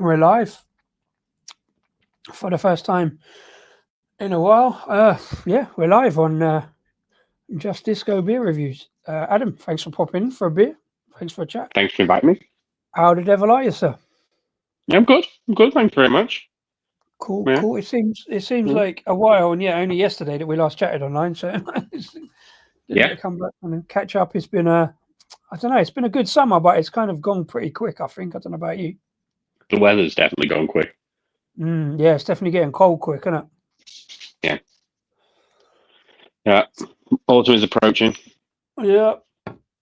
We're live for the first time in a while. Yeah, we're live on Just Disco Beer Reviews. Adam, thanks for popping in for a beer. Thanks for a chat. Thanks for inviting me. How the devil are you, sir? Yeah, I'm good. I'm good. Thanks very much. Cool, Yeah. cool. It seems like a while, and yeah, only yesterday that we last chatted online. So didn't get to come back and catch up. It's been I don't know. It's been a good summer, but it's kind of gone pretty quick. I think. I don't know about you. The weather's definitely gone quick. Yeah, it's definitely getting cold quick, isn't it? Yeah. Yeah. Autumn is approaching. Yeah.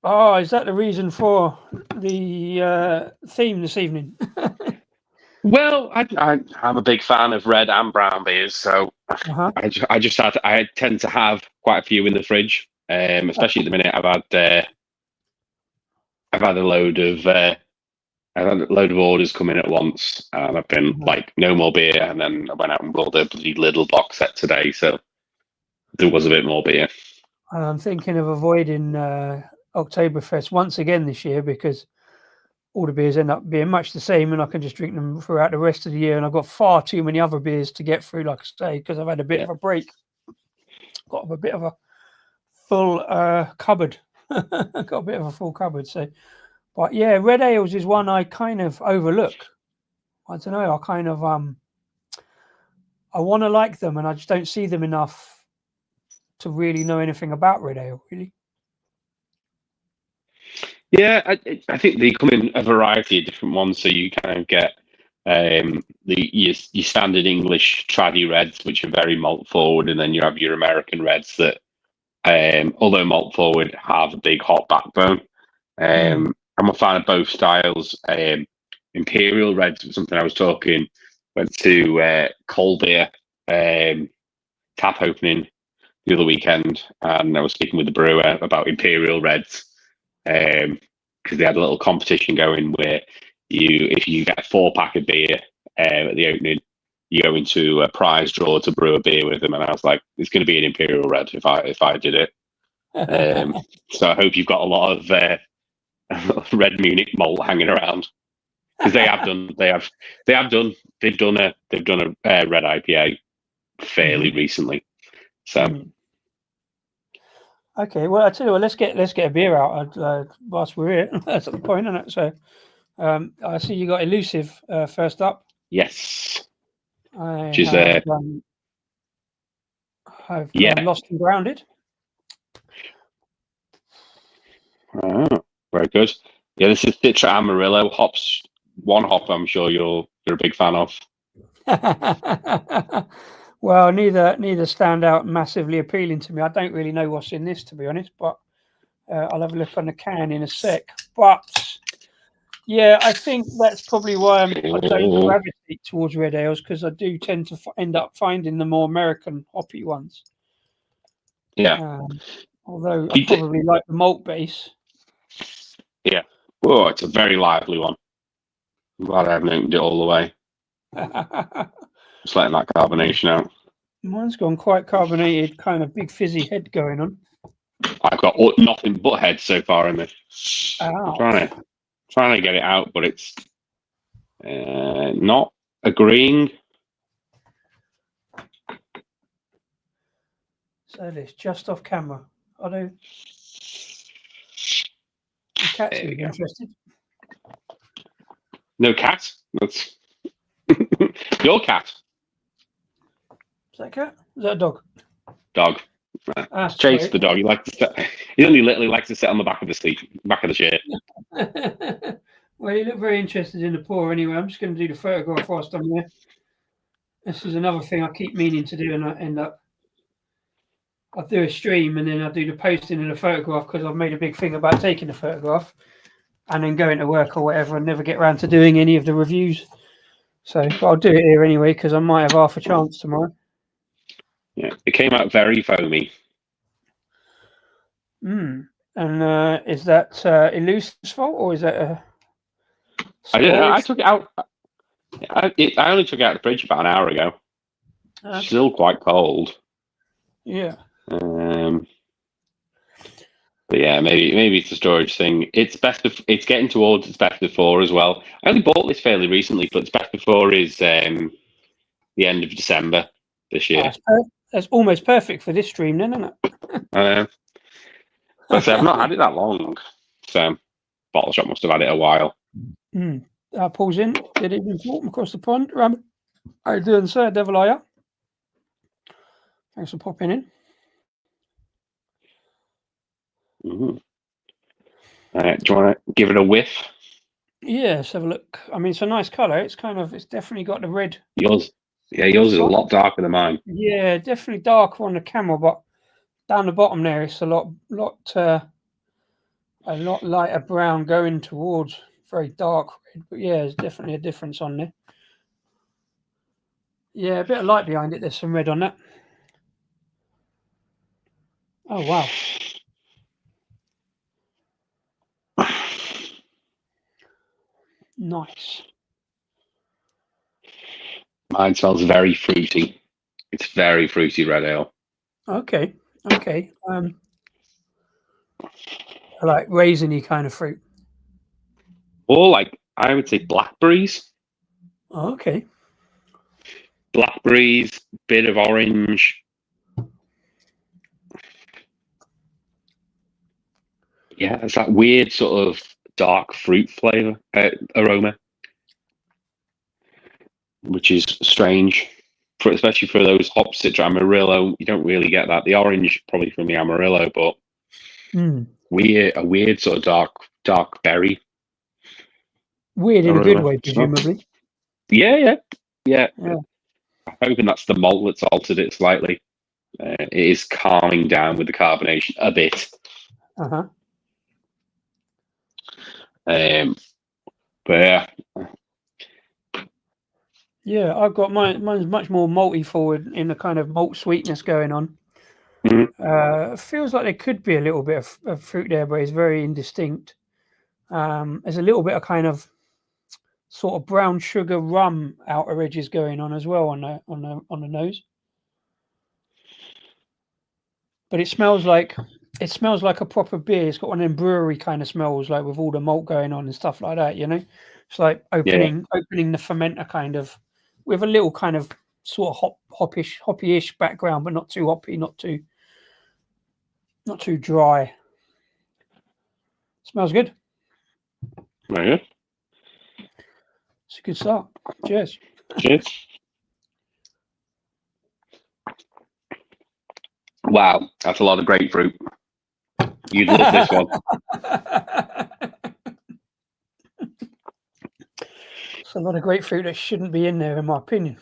Oh, is that the reason for the theme this evening? Well, I'm a big fan of red and brown beers, so I tend to have quite a few in the fridge. Especially at the minute, I've had a load of orders come in at once, and I've been like, no more beer, and then I went out and bought a bloody Lidl box set today, so there was a bit more beer. I'm thinking of avoiding Oktoberfest once again this year because all the beers end up being much the same, and I can just drink them throughout the rest of the year. And I've got far too many other beers to get through, like I say, because I've had a bit of a break. Got a bit of a full cupboard. Got a bit of a full cupboard. So, but yeah, red ales is one I kind of overlook. I don't know. I kind of I want to like them, and I just don't see them enough to really know anything about red ale. Really. Yeah, I think they come in a variety of different ones. So you kind of get your standard English traddy reds, which are very malt forward, and then you have your American reds that, although malt forward, have a big hot backbone. I'm a fan of both styles. Imperial reds was something I was talking. Went to Cold Beer tap opening the other weekend, and I was speaking with the brewer about Imperial reds. Because they had a little competition going where if you get a 4-pack of beer at the opening, you go into a prize draw to brew a beer with them. And I was like, it's going to be an Imperial Red if I did it. So I hope you've got a lot of Red Munich malt hanging around, because they've done a red IPA fairly recently. So. Okay, well, I tell you what, let's get a beer out whilst we're here. That's the point, isn't it? So, I see you got Elusive first up. Yes. I've gone Lost and Grounded. Oh, very good. Yeah, this is Citra Amarillo hops. One hop, I'm sure you're a big fan of. Well, neither stand out massively appealing to me. I don't really know what's in this, to be honest, but I'll have a look on the can in a sec. But yeah, I think that's probably why I don't gravitate towards red ales, because I do tend to end up finding the more American hoppy ones. Yeah. Although I probably like the malt base. Yeah. Oh, it's a very lively one. I'm glad I haven't opened it all the way. Just letting that carbonation out. Mine's gone quite carbonated, kind of big fizzy head going on. I've got nothing but head so far in this. I'm trying to get it out, but it's not agreeing. So this just off camera. Although the cat's interested. No cat. That's your cat. Is that a cat? Is that a dog? Dog. Chase the dog. He only literally likes to sit on the back of the shirt. Well, you look very interested in the paw anyway. I'm just going to do the photograph whilst I'm here. This is another thing I keep meaning to do, and I end up. I do a stream and then I do the posting and the photograph, because I've made a big thing about taking the photograph and then going to work or whatever and never get around to doing any of the reviews. So, but I'll do it here anyway, because I might have half a chance tomorrow. Yeah, it came out very foamy. And is that Elusive's fault, or is that a... I don't know. I took it out. I only took it out of the fridge about an hour ago. Still quite cold. Yeah. But yeah, maybe it's a storage thing. It's getting towards its best before as well. I only bought this fairly recently, but its best before is the end of December this year. That's almost perfect for this stream, then, isn't But I say I've not had it that long, so bottle shop must have had it a while. it? Paul's in. Did it even walk across the pond? Rabbit. How you doing, sir? Devil, are you? Thanks for popping in. Mm-hmm. Do you want to give it a whiff? Yeah, let's have a look. I mean, it's a nice colour. It's definitely got the red. Yours is a lot darker than mine. Yeah, definitely darker on the camera, but down the bottom there, it's a lot lighter brown going towards very dark red. But yeah, there's definitely a difference on there. Yeah, a bit of light behind it. There's some red on that. Oh, wow. Nice. Mine smells very fruity. It's very fruity red ale. Okay. I like raisiny kind of fruit. Or I would say blackberries. Okay. Blackberries, bit of orange. Yeah, it's that weird sort of dark fruit flavor aroma, which is strange, especially for those hops that Amarillo. You don't really get that. The orange probably from the Amarillo, but a weird sort of dark berry. Weird in a good way, presumably. Yeah. I'm hoping that's the malt that's altered it slightly. It is calming down with the carbonation a bit. But yeah, I've got mine's much more malty forward in the kind of malt sweetness going on. Mm-hmm. Feels like there could be a little bit of fruit there, but it's very indistinct. There's a little bit of kind of sort of brown sugar rum outer edges going on as well on the nose. But it smells like a proper beer. It's got one of them brewery kind of smells, like with all the malt going on and stuff like that. You know, it's like opening the fermenter kind of with a little kind of sort of hoppy-ish background, but not too hoppy, not too dry. Smells good. Very good. It's a good start. Cheers. Cheers. Wow, that's a lot of grapefruit. You'd love this one. It's a lot of grapefruit that shouldn't be in there, in my opinion.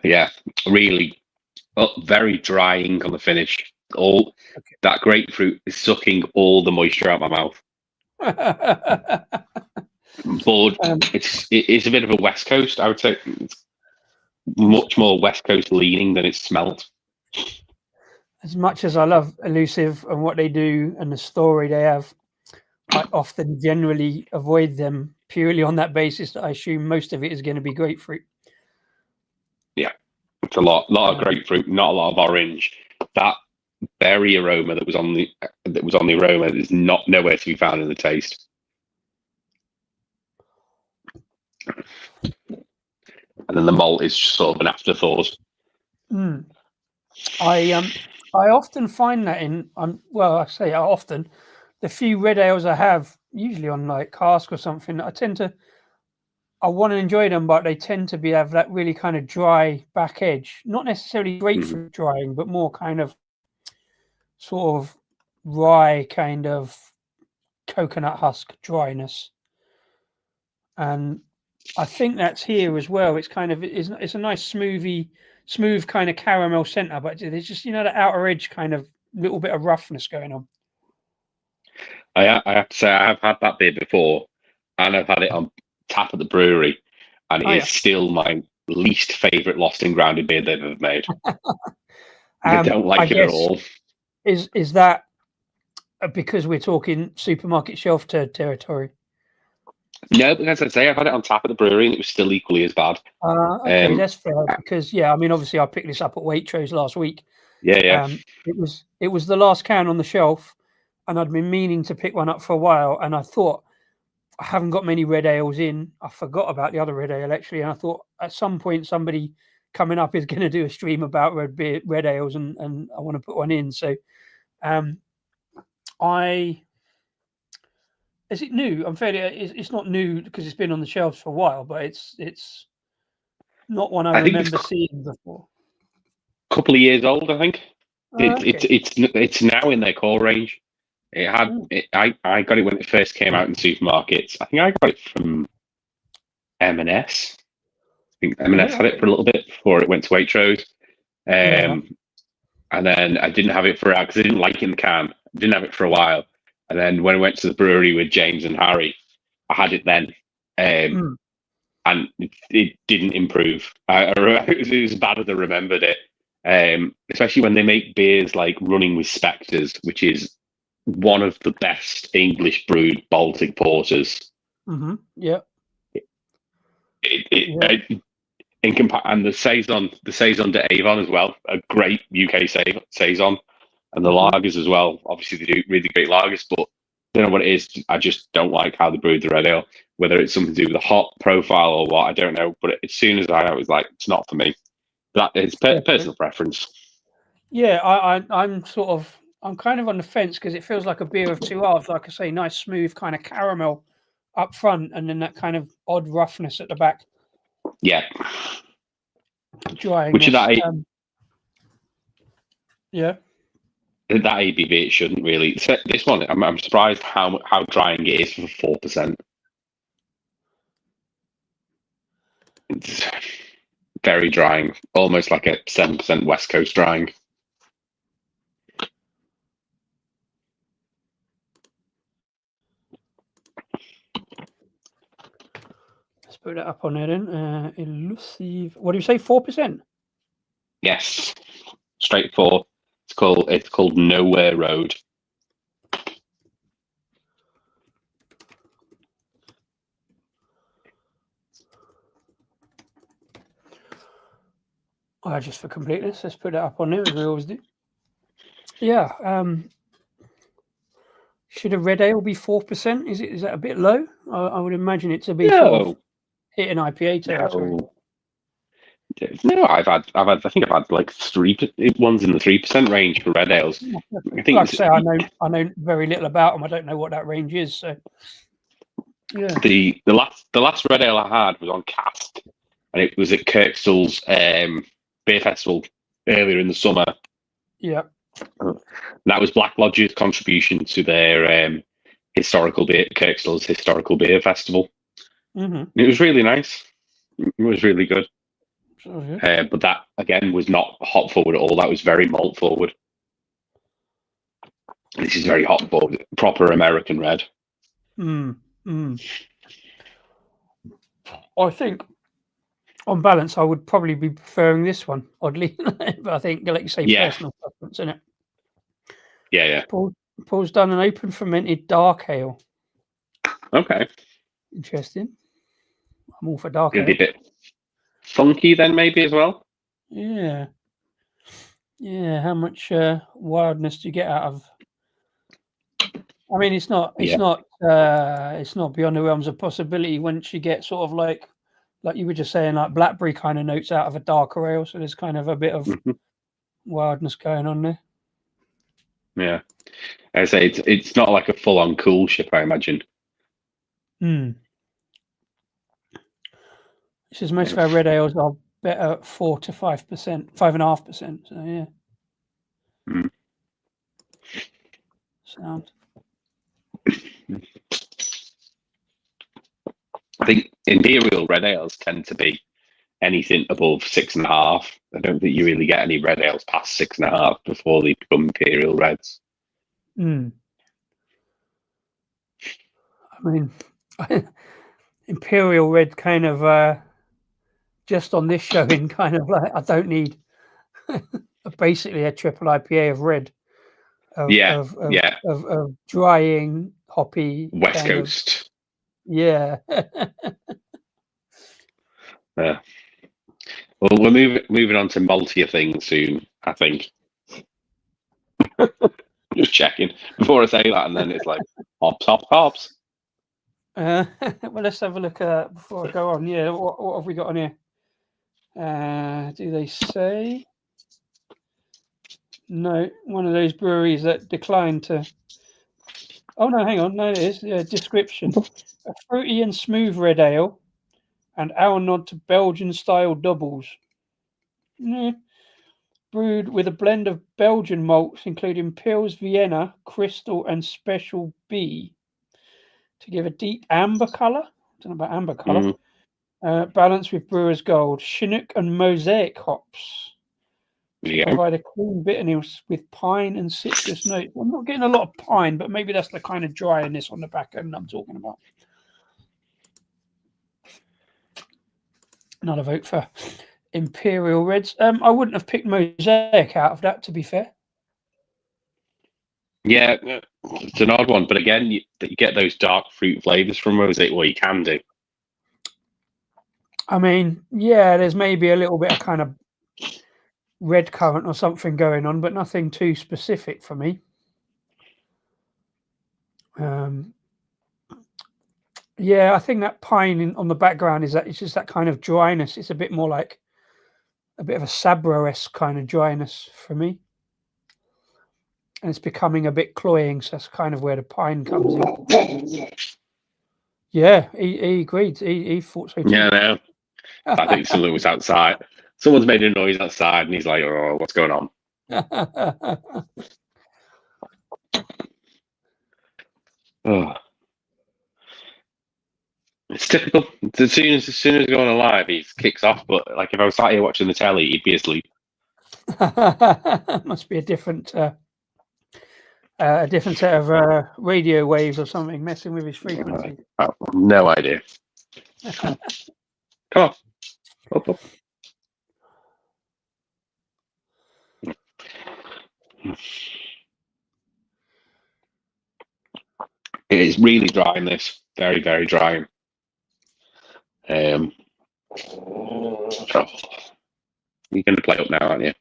Yeah, really, very dry ink on the finish. That grapefruit is sucking all the moisture out of my mouth. But it is a bit of a West Coast, I would say. It's much more West Coast leaning than it's smelt. As much as I love Elusive and what they do and the story they have, I often generally avoid them purely on that basis that I assume most of it is going to be grapefruit. Yeah, it's a lot of grapefruit, not a lot of orange. That berry aroma that was on the aroma is nowhere to be found in the taste. And then the malt is just sort of an afterthought. I often find that often the few red ales I have, usually on like cask or something, I want to enjoy them, but they tend to have that really kind of dry back edge. Not necessarily grapefruit drying, but more kind of sort of rye kind of coconut husk dryness. And I think that's here as well. It's kind of it's a nice smooth kind of caramel center, but there's just the outer edge kind of little bit of roughness going on. I have to say I have had that beer before, and I've had it on tap at the brewery, and it is still my least favorite lost and grounded beer they've ever made. I don't like it at all. Is that because we're talking supermarket shelf territory? No, because I say I've had it on tap at the brewery, and it was still equally as bad. Okay, that's fair. Because I mean, obviously, I picked this up at Waitrose last week. Yeah. It was the last can on the shelf, and I'd been meaning to pick one up for a while, and I thought I haven't got many red ales in. I forgot about the other red ale actually, and I thought at some point somebody coming up is going to do a stream about red ales, and I want to put one in. So, is it new? I'm fairly. It's not new because it's been on the shelves for a while, but it's not one I remember seeing before. A couple of years old, I think. Okay. It's now in their core range. It had. I got it when it first came out in supermarkets. I think I got it from M&S. I think M&S had it for a little bit before it went to Waitrose. And then I didn't have it for because I didn't like it in the can. I didn't have it for a while. And then when I went to the brewery with James and Harry, I had it then. And it didn't improve. It was as bad as I remembered it. Especially when they make beers like Running with Spectres, which is one of the best English brewed Baltic porters. Mm-hmm. Yeah. And the saison de Avon as well, a great UK saison, and the lagers as well. Obviously, they do really great lagers, but I don't know what it is. I just don't like how they brewed the red ale. Whether it's something to do with the hop profile or what, I don't know. But as soon as I was like, it's not for me. That is personal preference. Yeah, I'm kind of on the fence because it feels like a beer of two halves. Like I say, nice smooth kind of caramel up front, and then that kind of odd roughness at the back. Yeah. Drying. Which is that? Yeah. That ABV, it shouldn't really. This one, I'm surprised how drying it is for 4%. It's very drying, almost like a 7% West Coast drying. Let's put that up on there then. Elusive. What do you say? 4%? Yes, straight 4. It's called Nowhere Road. Just for completeness, let's put that up on there as we always do. Yeah. Should a red ale be 4%? Is that a bit low? I would imagine it to be sort of hit an IPA territory. No, I think I've had like 3 ones in the 3% range for red ales. I think, like I say, I know very little about them. I don't know what that range is. So, yeah. The last red ale I had was on cask, and it was at Kirkstall's beer festival earlier in the summer. Yeah. That was Black Lodge's contribution to their Kirkstall's historical beer festival. Mm-hmm. It was really nice. It was really good. Okay. But that again was not hop forward at all. That was very malt forward. This is very hop forward, proper American red. I think, on balance, I would probably be preferring this one, oddly. But I think, like you say, personal preference, isn't it? Yeah. Paul's done an open fermented dark ale. Okay. Interesting. I'm all for dark ale. It'd be a bit funky then, maybe as well. Yeah. How much wildness do you get out of? I mean, it's not beyond the realms of possibility once you get sort of like you were just saying, like blackberry kind of notes out of a darker ale. So there's kind of a bit of wildness going on there. Yeah, I say it's not like a full-on cool ship, I imagine. This is most of our red ales are better 4 to 5%, 5.5%. So yeah. Sound. I think imperial red ales tend to be anything above 6.5. I don't think you really get any red ales past 6.5 before they become imperial reds. I mean, imperial red kind of just on this showing, kind of like I don't need basically a triple IPA of red. Of drying hoppy West Coast. Yeah. Yeah. Well, we're moving on to maltier things soon, I think. Just checking before I say that, and then it's like hops, hops, hops. Well, let's have a look before I go on. Yeah, what have we got on here? Do they say? No, one of those breweries that declined to. Oh no, hang on. No, it is. Yeah, description: a fruity and smooth red ale, and our nod to Belgian-style doubles. Yeah. Brewed with a blend of Belgian malts, including Pils, Vienna, Crystal, and Special B, to give a deep amber colour. I don't know about amber colour. Balanced with Brewer's Gold, Chinook and Mosaic hops to provide a clean bitterness with pine and citrus notes. I'm not getting a lot of pine, but maybe that's the kind of dryness on the back end I'm talking about. Not a vote for Imperial Reds. I wouldn't have picked Mosaic out of that, to be fair. Yeah, it's an odd one, but again, you get those dark fruit flavors from Mosaic. Well, you can do. I mean, yeah, there's maybe a little bit of kind of red currant or something going on, but nothing too specific for me. Yeah, I think that pine on the background is that it's just that kind of dryness. It's a bit more like a bit of a Sabro-esque kind of dryness for me. And it's becoming a bit cloying, so that's kind of where the pine comes in. Yeah, he agreed. He thought so too. Yeah, no. I think something was outside. Someone's made a noise outside, and he's like, "Oh, what's going on?" Oh. It's typical. As soon as we go on a live, he kicks off. But like, if I was sat here watching the telly, he'd be asleep. Must be a different set of radio waves or something messing with his frequency. No idea. Come on. Up. It is really drying. This very, very drying. You're going to play up now, aren't you?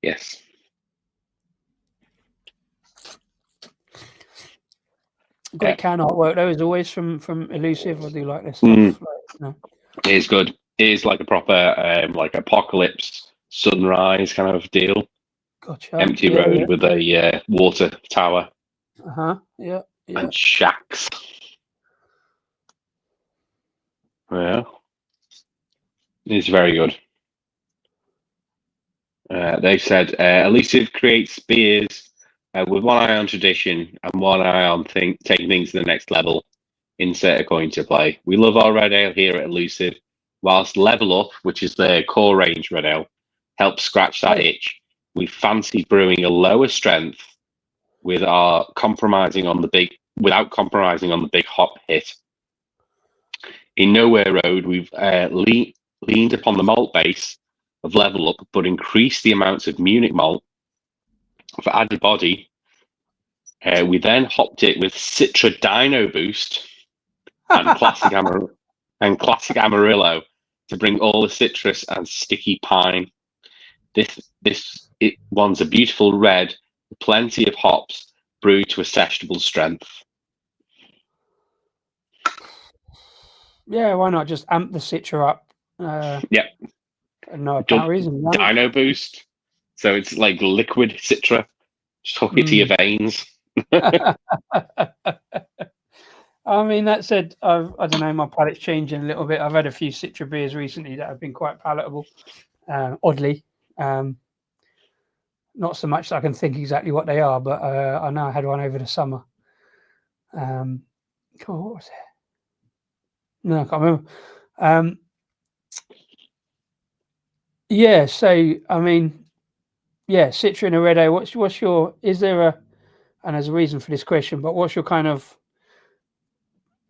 Yes. Great can artwork though, as always from Elusive. I do like this stuff. It is good. It is like a proper like apocalypse sunrise kind of deal. Gotcha. Empty road with a water tower. Yeah. And shacks. Yeah. It's very good. They said Elusive creates beers with one eye on tradition and one eye on taking things to the next level. Insert a coin to play. We love our red ale here at Elusive, whilst Level Up, which is their core range red ale, helps scratch that itch. We fancy brewing a lower strength without compromising on the big hop hit. In Nowhere Road, we've leaned upon the malt base of Level Up, but increased the amounts of Munich malt for added body. We then hopped it with Citra Dino Boost and Classic Amarillo to bring all the citrus and sticky pine. This one's a beautiful red, with plenty of hops, brewed to a sessionable strength. Yeah, why not just amp the Citra up? Yep. No apparent reason. Dino Boost. So it's like liquid Citra. Just hook it to your veins. I mean, that said, I don't know, my palate's changing a little bit. I've had a few Citra beers recently that have been quite palatable, oddly. Not so much that I can think exactly what they are, but I know I had one over the summer. What was it? No, I can't remember. Yeah, so I mean, yeah, Citra and a red ale. What's your? Is there a? And there's a reason for this question, but what's your kind of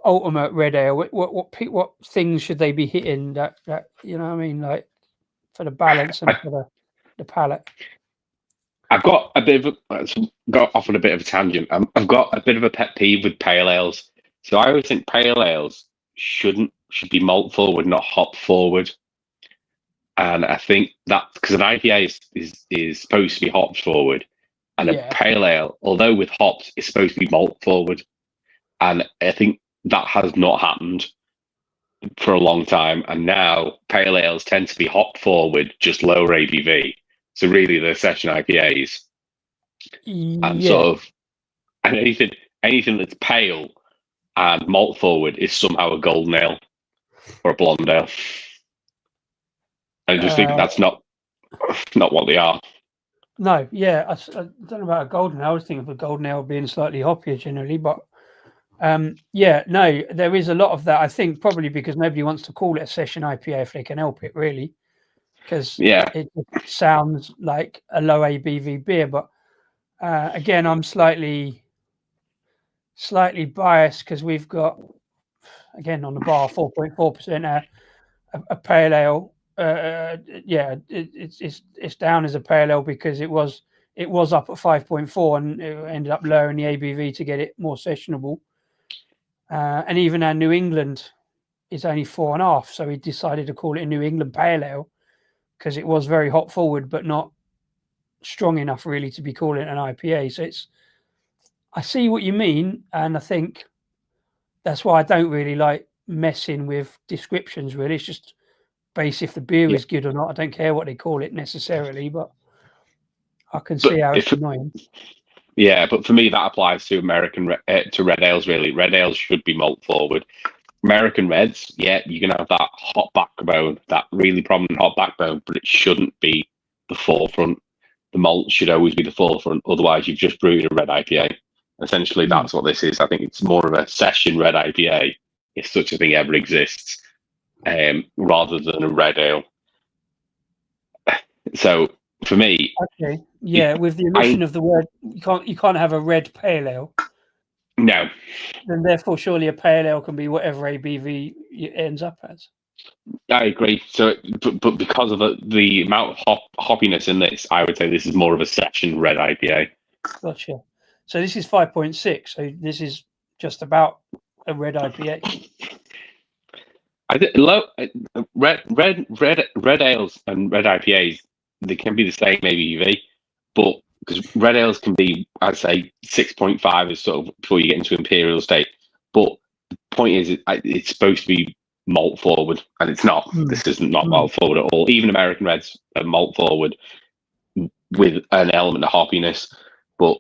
ultimate red ale? What things should they be hitting that you know what I mean, like for the balance and for the palate? I've got a bit of got off on a bit of a tangent. I've got a bit of a pet peeve with pale ales. So I always think pale ales should be malt forward, not hop forward. And I think that because an IPA is supposed to be hops forward, And a pale ale, although with hops, is supposed to be malt forward. And I think that has not happened for a long time. And now pale ales tend to be hop forward, just lower ABV. So really they're session IPAs. And sort of, and anything that's pale and malt forward is somehow a golden ale or a blonde ale. I just think that's not what they are. No, I don't know about a golden ale. I was thinking of a golden ale being slightly hoppier generally, but no, there is a lot of that. I think probably because nobody wants to call it a session IPA if they can help it, really, because it sounds like a low ABV beer. But again, I'm slightly biased because we've got, again, on the bar 4.4% a pale ale. It's down as a pale ale because it was up at 5.4 and it ended up lowering the ABV to get it more sessionable. And even our New England is only 4.5, so we decided to call it a New England Pale Ale because it was very hop forward, but not strong enough really to be calling it an IPA. So I see what you mean, and I think that's why I don't really like messing with descriptions. Really, it's just base if the beer is good or not. I don't care what they call it necessarily, but I can see how it's annoying. Yeah, but for me that applies to to red ales. Really, red ales should be malt forward. American reds, you can have that hot backbone, that really prominent hot backbone, but it shouldn't be the forefront. The malt should always be the forefront. Otherwise, you've just brewed a red IPA. Essentially, that's what this is. I think it's more of a session red IPA, if such a thing ever exists, rather than a red ale. So for me, with the omission of the word, you can't have a red pale ale. No. Then therefore, surely a pale ale can be whatever ABV it ends up as. I agree. So, but because of the amount of hoppiness in this, I would say this is more of a session red IPA. Gotcha. So this is 5.6. So this is just about a red IPA. Red ales and red IPAs, they can be the same ABV, but because red ales can be, I'd say 6.5 is sort of before you get into imperial state. But the point is, it's supposed to be malt forward, and it's not. This is not malt forward at all. Even American reds are malt forward with an element of hoppiness, but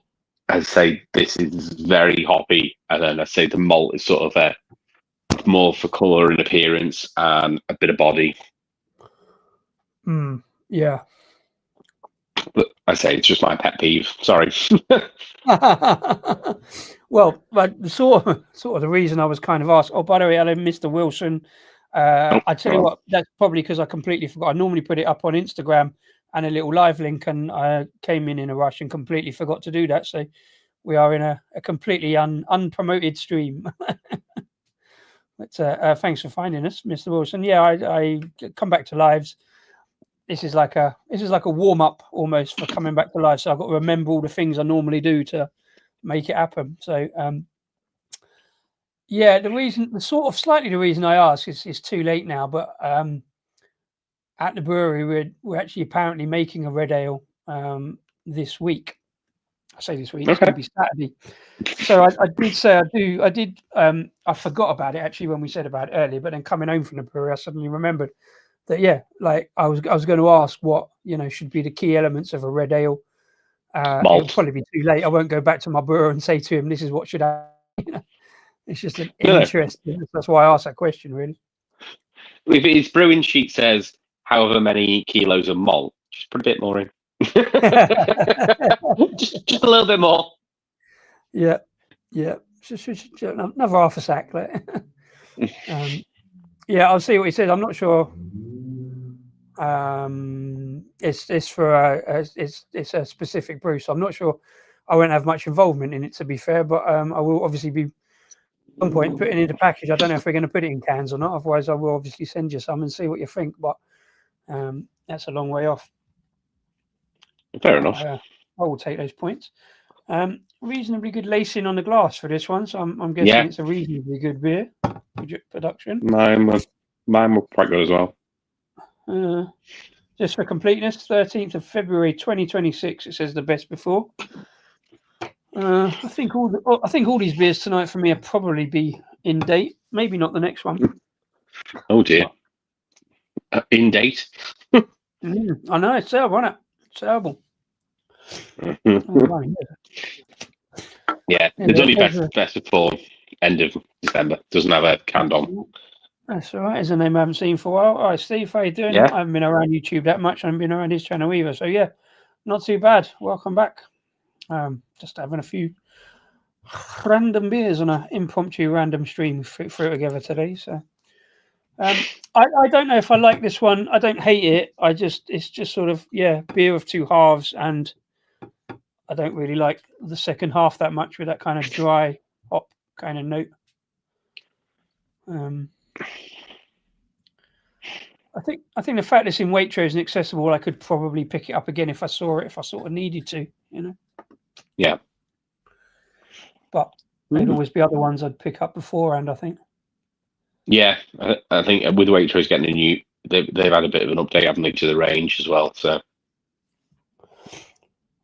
as I say, this is very hoppy, and then I say the malt is sort of more for colour and appearance and a bit of body. Yeah. But I say it's just my pet peeve. Sorry. Well, but sort of the reason I was kind of asked. Oh, by the way, hello, Mr. Wilson. I tell you what, that's probably because I completely forgot. I normally put it up on Instagram and a little live link, and I came in a rush and completely forgot to do that. So we are in a completely unpromoted stream. But thanks for finding us, Mr. Wilson. Yeah, I come back to lives. This is like a warm up almost for coming back to live. So I've got to remember all the things I normally do to make it happen. So the reason I ask is it's too late now, but at the brewery we're actually apparently making a red ale this week. I say this week, It's going to be Saturday. So I did. I forgot about it actually when we said about it earlier, but then coming home from the brewery, I suddenly remembered that I was going to ask what should be the key elements of a red ale. It'll probably be too late. I won't go back to my brewer and say to him, "This is what should happen." It's just an interest. That's why I asked that question, really. If his brewing sheet says however many kilos of malt, just put a bit more in. just a little bit more. Yeah. Just another half a sack. I'll see what he says. I'm not sure. It's for it's a specific brew, so I'm not sure. I won't have much involvement in it, to be fair. But I will obviously be at some point putting it in the package. I don't know if we're going to put it in cans or not. Otherwise, I will obviously send you some and see what you think. But that's a long way off. Fair enough. I will take those points. Reasonably good lacing on the glass for this one, so I'm guessing it's a reasonably good beer production. Mine were quite good as well. Just for completeness, 13th of February 2026. It says the best before. I think all these beers tonight for me will probably be in date. Maybe not the next one. Oh dear. In date. I know it's terrible, isn't it? It's terrible. Yeah, there's only best before end of December. Doesn't have a canned on. That's all right. It's a name I haven't seen for a while. All right, Steve, how you doing? Yeah. I haven't been around YouTube that much. I haven't been around his channel either. So yeah, not too bad. Welcome back. Just having a few random beers on an impromptu random stream through together today. So I don't know if I like this one. I don't hate it. It's just sort of beer of two halves, and I don't really like the second half that much with that kind of dry hop kind of note. I think the fact it's in Waitrose and accessible, I could probably pick it up again if I saw it, if I sort of needed to, Yeah. But there'd always be other ones I'd pick up beforehand, I think. Yeah, I think with Waitrose getting a new, they've had a bit of an update, haven't they, to the range as well. So.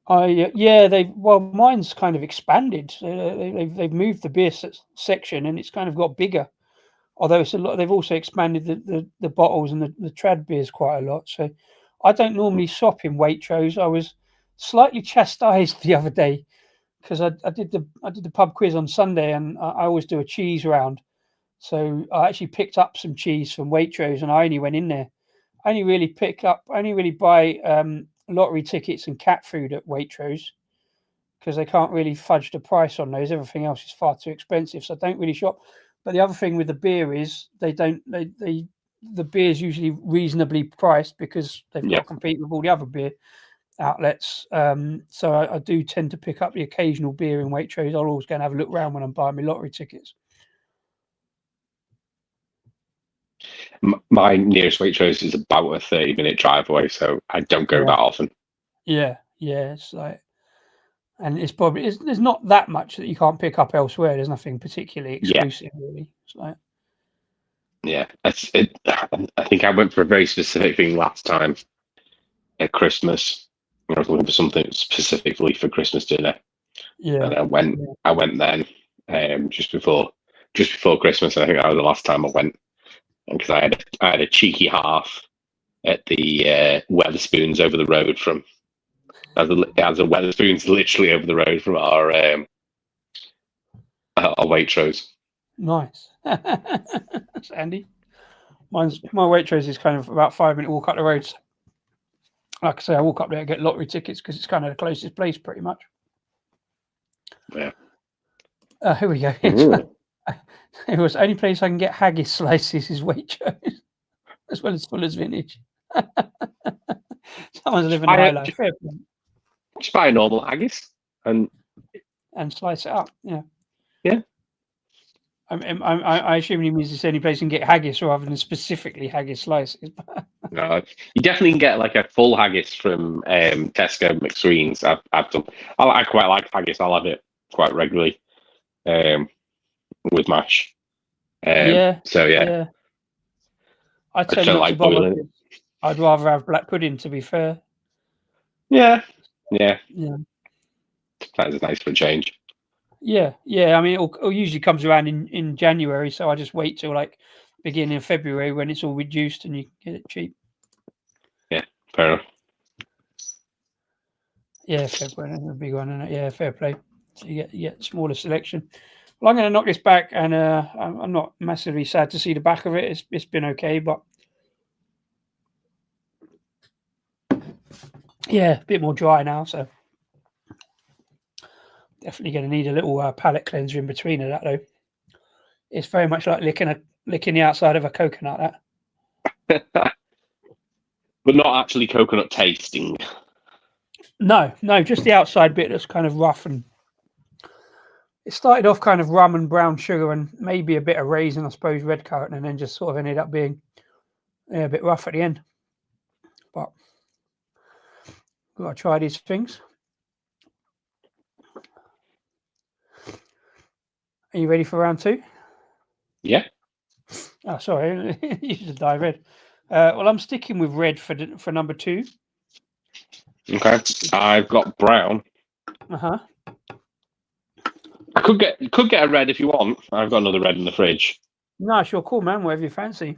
Mine's kind of expanded. They've moved the beer section, and it's kind of got bigger. Although it's a lot, they've also expanded the bottles and the trad beers quite a lot. So I don't normally shop in Waitrose. I was slightly chastised the other day because I did the pub quiz on Sunday, and I always do a cheese round. So I actually picked up some cheese from Waitrose, and I only went in there. I only really buy lottery tickets and cat food at Waitrose because they can't really fudge the price on those. Everything else is far too expensive, so I don't really shop. But the other thing with the beer is the beer is usually reasonably priced because they've got to compete with all the other beer outlets. So I do tend to pick up the occasional beer in Waitrose. I'll always go and have a look around when I'm buying my lottery tickets. My nearest Waitrose is about a 30-minute drive away, so I don't go that often. Yeah, it's like, and it's probably there's not that much that you can't pick up elsewhere. There's nothing particularly exclusive, really. It's like, I think I went for a very specific thing last time at Christmas. I was looking for something specifically for Christmas dinner. Yeah, and I went then just before Christmas. I think that was the last time I went, because I had a cheeky half at the Weatherspoons over the road from. As a Weatherspoons literally over the road from our Waitrose. Nice. That's handy. My Waitrose is kind of about 5-minute walk up the road. Like I say, I walk up there and get lottery tickets because it's kind of the closest place, pretty much. Yeah. Here we go. It was the only place I can get haggis slices is Waitrose, as well as Fuller's Vintage. Someone's living the high life. Just buy a normal haggis and slice it up. Yeah. Yeah. I assume he means it's any place you can get haggis rather than specifically haggis slices. No, you definitely can get like a full haggis from Tesco McSween's. I've done. I quite like haggis. I'll have it quite regularly with mash. So yeah. I tend not to bother. I'd rather have black pudding, to be fair. Yeah. That is nice for a change. Yeah. I mean, it usually comes around in January, so I just wait till like beginning of February when it's all reduced and you get it cheap. Yeah, fair enough. Yeah, February, that's a big one, isn't it? Yeah, fair play. So you get smaller selection. Well, I'm going to knock this back, and I'm not massively sad to see the back of it. It's been okay, but yeah, a bit more dry now, so definitely going to need a little palate cleanser in between of that, though. It's very much like licking the outside of a coconut, that. But not actually coconut tasting. No, just the outside bit that's kind of rough, and it started off kind of rum and brown sugar and maybe a bit of raisin, I suppose, red currant, and then just sort of ended up being a bit rough at the end. But got to try these things. Are you ready for round two? Yeah. Oh, sorry, you should dive in. Well, I'm sticking with red for number 2. Okay, I've got brown. Uh-huh. I could get a red if you want. I've got another red in the fridge. Nice, you're cool, man. Whatever you fancy.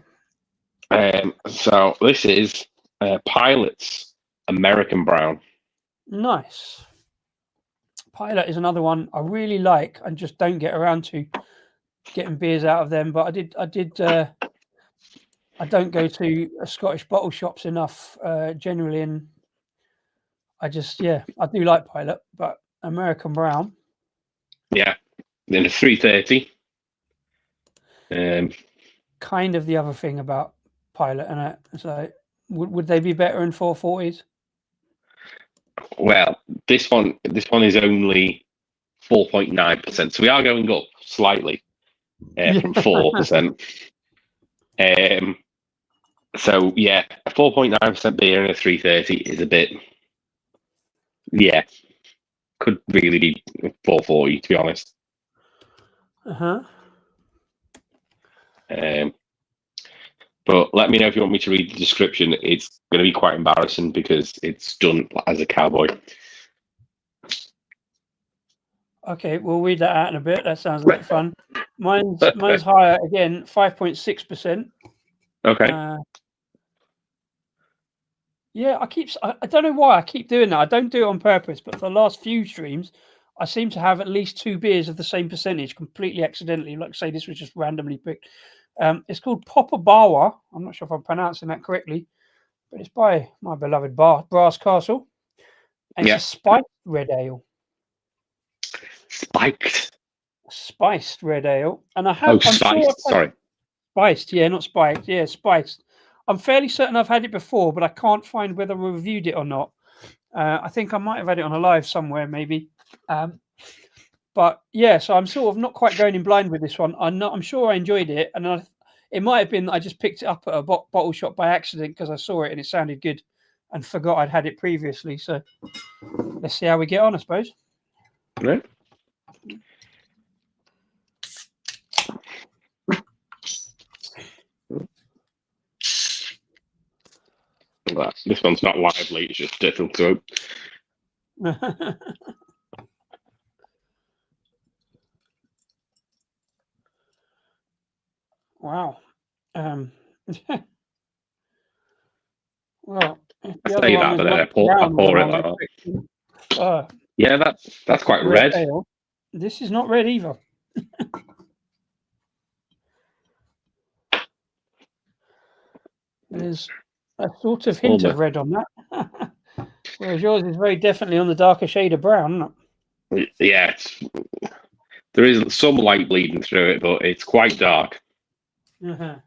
So this is Pilot's American Brown. Nice. Pilot is another one I really like and just don't get around to getting beers out of them. But I did. I don't go to Scottish bottle shops enough generally, and I do like Pilot, but American Brown. Yeah, then a 330. Kind of the other thing about Pilot, and so would they be better in 440s? Well, this one is only 4.9%, so we are going up slightly from 4%. So yeah, a 4.9% beer in a 330 is a bit. Yeah, could really be 440 to be honest. But let me know if you want me to read the description. It's going to be quite embarrassing because it's done as a cowboy. Okay, we'll read that out in a bit. That sounds like fun. Mine's higher again, 5.6%. Okay. Yeah, I don't know why I keep doing that. I don't do it on purpose, but for the last few streams, I seem to have at least 2 beers of the same percentage completely accidentally. Like say this was just randomly picked. It's called Papa Bawa. I'm not sure if I'm pronouncing that correctly, but it's by my beloved Brass Castle. And it's a spiked red ale. Spiced red ale. And I have spiced, yeah, not spiked. Yeah, spiced. I'm fairly certain I've had it before, but I can't find whether we reviewed it or not. I think I might have had it on a live somewhere, maybe. But yeah, so I'm sort of not quite going in blind with this one. I'm sure I enjoyed it, and it might have been I just picked it up at a bottle shop by accident because I saw it and it sounded good, and forgot I'd had it previously. So let's see how we get on, I suppose. Right. This one's not lively, it's just difficult to open. Wow. Well, I say that, but I pour it. Yeah, that's quite red. Ale. This is not red either. There's a sort of hint of red on that, whereas yours is very definitely on the darker shade of brown, isn't it? Yeah, there is some light bleeding through it, but it's quite dark. Again,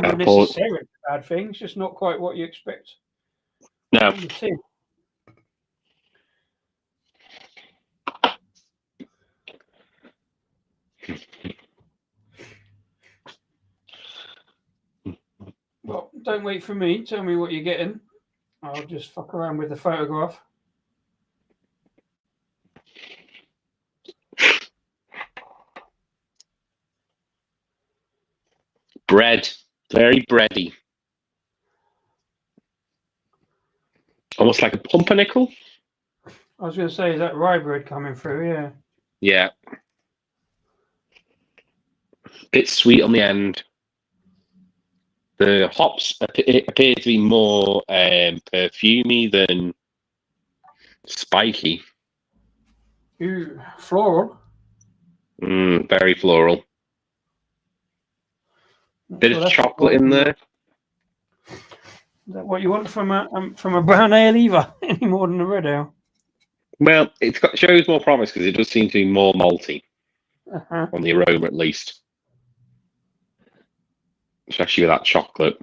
not necessarily a bad thing. It's just not quite what you expect. No. Well, don't wait for me. Tell me what you're getting. I'll just fuck around with the photograph. Bread. Very bready. Almost like a pumpernickel. I was going to say, is that rye bread coming through? Yeah. Yeah. Bit sweet on the end. The hops appear to be more perfumey than spiky. Ooh, floral. Very floral. Bit of chocolate in there. Is that what you want from a brown ale either? Any more than a red ale? Well, shows more promise because it does seem to be more malty on the aroma, at least, especially with that chocolate.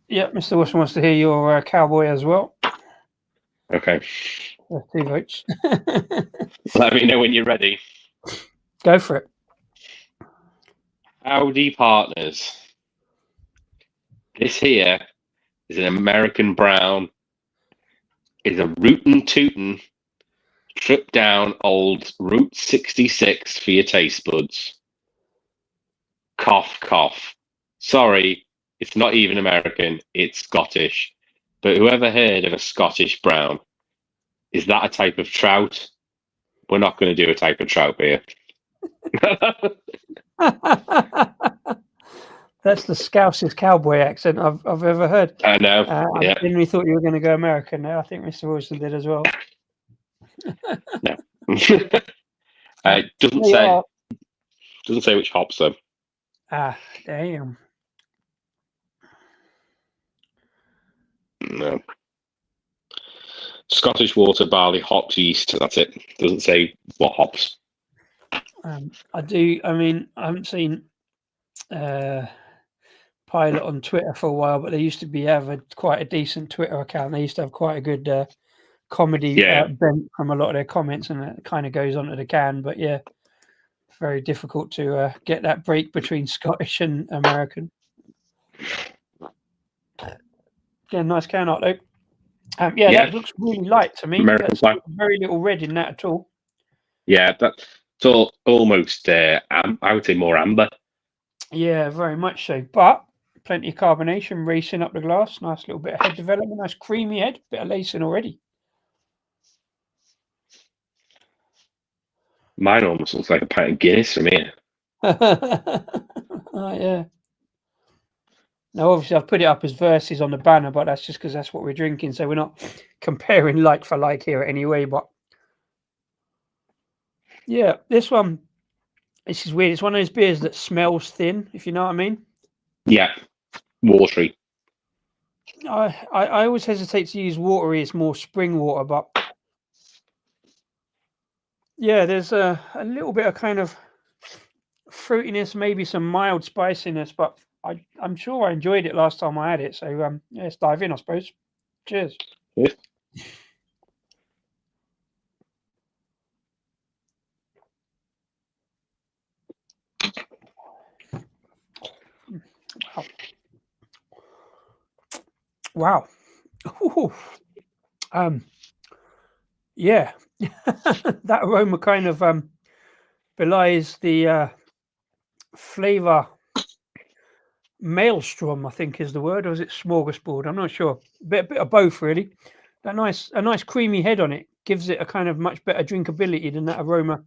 Yeah, Mr. Wilson wants to hear your cowboy as well. Okay. 2 votes. Let me know when you're ready. Go for it. Howdy, partners. This here is an American brown. Is a rootin' tootin' Trip down old Route 66 for your taste buds. Cough, cough. Sorry, it's not even American, it's Scottish. But whoever heard of a Scottish brown? Is that a type of trout? We're not going to do a type of trout beer. That's the Scousest cowboy accent I've ever heard. I know. I genuinely thought you were going to go American there. I think Mr. Wilson did as well. No. It doesn't say which hops though. Damn. No. Scottish water, barley, hops, yeast. That's it. Doesn't say what hops. I haven't seen Pilot on Twitter for a while, but they used to have quite a decent Twitter account. They used to have quite a good comedy bent from a lot of their comments, and it kind of goes onto the can. But yeah, very difficult to get that break between Scottish and American. Yeah, nice can art though. That looks really light to me. There's very little red in that at all. Yeah, that's all almost. I would say more amber. Yeah, very much so. But plenty of carbonation racing up the glass. Nice little bit of head development. Nice creamy head. Bit of lacing already. Mine almost looks like a pint of Guinness from here. Yeah. Now, obviously, I've put it up as verses on the banner, but that's just because that's what we're drinking. So we're not comparing like for like here anyway. But yeah, this is weird. It's one of those beers that smells thin, if you know what I mean. Yeah, watery. I always hesitate to use watery. It's more spring water, but yeah, there's a little bit of kind of fruitiness, maybe some mild spiciness, but I'm sure I enjoyed it last time I had it. So let's dive in, I suppose. Cheers. Yeah. Wow. Ooh. Yeah. That aroma kind of belies the flavor. Maelstrom, I think, is the word, or is it smorgasbord? I'm not sure. Bit of both, really. A nice creamy head on it gives it a kind of much better drinkability than that aroma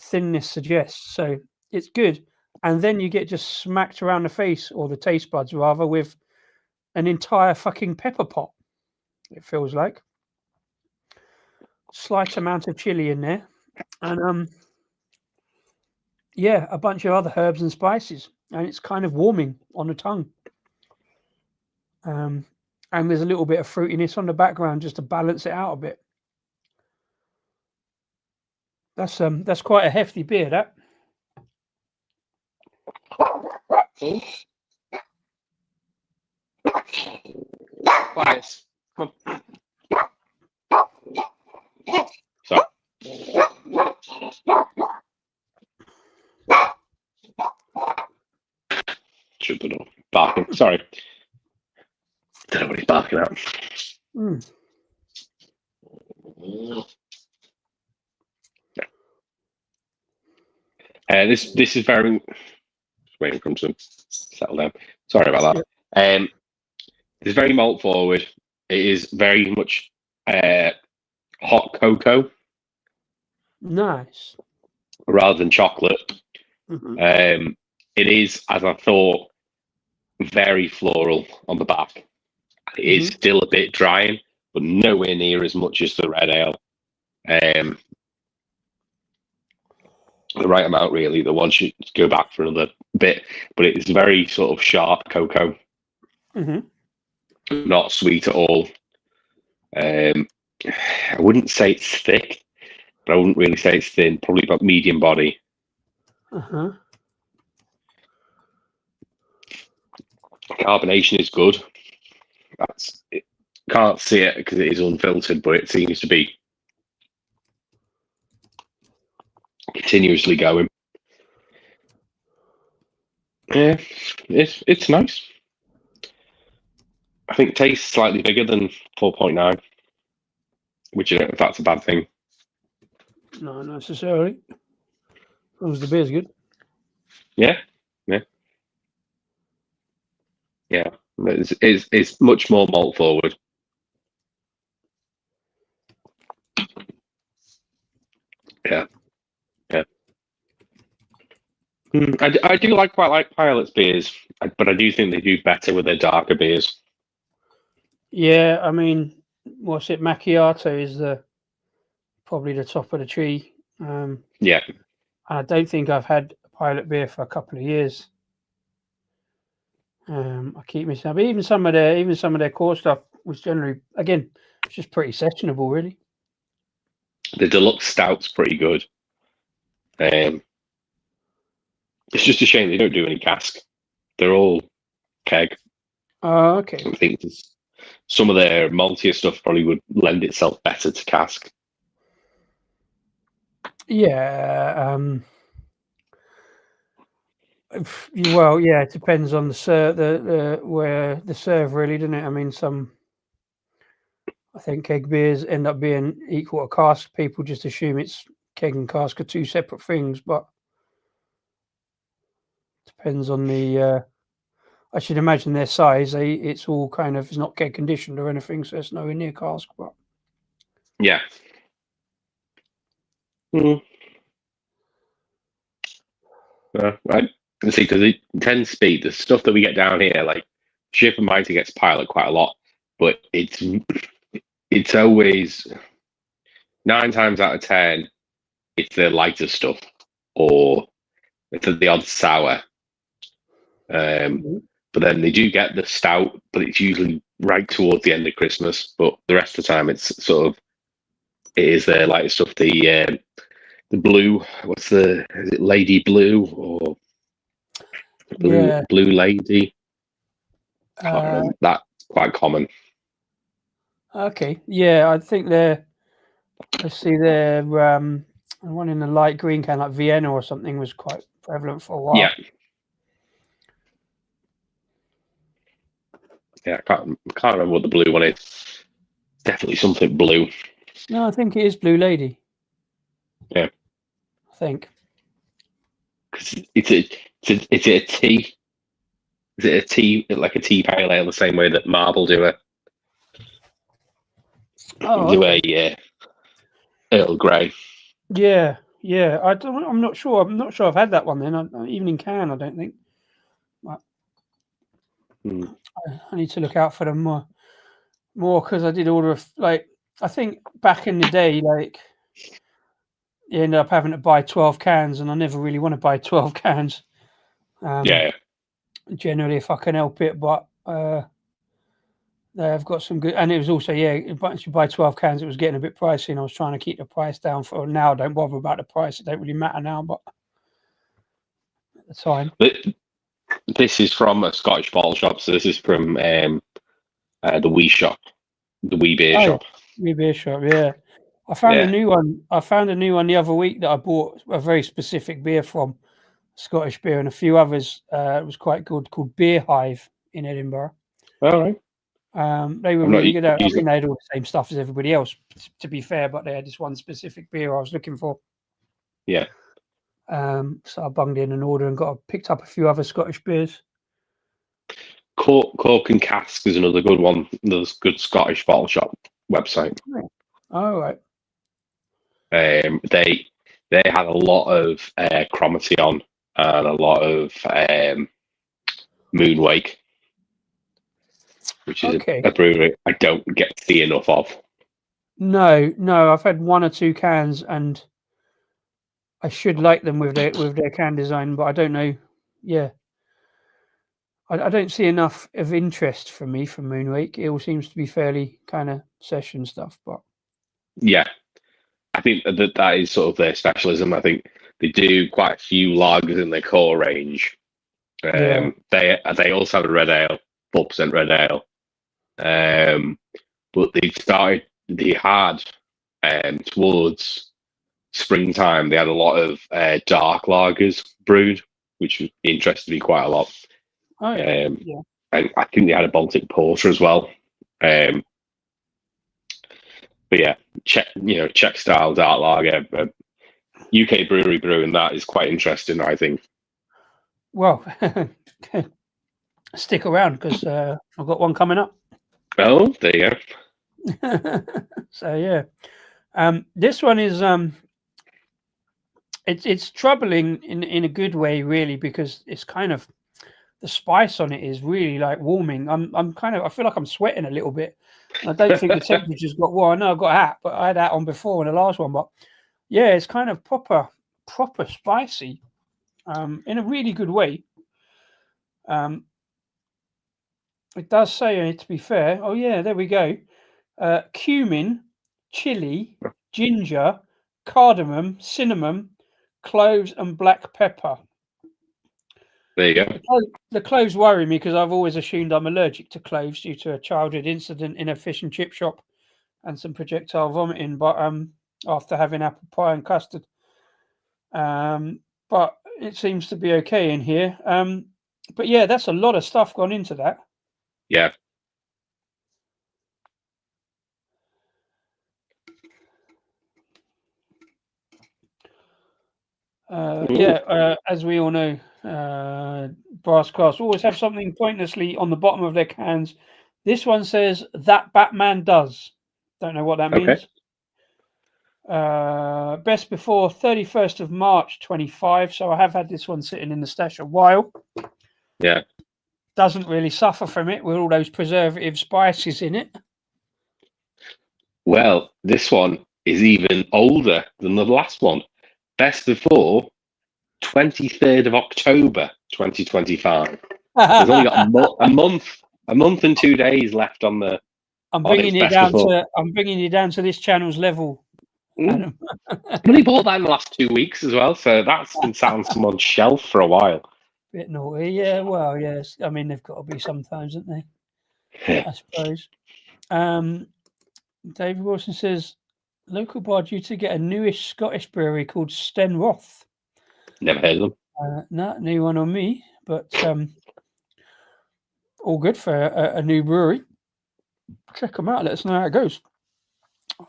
thinness suggests. So it's good. And then you get just smacked around the face, or the taste buds rather, with an entire fucking pepper pot. It feels like slight amount of chili in there, and a bunch of other herbs and spices, and it's kind of warming on the tongue. And there's a little bit of fruitiness on the background just to balance it out a bit. That's quite a hefty beer, that. Bias. Come on. So. Shut the door. Barking. Sorry. Don't know what he's barking at. This is very. Just waiting for him to settle down. Sorry about that. It's very malt forward. It is very much hot cocoa. Nice. Rather than chocolate. Mm-hmm. It is, as I thought, very floral on the back. It is still a bit drying, but nowhere near as much as the red ale. The right amount, really. The one should go back for another bit, but it is very sort of sharp cocoa. Not sweet at all. I wouldn't say it's thick, but I wouldn't really say it's thin. Probably about medium body. Carbonation is good. Can't see it because it is unfiltered, but it seems to be continuously going. Yeah, it's nice. I think tastes slightly bigger than 4.9, which I don't know if that's a bad thing. Not necessarily. As long as the beer's good. Yeah, yeah, yeah. It's much more malt forward. Yeah, yeah. I do quite like Pilot's beers, but I do think they do better with their darker beers. Yeah, I mean, what's it? Macchiato is probably the top of the tree. Yeah, I don't think I've had a Pilot beer for a couple of years. I keep missing out. But even some of their core stuff was generally, again, it's just pretty sessionable, really. the deluxe stout's pretty good. It's just a shame they don't do any cask. They're all keg. Oh, okay. I think some of their maltier stuff probably would lend itself better to cask. Yeah. Well, yeah, it depends on the where the serve, really, doesn't it? I mean, I think keg beers end up being equal to cask. People just assume it's keg and cask are two separate things, but depends on the. I should imagine their size. It's all kind of, it's not keg conditioned or anything, so it's nowhere near cask. But Yeah. Mm. I see, because it tends to be the stuff that we get down here, like Ship and Mighty gets Pilot quite a lot, but it's always 9 times out of 10, it's the lighter stuff or it's the odd sour. But then they do get the stout, but it's usually right towards the end of Christmas. But the rest of the time, it's sort of it is the lighter stuff. The blue, is it Lady Blue or yeah, Blue Lady? Can't remember. That's quite common. okay, yeah, I think they're. Let's see, they're one in the light green can, like Vienna or something, was quite prevalent for a while. Yeah. Yeah, I can't remember what the blue one is. Definitely something blue. No, I think it is Blue Lady. Yeah. I think. Because it's a tea. Is it a tea, like a tea pale ale, the same way that Marble do it? Oh, Do okay. a Earl Grey. Yeah, yeah. I'm not sure. I'm not sure I've had that one then. Even in can, I don't think. But I need to look out for them more because I did order I think back in the day, like you end up having to buy 12 cans, and I never really want to buy 12 cans. Yeah. Generally, if I can help it, but they've got some good, and it was also, once you buy 12 cans, it was getting a bit pricey, and I was trying to keep the price down. For now, I don't bother about the price; it don't really matter now. But at the time, This is from a Scottish bottle shop, so this is from the Wee Shop, the Wee Beer Shop. Wee Beer Shop, yeah. I found a new one. I found a new one the other week that I bought a very specific beer from, Scottish beer, and a few others. It was quite good, called Beer Hive in Edinburgh. All right. They were really good. I mean, they had all the same stuff as everybody else, to be fair, but they had this one specific beer I was looking for. Yeah. So I bunged in an order and picked up a few other Scottish beers. Cork and Cask is another good one. There's good Scottish bottle shop website. Oh, right. They had a lot of Chromation and a lot of Moonwake, which is a brewery I don't get to see enough of. No, I've had one or two cans, and I should like them with their can design, but I don't know. Yeah, I don't see enough of interest from Moonwake. It all seems to be fairly kind of session stuff, but yeah, I think that is sort of their specialism. I think they do quite a few lagers in their core range. They also have a red ale, 4% red ale. But they had towards springtime, they had a lot of dark lagers brewed, which interested me quite a lot. Oh, yeah. And I think they had a Baltic Porter as well. But yeah, Czech style dark lager, UK brewery brewing that is quite interesting, I think. Well, stick around because I've got one coming up. Oh, there you go. So yeah, this one is it's troubling in a good way, really, because it's kind of the spice on it is really like warming. I feel like I'm sweating a little bit. I don't think the temperature's got well. I know I've got a hat, but I had that on before in the last one. But yeah, it's kind of proper spicy, in a really good way. It does say, to be fair. Oh yeah, there we go. Cumin, chili, ginger, cardamom, cinnamon, cloves, and black pepper. There you go. The cloves worry me because I've always assumed I'm allergic to cloves due to a childhood incident in a fish and chip shop and some projectile vomiting. But after having apple pie and custard, but it seems to be okay in here. But yeah, that's a lot of stuff gone into that. Yeah. As we all know, brass cast always have something pointlessly on the bottom of their cans. This one says that Batman does. Don't know what that means. Best before 31st of March 25. So I have had this one sitting in the stash a while. Yeah. Doesn't really suffer from it with all those preservative spices in it. Well, this one is even older than the last one. Best before 23rd of October 2025. We've only got a month and 2 days left on the. I'm bringing you down to this channel's level. Adam. I've only bought that in the last 2 weeks as well, so that's been sat on someone's shelf for a while. Bit naughty, yeah. Well, yes. I mean, they've got to be sometimes, haven't they? I suppose. David Wilson says, local bar due to get a newish Scottish brewery called Stenroth. Never heard of them. Not new one on me, but all good for a new brewery. Check them out. Let us know how it goes.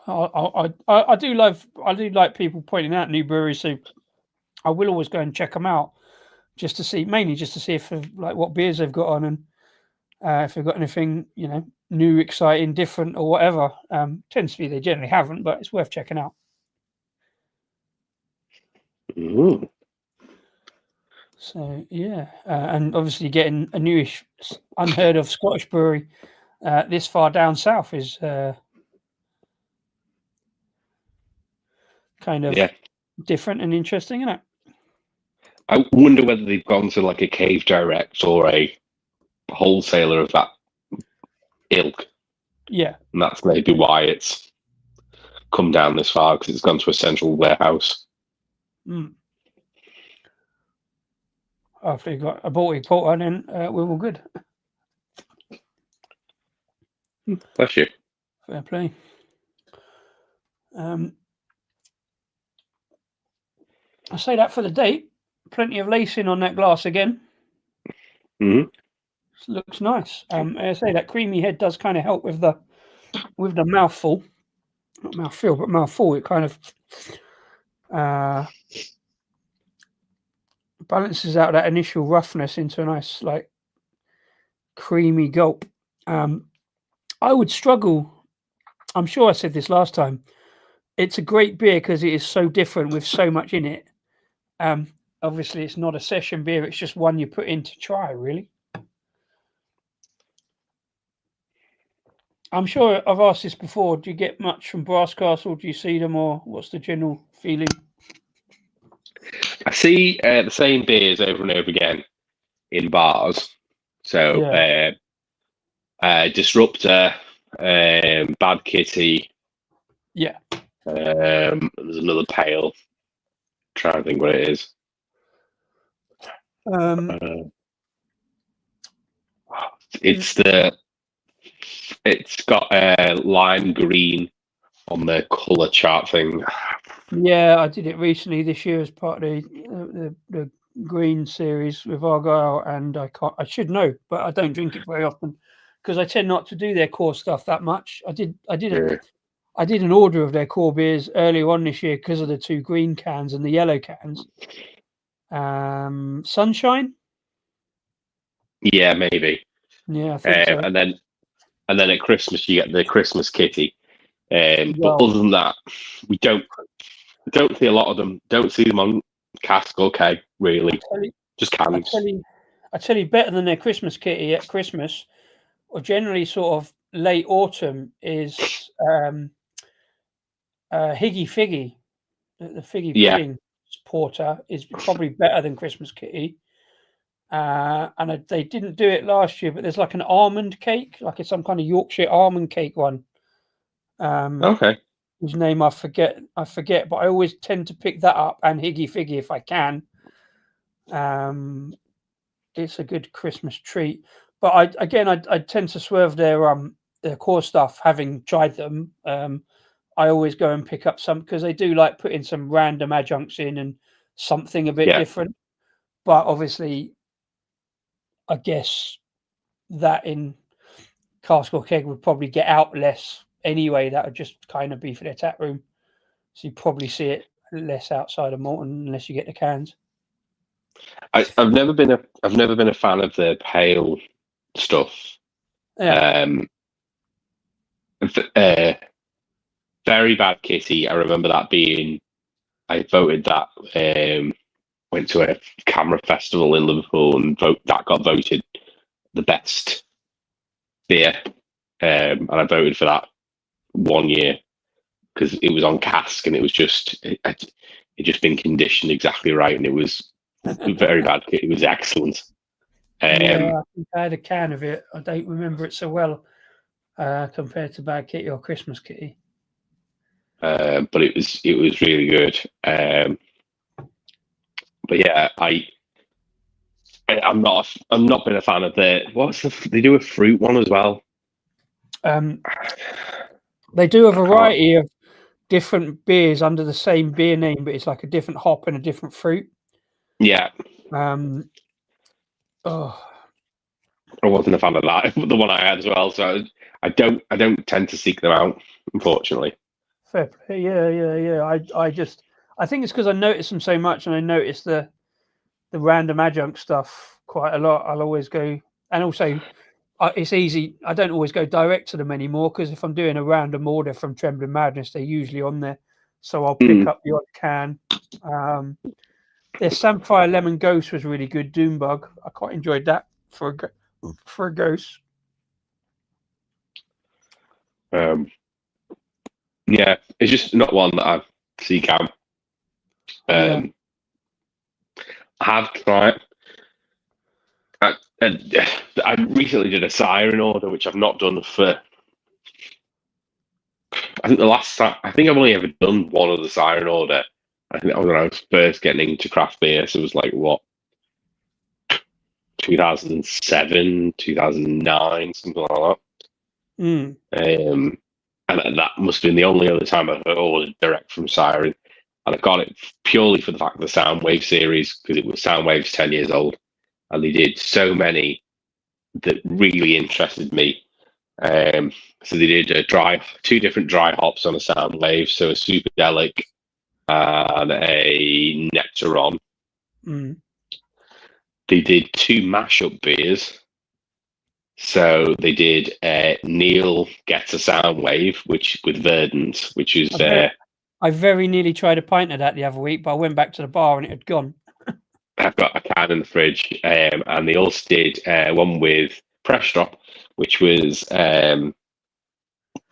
I do like people pointing out new breweries, so I will always go and check them out just to see if like what beers they've got on and if they've got anything new, exciting, different, or whatever. Tends to be they generally haven't, but it's worth checking out. Ooh. So yeah, and obviously getting a newish, unheard of Scottish brewery this far down south is kind of different and interesting, isn't it? I wonder whether they've gone to like a Cave Direct or a wholesaler of that ilk. Yeah, and that's maybe why it's come down this far, because it's gone to a central warehouse. After you got a Baltic Porter, then we're all good. Bless you. Fair play. I say that for the date. Plenty of lacing on that glass again. Mm-hmm. Looks nice. I say that creamy head does kind of help with the mouthful. Not mouthfeel, but mouthful. It kind of balances out that initial roughness into a nice, like, creamy gulp. I would struggle. I'm sure I said this last time. It's a great beer because it is so different with so much in it. Obviously, it's not a session beer. It's just one you put in to try, really. I'm sure I've asked this before. Do you get much from Brass Castle? Do you see them, or what's the general feeling? I see the same beers over and over again in bars. So, Disruptor, Bad Kitty. Yeah. There's another pale. I'm trying to think what it is. It's got lime green on the colour chart thing. Yeah, I did it recently this year as part of the green series with Argyle, and I should know, but I don't drink it very often because I tend not to do their core stuff that much. I I did an order of their core beers earlier on this year because of the 2 green cans and the yellow cans. Sunshine? Yeah, maybe. Yeah, I think so. And then at Christmas you get the Christmas kitty. But Well, other than that, we don't see a lot of them. Don't see them on cask or keg, really. Just cans. I tell you, better than their Christmas kitty at Christmas, or generally sort of late autumn, is Higgy Figgy. The Figgy Yeah. Pudding porter is probably better than Christmas kitty. And they didn't do it last year, but there's like an almond cake, like it's some kind of Yorkshire almond cake one. Okay. Whose name I forget, but I always tend to pick that up and Higgy Figgy if I can. It's a good Christmas treat. But I tend to swerve their core stuff, having tried them. I always go and pick up some because they do like putting some random adjuncts in and something a bit different. But obviously, I guess that in cask or keg would probably get out less anyway. That would just kind of be for their tap room. So you probably see it less outside of Morton unless you get the cans. I've never been a fan of the pale stuff. Yeah. Very Bad Kitty. I remember that being. I voted that. Went to a camera festival in Liverpool and that got voted the best beer, and I voted for that one year because it was on cask and it was just it just been conditioned exactly right, and it was very bad. It was excellent. Yeah, I think I had a can of it. I don't remember it so well compared to Bad Kitty or Christmas Kitty. But it was really good. But yeah, I'm not been a fan of they do a fruit one as well. They do a variety of different beers under the same beer name, but it's like a different hop and a different fruit. Yeah. I wasn't a fan of that. The one I had as well, so I don't tend to seek them out, unfortunately. Fair play. Yeah. I think it's because I notice them so much, and I notice the random adjunct stuff quite a lot. I'll always go, and also it's easy. I don't always go direct to them anymore because if I'm doing a random order from Trembling Madness, they're usually on there, so I'll pick up the odd can. Their Samphire Lemon Ghost was really good. Doombug, I quite enjoyed that for a ghost. Yeah, it's just not one that I seek out. I have tried. I recently did a siren order, which I've not done for. I think the last time, I think I've only ever done one of the siren order. I think that was when I was first getting into craft beer. So it was like what, 2007, 2009, something like that. And that must have been the only other time I've ordered direct from Siren. And I got it purely for the fact of the Soundwave series, because it was Soundwave's 10 years old. And they did so many that really interested me. So they did two different dry hops on a Soundwave, so a Superdelic and a Nectaron. They did two mashup beers. So they did Neil Gets a Soundwave, which with Verdant, which is. I very nearly tried a pint of that the other week, but I went back to the bar and it had gone. I've got a can in the fridge, and they also did one with Press Drop, which was Pale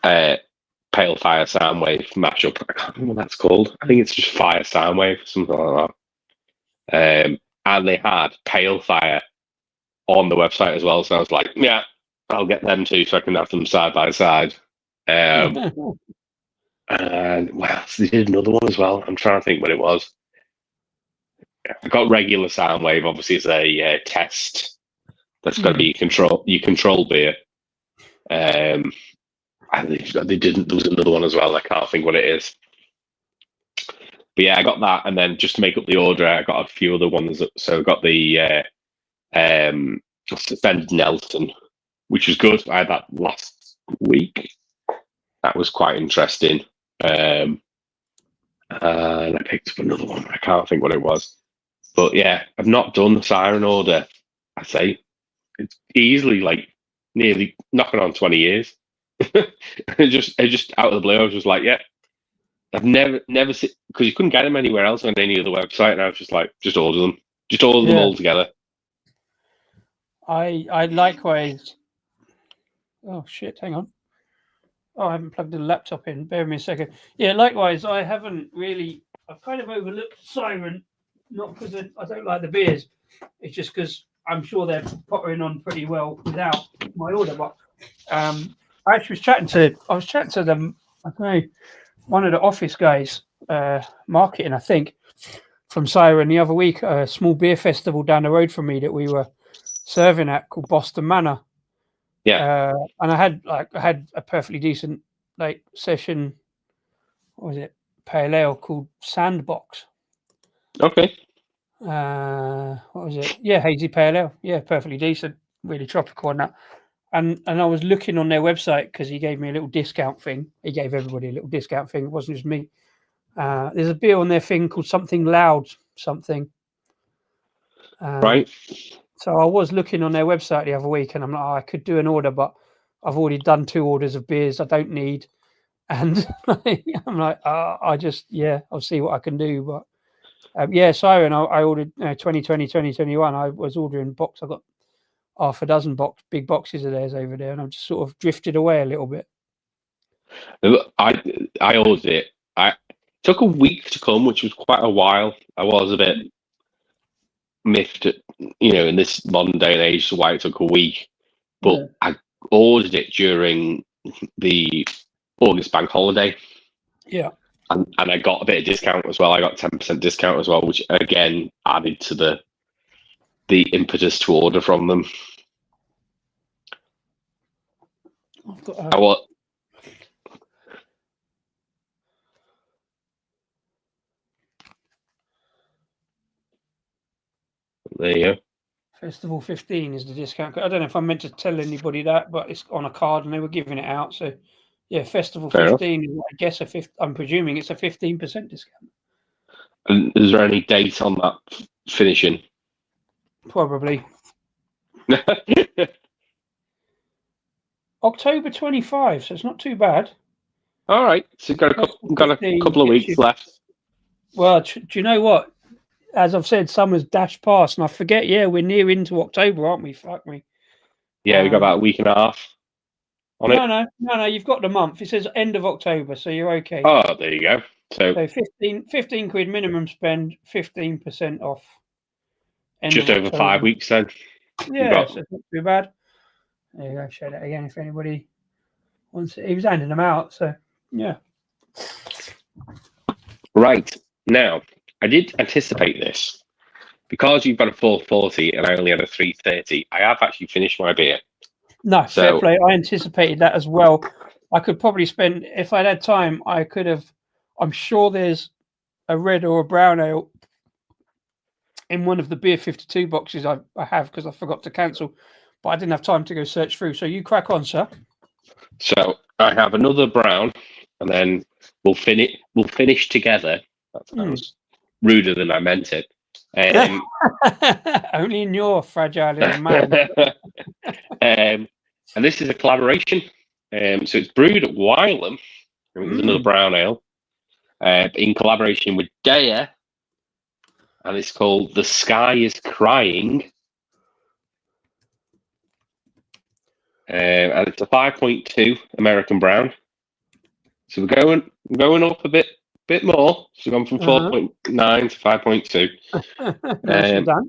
Fire Soundwave mashup. I can't remember what that's called. I think it's just Fire Soundwave, something like that. And they had Pale Fire on the website as well, so I was like, yeah, I'll get them too, so I can have them side by side. And well, they did another one as well. I'm trying to think what it was. I got regular Soundwave, obviously, as a test. That's got to be your control beer. And they didn't. There was another one as well. I can't think what it is. But yeah, I got that, and then just to make up the order, I got a few other ones. So I got the Suspended Nelson, which was good. I had that last week. That was quite interesting. And I picked up another one. I can't think what it was. But yeah, I've not done the siren order. I say it's easily like nearly knocking on 20 years. it just out of the blue, I was just like, yeah, I've never seen, because you couldn't get them anywhere else on any other website, and I was just like, just order them all together. I likewise. Oh shit! Hang on. Oh, I haven't plugged the laptop in. Bear with me a second. Yeah, likewise, I haven't really. I've kind of overlooked Siren, not because I don't like the beers. It's just because I'm sure they're pottering on pretty well without my order. But I actually was chatting to them. I don't know, one of the office guys, marketing, I think, from Siren the other week. A small beer festival down the road from me that we were serving at called Boston Manor. Yeah. And I had a perfectly decent session. What was it? Pale ale called Sandbox. Okay. What was it? Yeah, hazy pale ale. Yeah, perfectly decent, really tropical on that. And I was looking on their website because he gave me a little discount thing. He gave everybody a little discount thing. It wasn't just me. There's a beer on their thing called something loud something. Right. So I was looking on their website the other week, and I'm like, I could do an order, but I've already done 2 orders of beers I don't need, and I'm like, I'll see what I can do. But Siren, I ordered 2020, 2021. I was ordering box. I got half a dozen big boxes of theirs over there, and I've just sort of drifted away a little bit. I ordered it. I took a week to come, which was quite a while. I was a bit miffed at, in this modern day and age, why it took a week. But I ordered it during the August bank holiday. Yeah. And I got a bit of discount as well. I got 10% discount as well, which again added to the impetus to order from them. I've got There you go. Festival 15 is the discount code. I don't know if I'm meant to tell anybody that, but it's on a card and they were giving it out. So, yeah, Festival 15 is, I guess, I'm presuming it's a 15% discount. And is there any date on that finishing? Probably. October 25, so it's not too bad. All right. So you've got a couple of weeks left. Well, do you know what? As I've said, summer's dashed past, and I forget. Yeah, we're near into October, aren't we? Fuck me. Yeah, we've got about a week and a half on it. No. You've got the month. It says end of October, so you're okay. Oh, there you go. So 15 quid minimum spend, 15% off. Just over 5 weeks then. Yeah, so it's not too bad. There you go. Show that again if anybody wants it. He was handing them out, so yeah. Right. Now, I did anticipate this. Because you've got a 440 and I only had a 330, I have actually finished my beer. No, fair play. I anticipated that as well. I could probably spend, if I'd had time, I could have. I'm sure there's a red or a brown ale in one of the Beer 52 boxes I have because I forgot to cancel, but I didn't have time to go search through. So you crack on, sir. So I have another brown, and then we'll finish together. That sounds ruder than I meant it. Only in your fragile little mind. And this is a collaboration. So it's brewed at Wylam. There's another brown ale in collaboration with Daya, and it's called The Sky is Crying. And it's a 5.2 American brown. So we're going up a bit more. So we've gone from 4.9 to 5.2.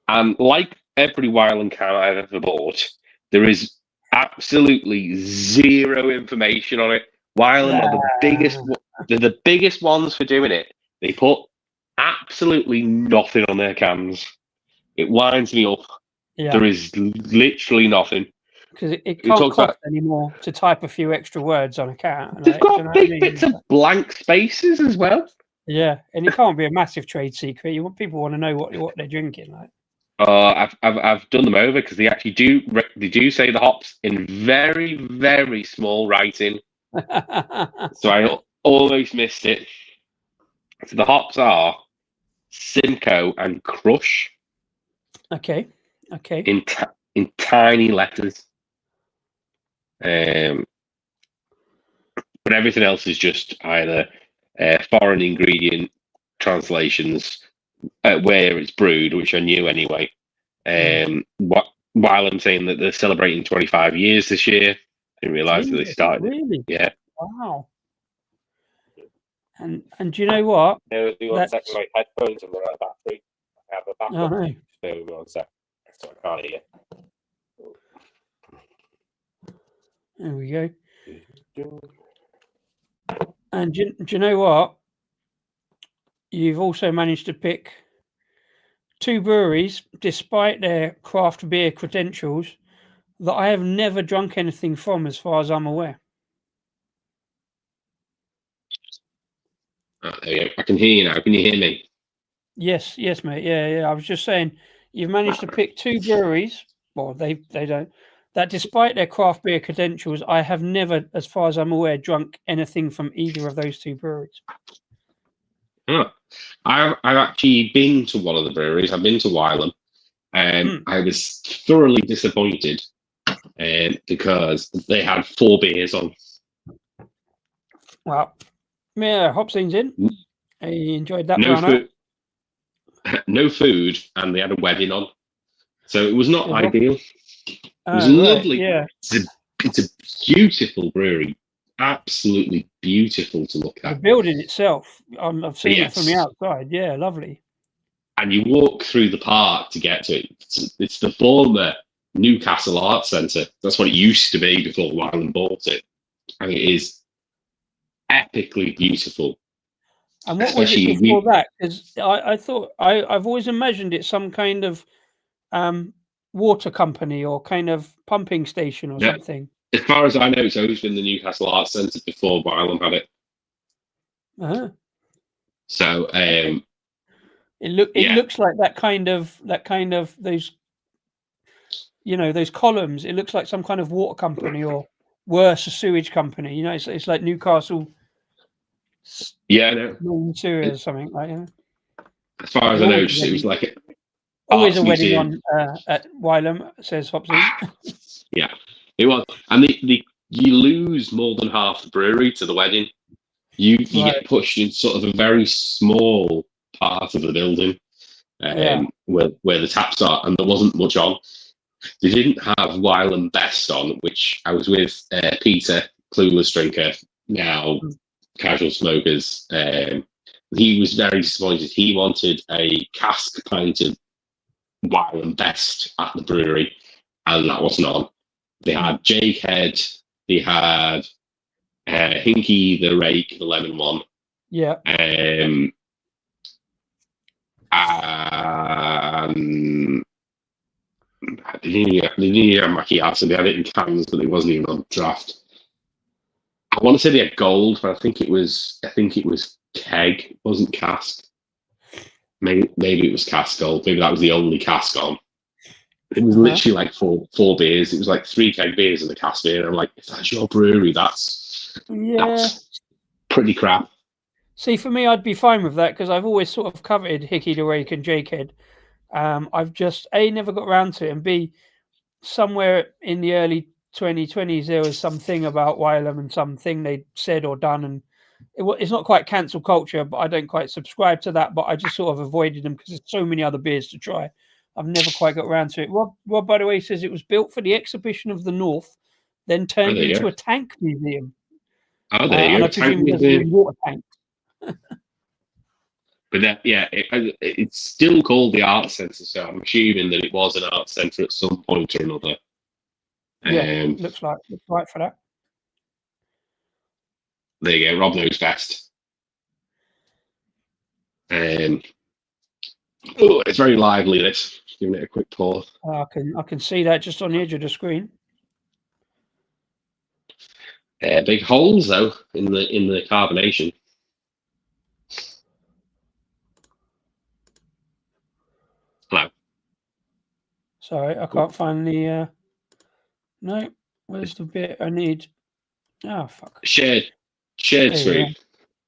And like every Wylam can I've ever bought, there is absolutely zero information on it. Wylam are they're the biggest ones for doing it. They put absolutely nothing on their cans. It winds me up. Yeah. There is literally nothing. Because it can't cost anymore to type a few extra words on a can. They've got big bits of blank spaces as well. Yeah, and it can't be a massive trade secret. People want to know what they're drinking, like. I've done them over because they actually do say the hops in very, very small writing. So I almost missed it. So the hops are Simcoe and Crush Okay. in tiny letters. But everything else is just either foreign ingredient translations where it's brewed, which I knew anyway. While I'm saying that they're celebrating 25 years this year, I didn't realise that they started. Really? Yeah. Wow. And do you know what? No, one second, That's my headphones are out of battery. I have a backup. oh no. So 1 sec. So I can't hear. There we go. And do you know what? You've also managed to pick two breweries, despite their craft beer credentials, that I have never drunk anything from, as far as I'm aware. There we go. I can hear you now. Can you hear me? Yes, mate. Yeah. I was just saying, you've managed to pick two breweries. Well, they don't. That despite their craft beer credentials, I have never, as far as I'm aware, drunk anything from either of those two breweries. Oh. I've actually been to one of the breweries. I've been to Wylam, and I was thoroughly disappointed because they had 4 beers on. Well, yeah, Hopsing's in. I enjoyed that. No food, and they had a wedding on, so it was not ideal. It was lovely. Yeah, it's a beautiful brewery, absolutely beautiful to look at. the building itself, I've seen it from the outside. Yeah, lovely. And you walk through the park to get to it. It's the former Newcastle Arts Centre. That's what it used to be before Wylam bought it. And it is epically beautiful. And what was it before that? Because I thought I've always imagined it some kind of water company or kind of pumping station or something. As far as I know, it's always been the Newcastle Arts Centre before Wylam had it. Uh-huh. So it looks like that kind of those, those columns. It looks like some kind of water company or worse, a sewage company. It's like Newcastle. Sewer or something like that. As far as I know, it was like always a wedding on at Wylam, says Hopsy. Yeah, it was, and you lose more than half the brewery to the wedding. You get pushed in sort of a very small part of the building, where the taps are, and there wasn't much on. They didn't have Wylam Best on, which I was with Peter, clueless drinker, now casual smokers. He was very disappointed. He wanted a cask pint of Wylam Best at the brewery, and that wasn't on. They had Jakehead, they had Hinky the Rake, the lemon one. Yeah. And they didn't have macchiato. They had it in cans, but it wasn't even on draft. I want to say they had gold, but I think it was keg, it wasn't cask. Maybe it was cask gold. Maybe that was the only cask on. It was literally like four beers. It was like 3 keg beers and a cask beer. And I'm like, if that's your brewery, that's pretty crap. See, for me, I'd be fine with that because I've always sort of coveted Hickey the Rake and Jakehead. I've just never got around to it, and B, somewhere in the early 2020s there was something about Wylam and something they'd said or done, and it's not quite cancel culture, but I don't quite subscribe to that. But I just sort of avoided them because there's so many other beers to try. I've never quite got around to it. Rob, by the way, says it was built for the Exhibition of the North, then turned into a tank museum. Oh, there you go. And I presume there's a water tank. But it's still called the Arts Centre, so I'm assuming that it was an arts centre at some point or another. Yeah, looks right for that. There you go. Rob knows best. It's very lively. This, giving it a quick pour. I can see that just on the edge of the screen. Big holes though in the carbonation. Hello. Sorry, I can't find the. No, where's the bit I need? Oh fuck! Shared There you go. screen.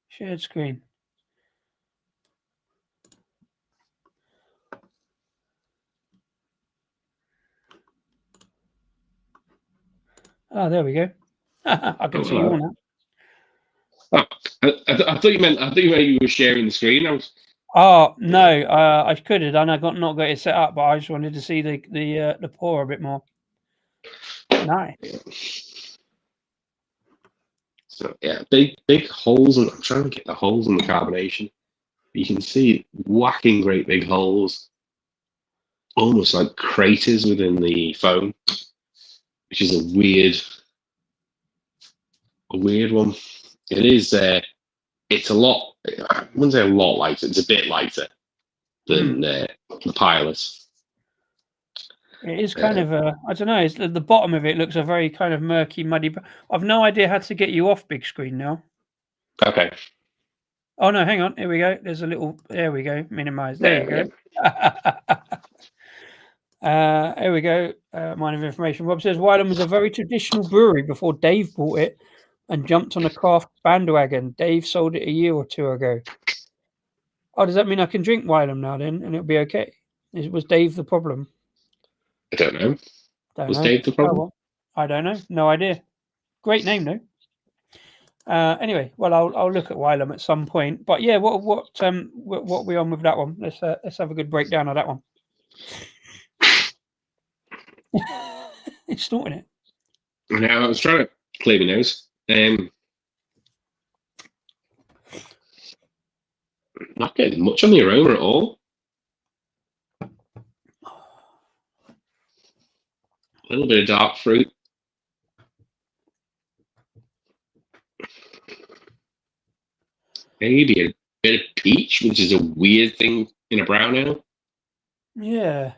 Shared screen. Oh, there we go. I can see you on that. Oh, I thought you meant you were sharing the screen. Oh no, I could have done. I not got it set up, but I just wanted to see the pour a bit more. Nice. So yeah, big holes. I'm trying to get the holes in the carbonation. You can see whacking great big holes, almost like craters within the foam, which is a weird one. It is. It's a lot. I wouldn't say a lot lighter. It's a bit lighter than the Pilot. It is kind of a. I don't know. It's the bottom of it looks a very kind of murky, muddy. I've no idea how to get you off big screen now. Okay. Oh no, hang on. Here we go. There's a little. There we go. Minimize. There you go. Here we go. Mine of information. Rob says Wylam was a very traditional brewery before Dave bought it and jumped on a craft bandwagon. Dave sold it a year or two ago. Oh, does that mean I can drink Wylam now then, and it'll be okay? Was Dave the problem? I don't know. Was Dave the Oh, problem? well, I don't know. No idea. Great name though. Anyway, well, I'll look at Wylam at some point. But yeah, what are we on with that one? Let's have a good breakdown of that one. It's snorting it. Now I was trying to clear my nose. Not getting much on the aroma at all. A little bit of dark fruit. Maybe a bit of peach, which is a weird thing in a brown ale. Yeah.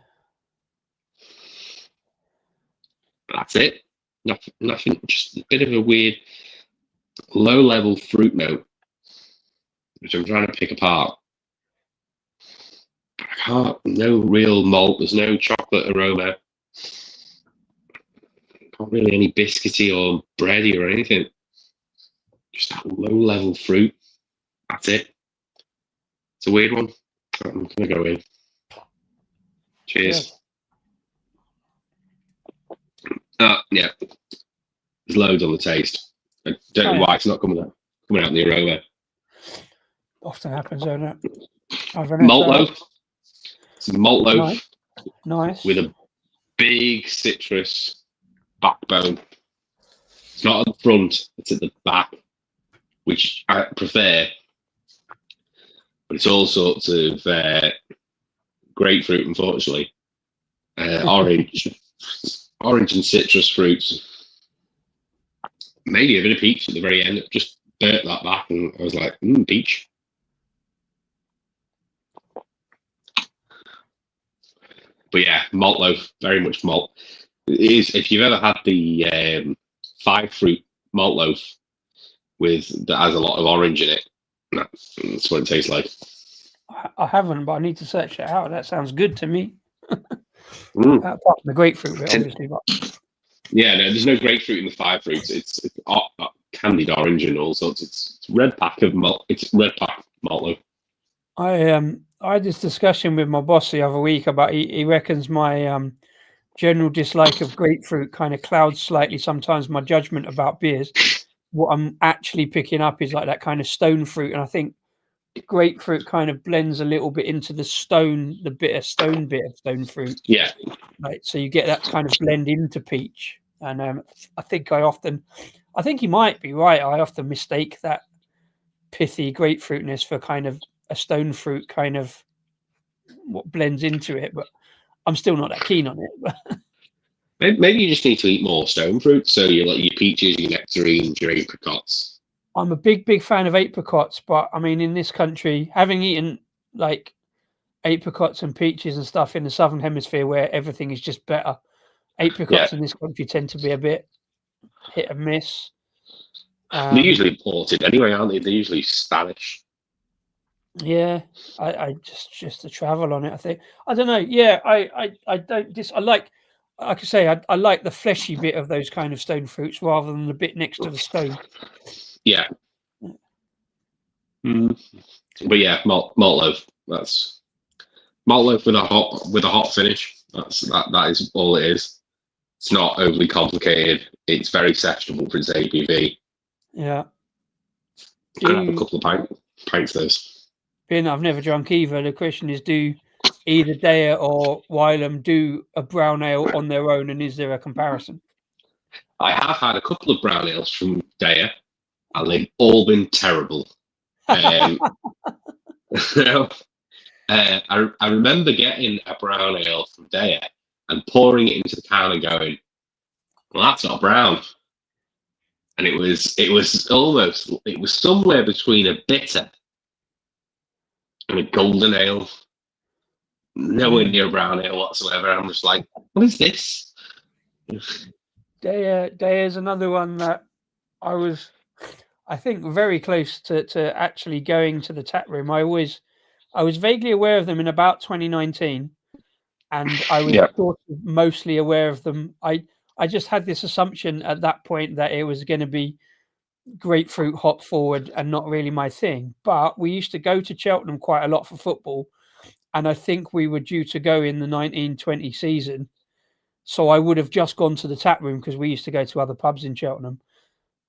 That's it. Nothing. Just a bit of a weird low-level fruit note, which I'm trying to pick apart. I can't. No real malt. There's no chocolate aroma. Not really any biscuity or bready or anything. Just that low-level fruit. That's it. It's a weird one. I'm gonna go in. Cheers. Yeah. There's loads on the taste. I don't know why it's not coming out in the aroma. Often happens, don't it? Malt loaf. It's a malt loaf. Nice. With a big citrus backbone. It's not at the front, it's at the back, which I prefer. But it's all sorts of grapefruit, unfortunately. Orange and citrus fruits. Maybe a bit of peach at the very end. It just burnt that back, and I was like, peach. But yeah, malt loaf, very much malt. It is. If you've ever had the 5 fruit malt loaf that has a lot of orange in it, that's what it tastes like. I haven't, but I need to search it out. That sounds good to me. Apart from the grapefruit bit, obviously. But... Yeah, no, there's no grapefruit in the 5 fruits. It's candied orange and all sorts. It's red pack malt loaf. I had this discussion with my boss the other week about he reckons my general dislike of grapefruit kind of clouds slightly sometimes my judgment about beers. What I'm actually picking up is like that kind of stone fruit, and I think grapefruit kind of blends a little bit into the bitter stone bit of stone fruit. Yeah. Right, so you get that kind of blend into peach, and I think he might be right. I often mistake that pithy grapefruitness for kind of a stone fruit kind of what blends into it, but I'm still not that keen on it. Maybe you just need to eat more stone fruit, so you like your peaches, your nectarines, your apricots. I'm a big fan of apricots, but I mean, in this country, having eaten like apricots and peaches and stuff in the southern hemisphere where everything is just better, apricots in this country tend to be a bit hit and miss. They're usually imported anyway, aren't they? They're usually Spanish. Yeah, I just the travel on it. I think I don't know. Yeah, I don't. I like. like I say, I like the fleshy bit of those kind of stone fruits rather than the bit next to the stone. Yeah. But yeah, malt loaf. That's malt loaf with a hot finish. That is all it is. It's not overly complicated. It's very sessionable for its ABV. Yeah. You can have a couple of pints of those. Being that I've never drunk either, the question is, do either Daya or Wylam do a brown ale on their own, and is there a comparison? I have had a couple of brown ales from Daya, and they've all been terrible. I remember getting a brown ale from Daya and pouring it into the can and going, "Well, that's not brown." And it was somewhere between a bitter and a golden ale. Nowhere near a brown ale whatsoever. I'm just like, what is this? Daya is another one that I think, very close to actually going to the tap room. I was vaguely aware of them in about 2019, and I was sort of mostly aware of them. I just had this assumption at that point that it was going to be grapefruit hop forward and not really my thing. But we used to go to Cheltenham quite a lot for football, and I think we were due to go in the 1920 season. So I would have just gone to the tap room because we used to go to other pubs in Cheltenham.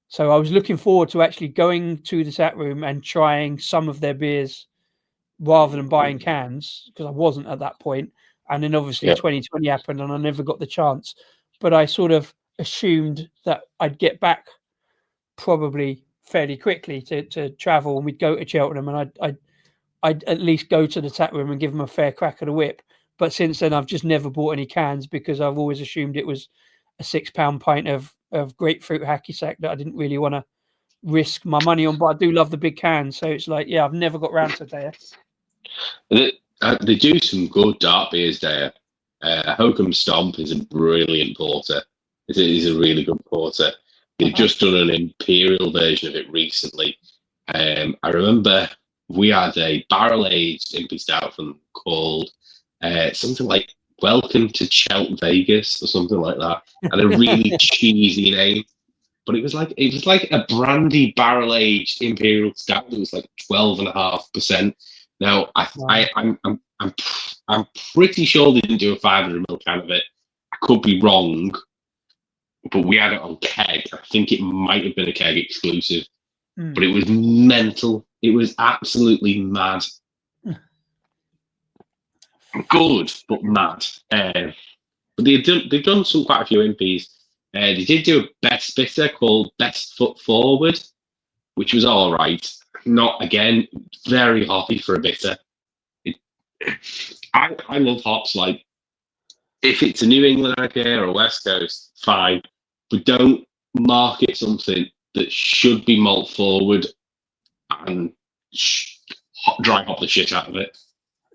So I was looking forward to actually going to the tap room and trying some of their beers rather than buying cans, because I wasn't at that point. And then obviously 2020 happened and I never got the chance. But I sort of assumed that I'd get back probably fairly quickly to travel, and we'd go to Cheltenham, and I'd at least go to the tap room and give them a fair crack at a whip. But since then, I've just never bought any cans because I've always assumed it was a £6 pint of grapefruit hacky sack that I didn't really want to risk my money on. But I do love the big cans, so it's like, yeah, I've never got round to there. They do some good dark beers there. Hokum Stomp is a brilliant porter. It is a really good porter. They've just done an imperial version of it recently. I remember we had a barrel-aged Impy Stout from called something like Welcome to Chelt Vegas or something like that, and a really cheesy name. But it was like a brandy barrel-aged imperial stout that was like 12.5%. Now I'm pretty sure they didn't do a 500ml can of it. I could be wrong, but we had it on keg. I think it might have been a keg exclusive, but it was mental. It was absolutely mad. Good, but mad. But they've done quite a few MPs. They did do a best bitter called Best Foot Forward, which was all right. Not, again, very hoppy for a bitter. I love hops. Like, if it's a New England IPA or a West Coast, fine. But don't market something that should be malt forward and dry hop the shit out of it.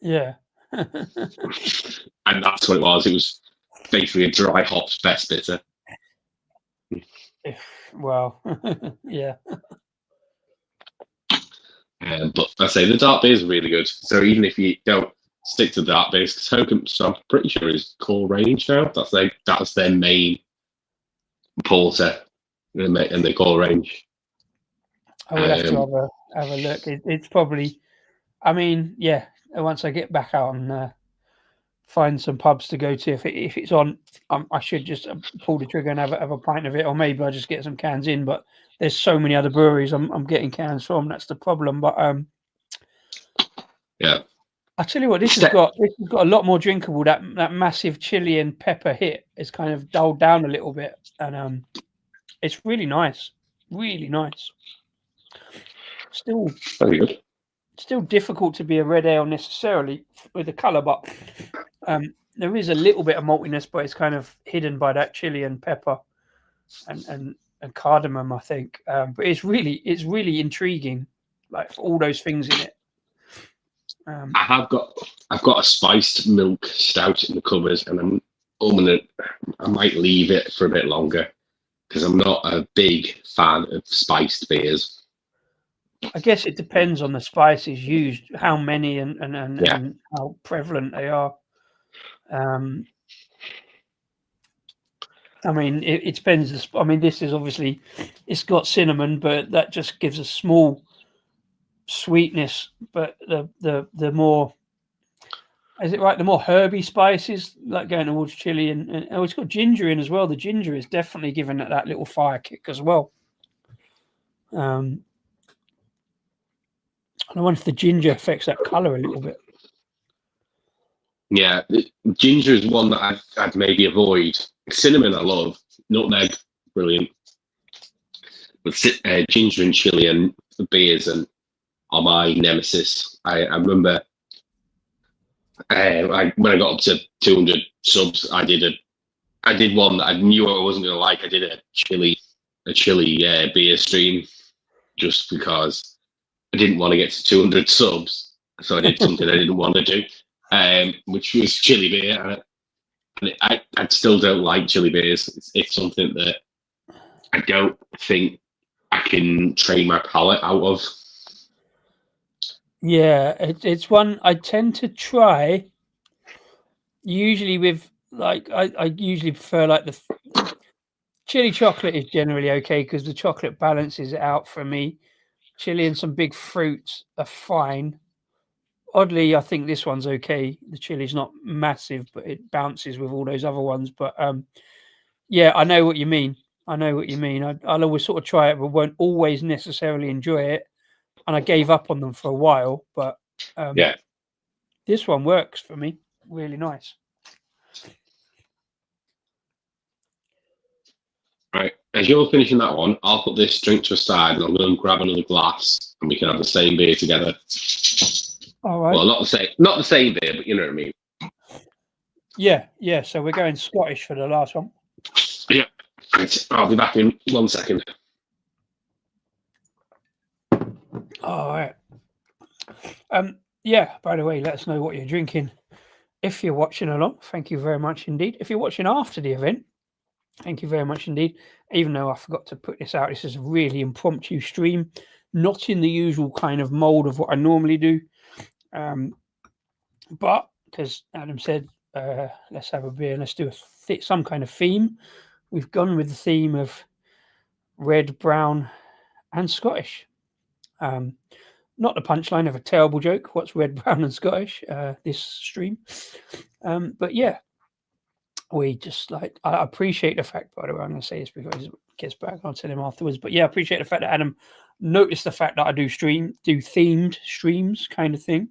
Yeah. And that's what it was. It was basically a dry hops best bitter. Wow. Yeah. But I say the dark beer is really good. So even if you don't stick to dark beers, because Hokum, so I'm pretty sure is Core Range now. That's their main porter in the Core Range. I would have to have a look. It's probably, I mean, yeah. Once I get back out and find some pubs to go to, if it's on, I should just pull the trigger and have a pint of it, or maybe I just get some cans in. But there's so many other breweries I'm getting cans from. That's the problem. But yeah, I tell you what, this has got a lot more drinkable. That massive chili and pepper hit is kind of dulled down a little bit, and it's really nice, really nice. Still very good. Still difficult to be a red ale necessarily with the colour, but there is a little bit of maltiness, but it's kind of hidden by that chili and pepper and cardamom, I think. But it's really intriguing, like, for all those things in it. I've got a spiced milk stout in the cupboard, and I might leave it for a bit longer because I'm not a big fan of spiced beers. I guess it depends on the spices used, how many and how prevalent they are. I mean, it depends. I mean, this is obviously, it's got cinnamon, but that just gives a small sweetness. But the more, is it right? The more herby spices, like going towards chili, and oh, it's got ginger in as well. The ginger is definitely giving it that little fire kick as well. And I wonder if the ginger affects that color a little bit. Yeah, ginger is one that I'd maybe avoid. Cinnamon I love. Nutmeg, brilliant. But ginger and chili and beers are my nemesis. I remember when I got up to 200 subs, I did one that I knew I wasn't going to like. I did a chili beer stream just because I didn't want to get to 200 subs. So I did something I didn't want to do, which was chili beer. And I still don't like chili beers. It's something that I don't think I can train my palate out of. Yeah, it's one I tend to try. Usually with like I usually prefer like the chili chocolate is generally okay because the chocolate balances it out for me. Chili and some big fruits are fine. Oddly, I think this one's okay. The chili's not massive, but it bounces with all those other ones. But yeah, I know what you mean. I know what you mean. I'll always sort of try it, but won't always necessarily enjoy it. And I gave up on them for a while, but Yeah. this one works for me. Really nice. Right. As you're finishing that one, I'll put this drink to a side and I'll go and grab another glass and we can have the same beer together. All right. Well, not the same beer, but you know what I mean. Yeah. So we're going Scottish for the last one. Yeah. Right. I'll be back in 1 second. All right. Yeah, by the way, let us know what you're drinking. If you're watching along, thank you very much indeed. If you're watching after the event, thank you very much indeed. Even though I forgot to put this out, this is a really impromptu stream, not in the usual kind of mold of what I normally do. But because Adam said, let's have a beer and let's do some kind of theme. We've gone with the theme of red, brown, and Scottish. Not the punchline of a terrible joke. What's red, brown, and Scottish? This stream. But yeah, we just like, I appreciate the fact, by the way, I'm going to say this because he gets back, I'll tell him afterwards. But yeah, I appreciate the fact that Adam noticed the fact that I do themed streams kind of thing.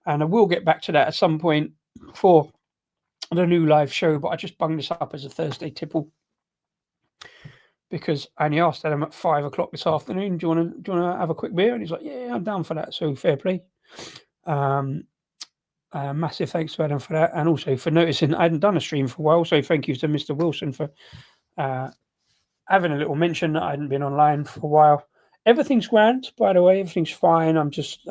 And I will get back to that at some point for the new live show, but I just bunged this up as a Thursday tipple because I only asked Adam at 5 o'clock this afternoon, do you want to have a quick beer? And he's like, yeah, I'm down for that. So fair play. Massive thanks to Adam for that, and also for noticing I hadn't done a stream for a while. So thank you to Mr. Wilson for having a little mention that I hadn't been online for a while. Everything's grand, by the way. Everything's fine. I'm just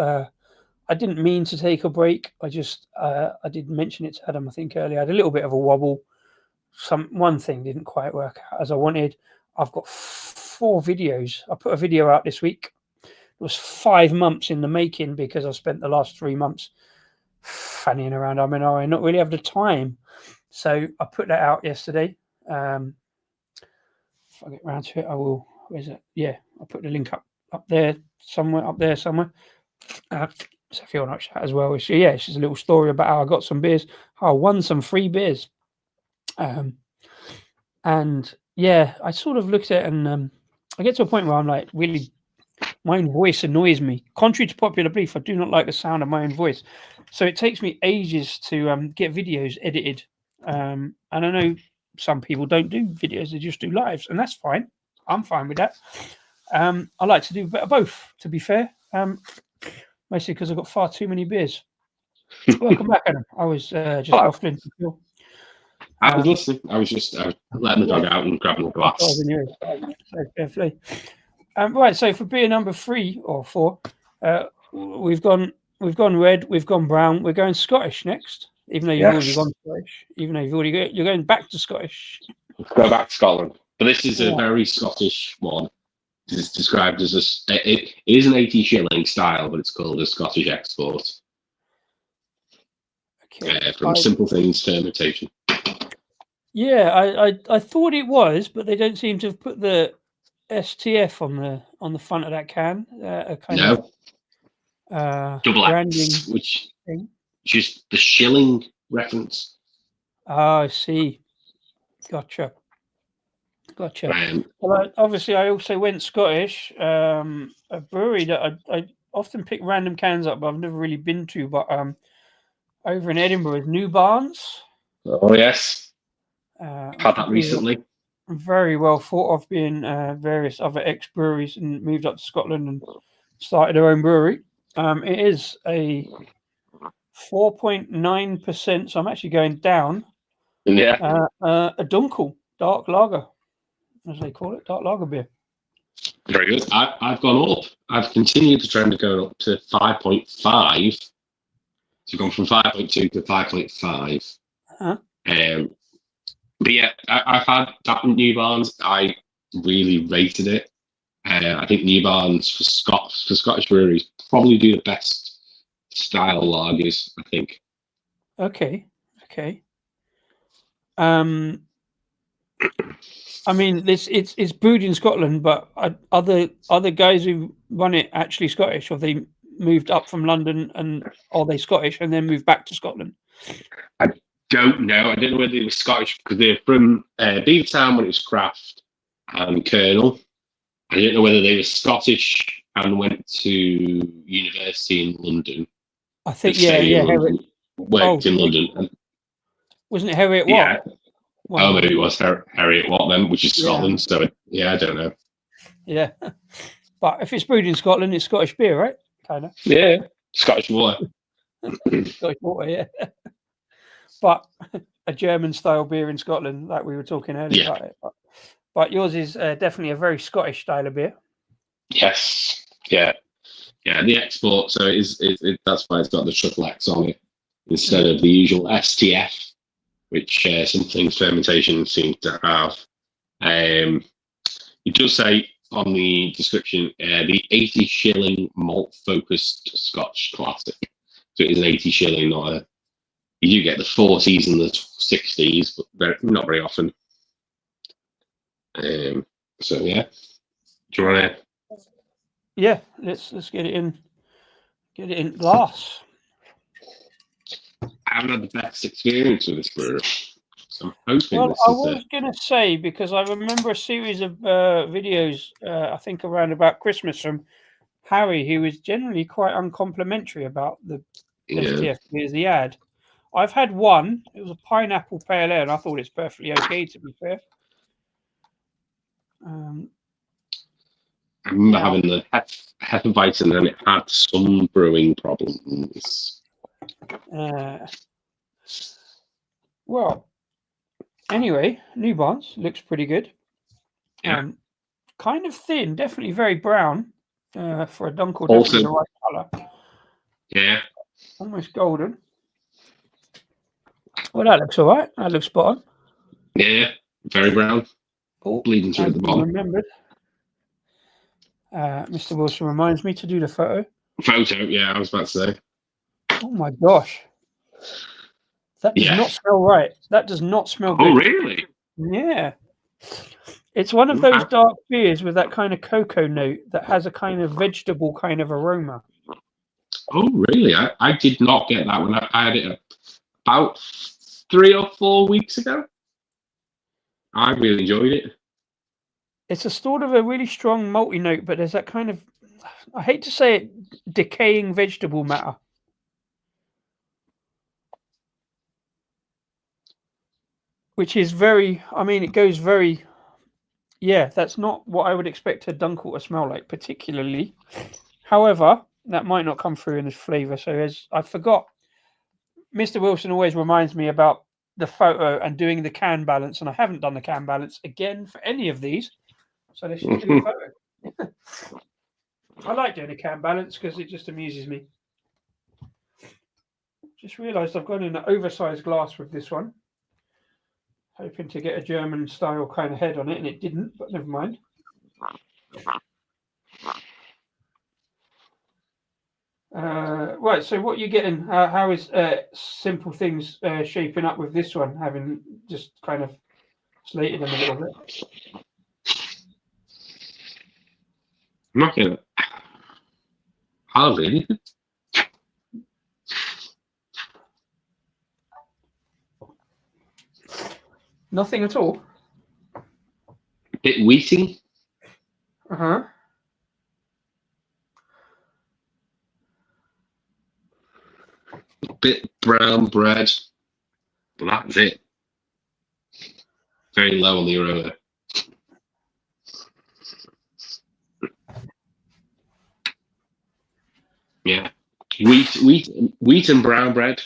I didn't mean to take a break. I did mention it to Adam, I think earlier. I had a little bit of a wobble. One thing didn't quite work out as I wanted. I've got 4 videos. I put a video out this week. It was 5 months in the making because I spent the last 3 months fannying around. I mean, I not really have the time. So I put that out yesterday. If I get around to it, I will. Where's it? Yeah, I'll put the link up there somewhere. So if you want to watch that as well. So yeah, it's just a little story about how I got some beers, how I won some free beers. And yeah, I sort of looked at it and I get to a point where I'm like, really, my own voice annoys me. Contrary to popular belief, I do not like the sound of my own voice. So it takes me ages to get videos edited. And I know some people don't do videos, they just do lives, and that's fine. I'm fine with that. I like to do a bit of both, to be fair. Mostly because I've got far too many beers. Welcome back, Adam. I was just waffling. I was listening. I was letting the dog out and grabbing a glass. Right, so for beer number 3 or 4, we've gone red, we've gone brown, we're going Scottish next. Even though you've already gone Scottish, you're going back to Scottish. Go back to Scotland, but this is a very Scottish one. It's described as it is an 80 shilling style, but it's called a Scottish export. Okay. From Simple Things Fermentation. Yeah, I thought it was, but they don't seem to have put the STF on the front of that can. A kind of No, double branding X, which thing. is the shilling reference. Ah, I see. Gotcha. Well, obviously, I also went Scottish. A brewery that I often pick random cans up, but I've never really been to. But over in Edinburgh is New Barnes. Oh yes, had Which is that recently. very well thought of, being various other ex breweries and moved up to Scotland and started their own brewery. It is a 4.9%, so I'm actually going down. Yeah, A Dunkel dark lager, as they call it, dark lager beer. very good. I've gone up. I've continued the trend of going up to 5.5. So gone from 5.2 to 5.5. Huh? But yeah, I've had that New Barnes. I really rated it. I think New Barnes for Scottish breweries probably do the best style lagers. I think. Okay. I mean, it's brewed in Scotland, but other guys who run it actually Scottish, or they moved up from London, and are they Scottish and then moved back to Scotland? I don't know. I don't know whether they were Scottish because they're from Beavertown when it was Craft and Colonel. I don't know whether they were Scottish and went to university in London I and think, stayed in Harriet. London, worked in London. And, Wasn't it Harriet yeah. Watt? One of Maybe them. it was Harriet Watt then, which is Yeah, Scotland. So yeah, I don't know. yeah. But if it's brewed in Scotland, it's Scottish beer, right? Kind of Yeah, Scottish water. Scottish water, yeah. But a German style beer in Scotland, like we were talking earlier Yeah. about it. But yours is definitely a very Scottish style of beer. Yes. Yeah. Yeah. The export, so that's why it's got the triple X on it instead of the usual STF, which some things fermentation seems to have. It does say on the description the 80 shilling malt focused Scotch classic. So it is an 80 shilling, not a. You do get the 40s and the 60s, but not very often. So yeah, do you want to? Yeah, let's get it in. Get it in glass. I haven't had the best experience with this brewery, so I'm hoping Well, this I is was going to say, because I remember a series of videos, I think around about Christmas, from Harry, who was generally quite uncomplimentary about the yeah. STF beers he had. I've had one. It was a pineapple pale ale, and I thought it's perfectly okay, to be fair. I remember having the Hefeweizen and it had some brewing problems. Well, anyway, New Barnes looks pretty good. Yeah. Kind of thin, definitely very brown for a Dunkel. Also, definitely the right colour. Yeah. Almost golden. Well, that looks all right. That looks spot on. Yeah. Very brown. Oh, Bleeding through at the bottom. Remembered. Mr. Wilson reminds me to do the photo. Photo, yeah, I was about to say. Oh my gosh. That does not smell right. That does not smell good. Oh, really? Yeah. It's one of those dark beers with that kind of cocoa note that has a kind of vegetable kind of aroma. Oh, really? I did not get that when I had it about 3 or 4 weeks ago. I really enjoyed it. It's a sort of a really strong malty note, but there's that kind of, I hate to say it, decaying vegetable matter. Which is very, I mean, it goes very, yeah, that's not what I would expect a Dunkel to smell like, particularly. However, that might not come through in this flavour. So as I forgot, Mr. Wilson always reminds me about the photo and doing the can balance, and I haven't done the can balance again for any of these. So let's just do a photo. I like doing a can balance because it just amuses me. Just realised I've gone in an oversized glass with this one, hoping to get a German style kind of head on it, and it didn't, but never mind. Well, Right. So what you're getting? How is Simple Things shaping up with this one? Having just kind of slated them a little bit. I'm not gonna hardly anything. Nothing at all. Bit wheaty. Uh-huh. Bit brown bread. And that's it. Very low on the aroma. Yeah. Wheat and brown bread.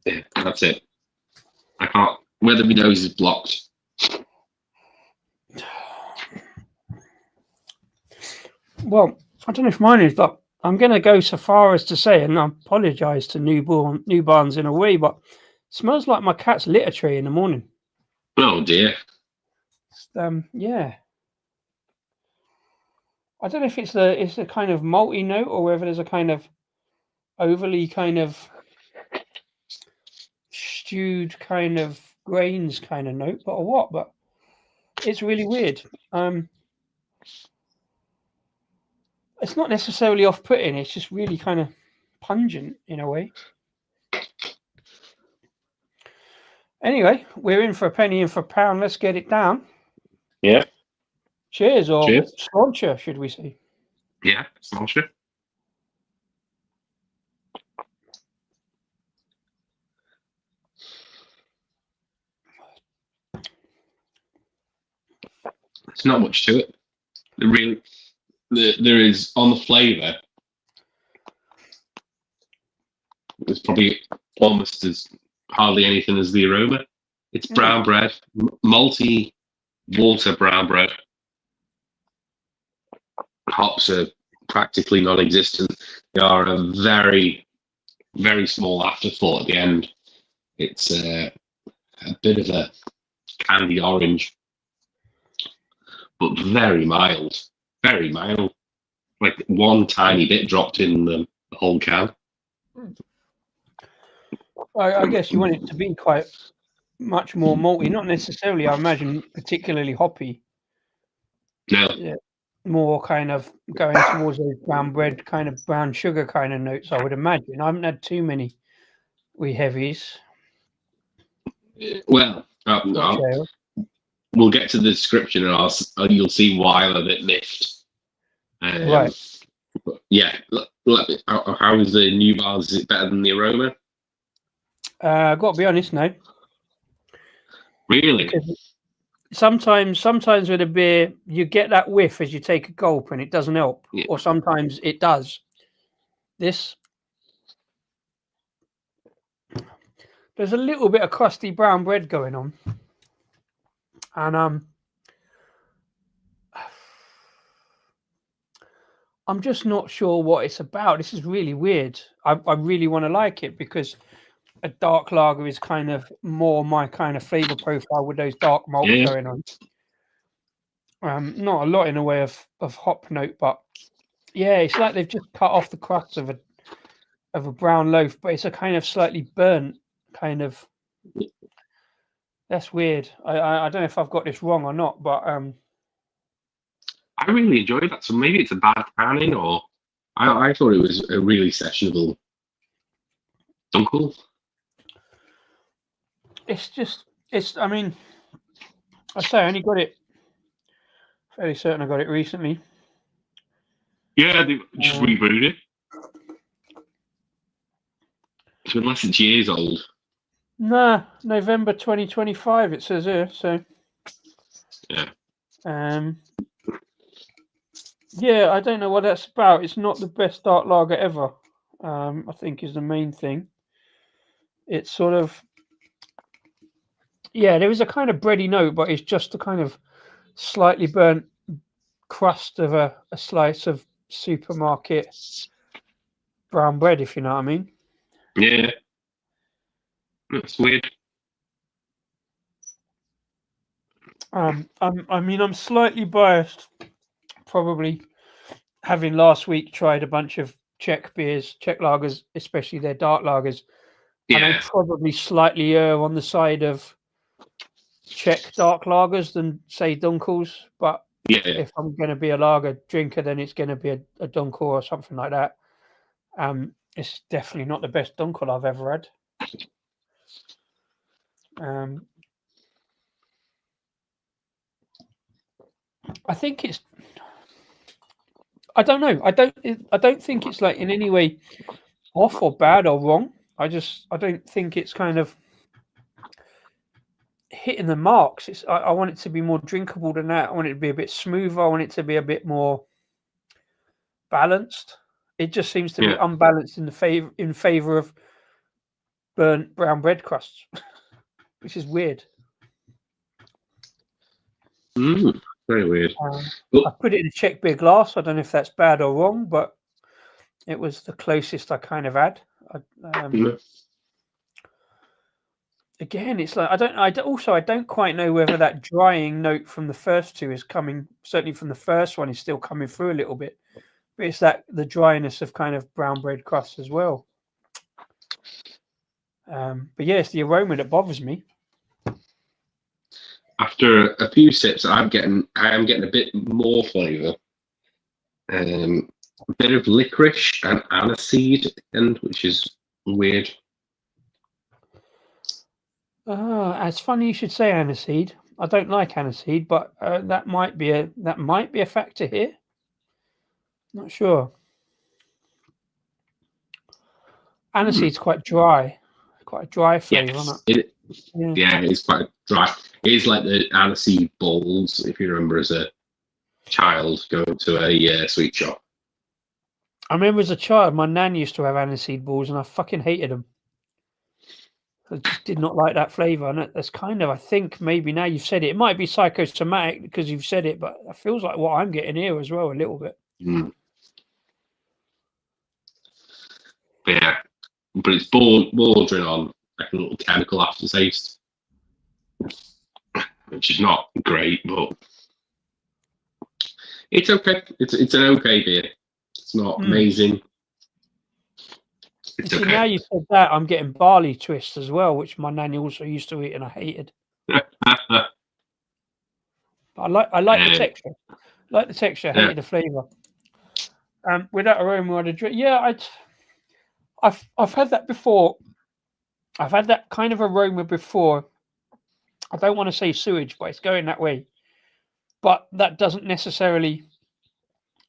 Yeah, that's it. I can't. Whether my nose is blocked. Well, I don't know if mine is, but I'm going to go so far as to say, and I apologise to newborns in a way, but it smells like my cat's litter tray in the morning. Oh dear. Yeah. I don't know if it's a kind of malty note or whether there's a kind of overly kind of stewed kind of grains kind of note, or what, but it's really weird. It's not necessarily off-putting, it's just really kind of pungent in a way. Anyway, we're in for a penny, in for a pound. Let's get it down. Yeah. Cheers, or Cheers. Sláinte, should we say? Yeah, sláinte. There's not much to it. There is on the flavour. There's probably almost as hardly anything as the aroma. It's brown bread, malty water brown bread. Hops are practically non-existent. They are a very, very small afterthought at the end. It's a bit of a candy orange, but very mild. Very mild. Like one tiny bit dropped in the whole can. I guess you want it to be quite much more malty, not necessarily, I imagine, particularly hoppy. No. Yeah, more kind of going towards those brown bread, kind of brown sugar kind of notes, I would imagine. I haven't had too many wee heavies. Well, we'll get to the description and you'll see why I'm a bit miffed. Right. But yeah, how is the new bars? Is it better than the aroma? I've got to be honest now. Really? Because sometimes with a beer, you get that whiff as you take a gulp and it doesn't help. Yeah. Or sometimes it does. There's a little bit of crusty brown bread going on. And I'm just not sure what it's about. This is really weird. I really want to like it because a dark lager is kind of more my kind of flavour profile with those dark malts going on. Not a lot in the way of hop note, but yeah, it's like they've just cut off the crust of a brown loaf, but it's a kind of slightly burnt kind of. That's weird. I don't know if I've got this wrong or not, but I really enjoyed that. So maybe it's a bad canning, or I thought it was a really sessionable dunkel. I mean, I say I only got it. Fairly certain I got it recently. Yeah, they just rebrewed it. So unless it's years old. Nah, November 2025 it says here, so yeah. Yeah, I don't know what that's about. It's not the best dark lager ever, I think is the main thing. It's sort of, yeah, there is a kind of bready note, but it's just a kind of slightly burnt crust of a slice of supermarket brown bread, if you know what I mean. Yeah. That's weird. I'm slightly biased, probably having last week tried a bunch of Czech beers, Czech lagers, especially their dark lagers, and I Yeah, probably slightly err on the side of Czech dark lagers than say Dunkels. But yeah. if I'm going to be a lager drinker, then it's going to be a Dunkel or something like that. It's definitely not the best Dunkel I've ever had. I think it's. I don't know. I don't think it's like in any way off or bad or wrong. I don't think it's kind of hitting the marks. I want it to be more drinkable than that. I want it to be a bit smoother. I want it to be a bit more balanced. It just seems to be Yeah. unbalanced in favor of burnt brown bread crusts, which is weird. Very weird. I put it in a Czech beer glass. I don't know if that's bad or wrong, but it was the closest I kind of had. Again, it's like I don't quite know whether that drying note from the first two is coming. Certainly from the first one is still coming through a little bit, but it's the dryness of kind of brown bread crust as well. But yeah, it's the aroma that bothers me. After a few sips, I am getting a bit more flavour. A bit of licorice and aniseed, and which is weird. It's funny you should say aniseed. I don't like aniseed, but that might be a factor here. Not sure. Aniseed's quite dry, quite a dry flavour, isn't it? Yeah, it's quite dry. It is like the aniseed balls, if you remember as a child going to a sweet shop. I remember as a child, my nan used to have aniseed balls, and I fucking hated them. I just did not like that flavour, and that's kind of, I think, maybe now you've said it, it might be psychosomatic because you've said it, but it feels like what I'm getting here as well, a little bit. But yeah, but it's bordering on like a little chemical aftertaste, which is not great, but it's okay. It's an okay beer. It's not amazing. It's okay. Now you said that, I'm getting barley twists as well, which my nanny also used to eat and I hated. I like the texture. Like the texture, hated the flavour. With that aroma, I'd drink. Yeah, I've had that before. I've had that kind of aroma before. I don't want to say sewage, but it's going that way. But that doesn't necessarily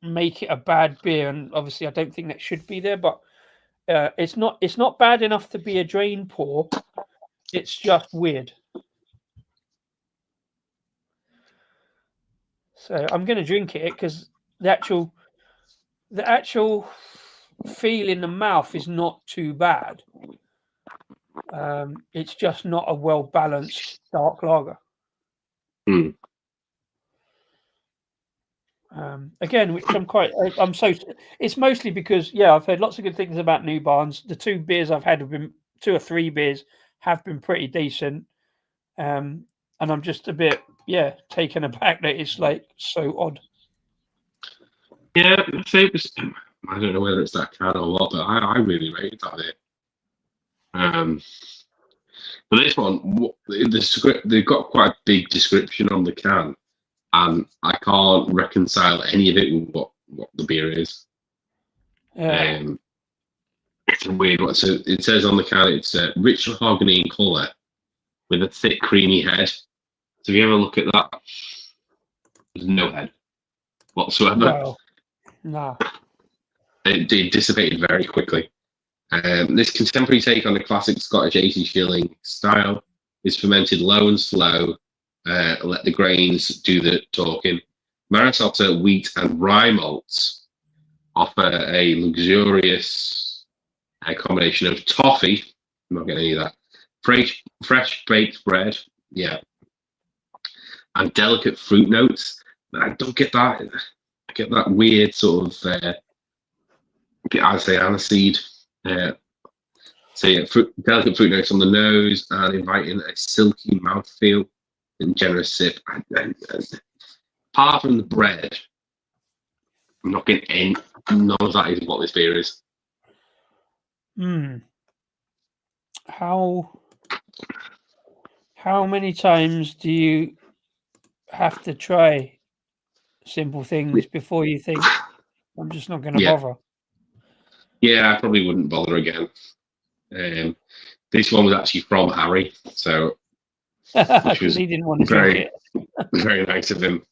make it a bad beer, and obviously I don't think that should be there. But it's not bad enough to be a drain pour. It's just weird. So I'm going to drink it because the actual feel in the mouth is not too bad. It's just not a well balanced dark lager. Again, which it's mostly because I've heard lots of good things about New Barns. The two beers I've had have been 2 or 3 beers have been pretty decent, and I'm just a bit taken aback that it's like so odd. Yeah, I don't know whether it's that can or what, but I really rated that beer. But this one, they've got quite a big description on the can, and I can't reconcile any of it with what the beer is. It's a weird one. So it says on the can it's rich mahogany in colour with a thick creamy head. So if you ever look at that, there's no head whatsoever. Well, no. It dissipated very quickly. This contemporary take on the classic Scottish 80 shilling style is fermented low and slow. Let the grains do the talking. Maris Otter, wheat, and rye malts offer a luxurious combination of toffee. I'm not getting any of that. Fresh baked bread, and delicate fruit notes. I don't get that. I get that weird sort of, I'd say aniseed. Delicate fruit notes on the nose and inviting a silky mouthfeel. and generous sip. Apart from the bread, I'm not getting any. None of that is what this beer is. How many times do you have to try simple things before you think I'm just not going to bother? Yeah, I probably wouldn't bother again. This one was actually from Harry, so which was he didn't want to drink it. Very nice of him.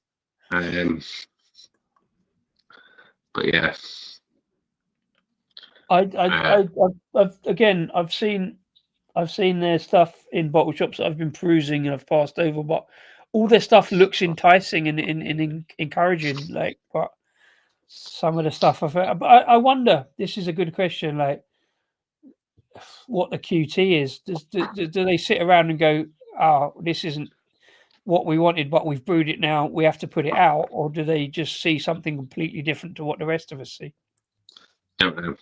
But yeah, I've seen their stuff in bottle shops that I've been perusing and I've passed over, but all their stuff looks enticing and encouraging. Like, but some of the stuff I wonder. This is a good question. Like, what the QT is? Do they sit around and go, "Oh, this isn't what we wanted, but we've brewed it now. We have to put it out," or do they just see something completely different to what the rest of us see? don't know.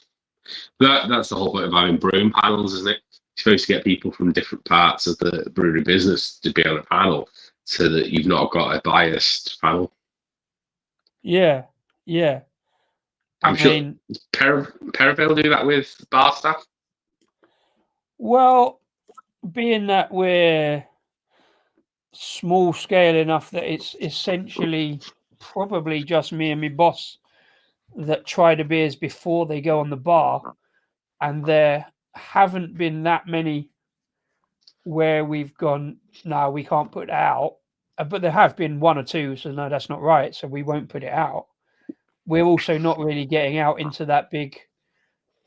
That's the whole point of having brewing panels, isn't it? You're supposed to get people from different parts of the brewery business to be on a panel, so that you've not got a biased panel. Yeah. I'm sure Perivale do that with bar staff. Well, being that we're small scale enough that it's essentially probably just me and my boss that try the beers before they go on the bar, and there haven't been that many where we've gone, no, we can't put it out, but there have been one or two, so no, that's not right, so we won't put it out. We're also not really getting out into that big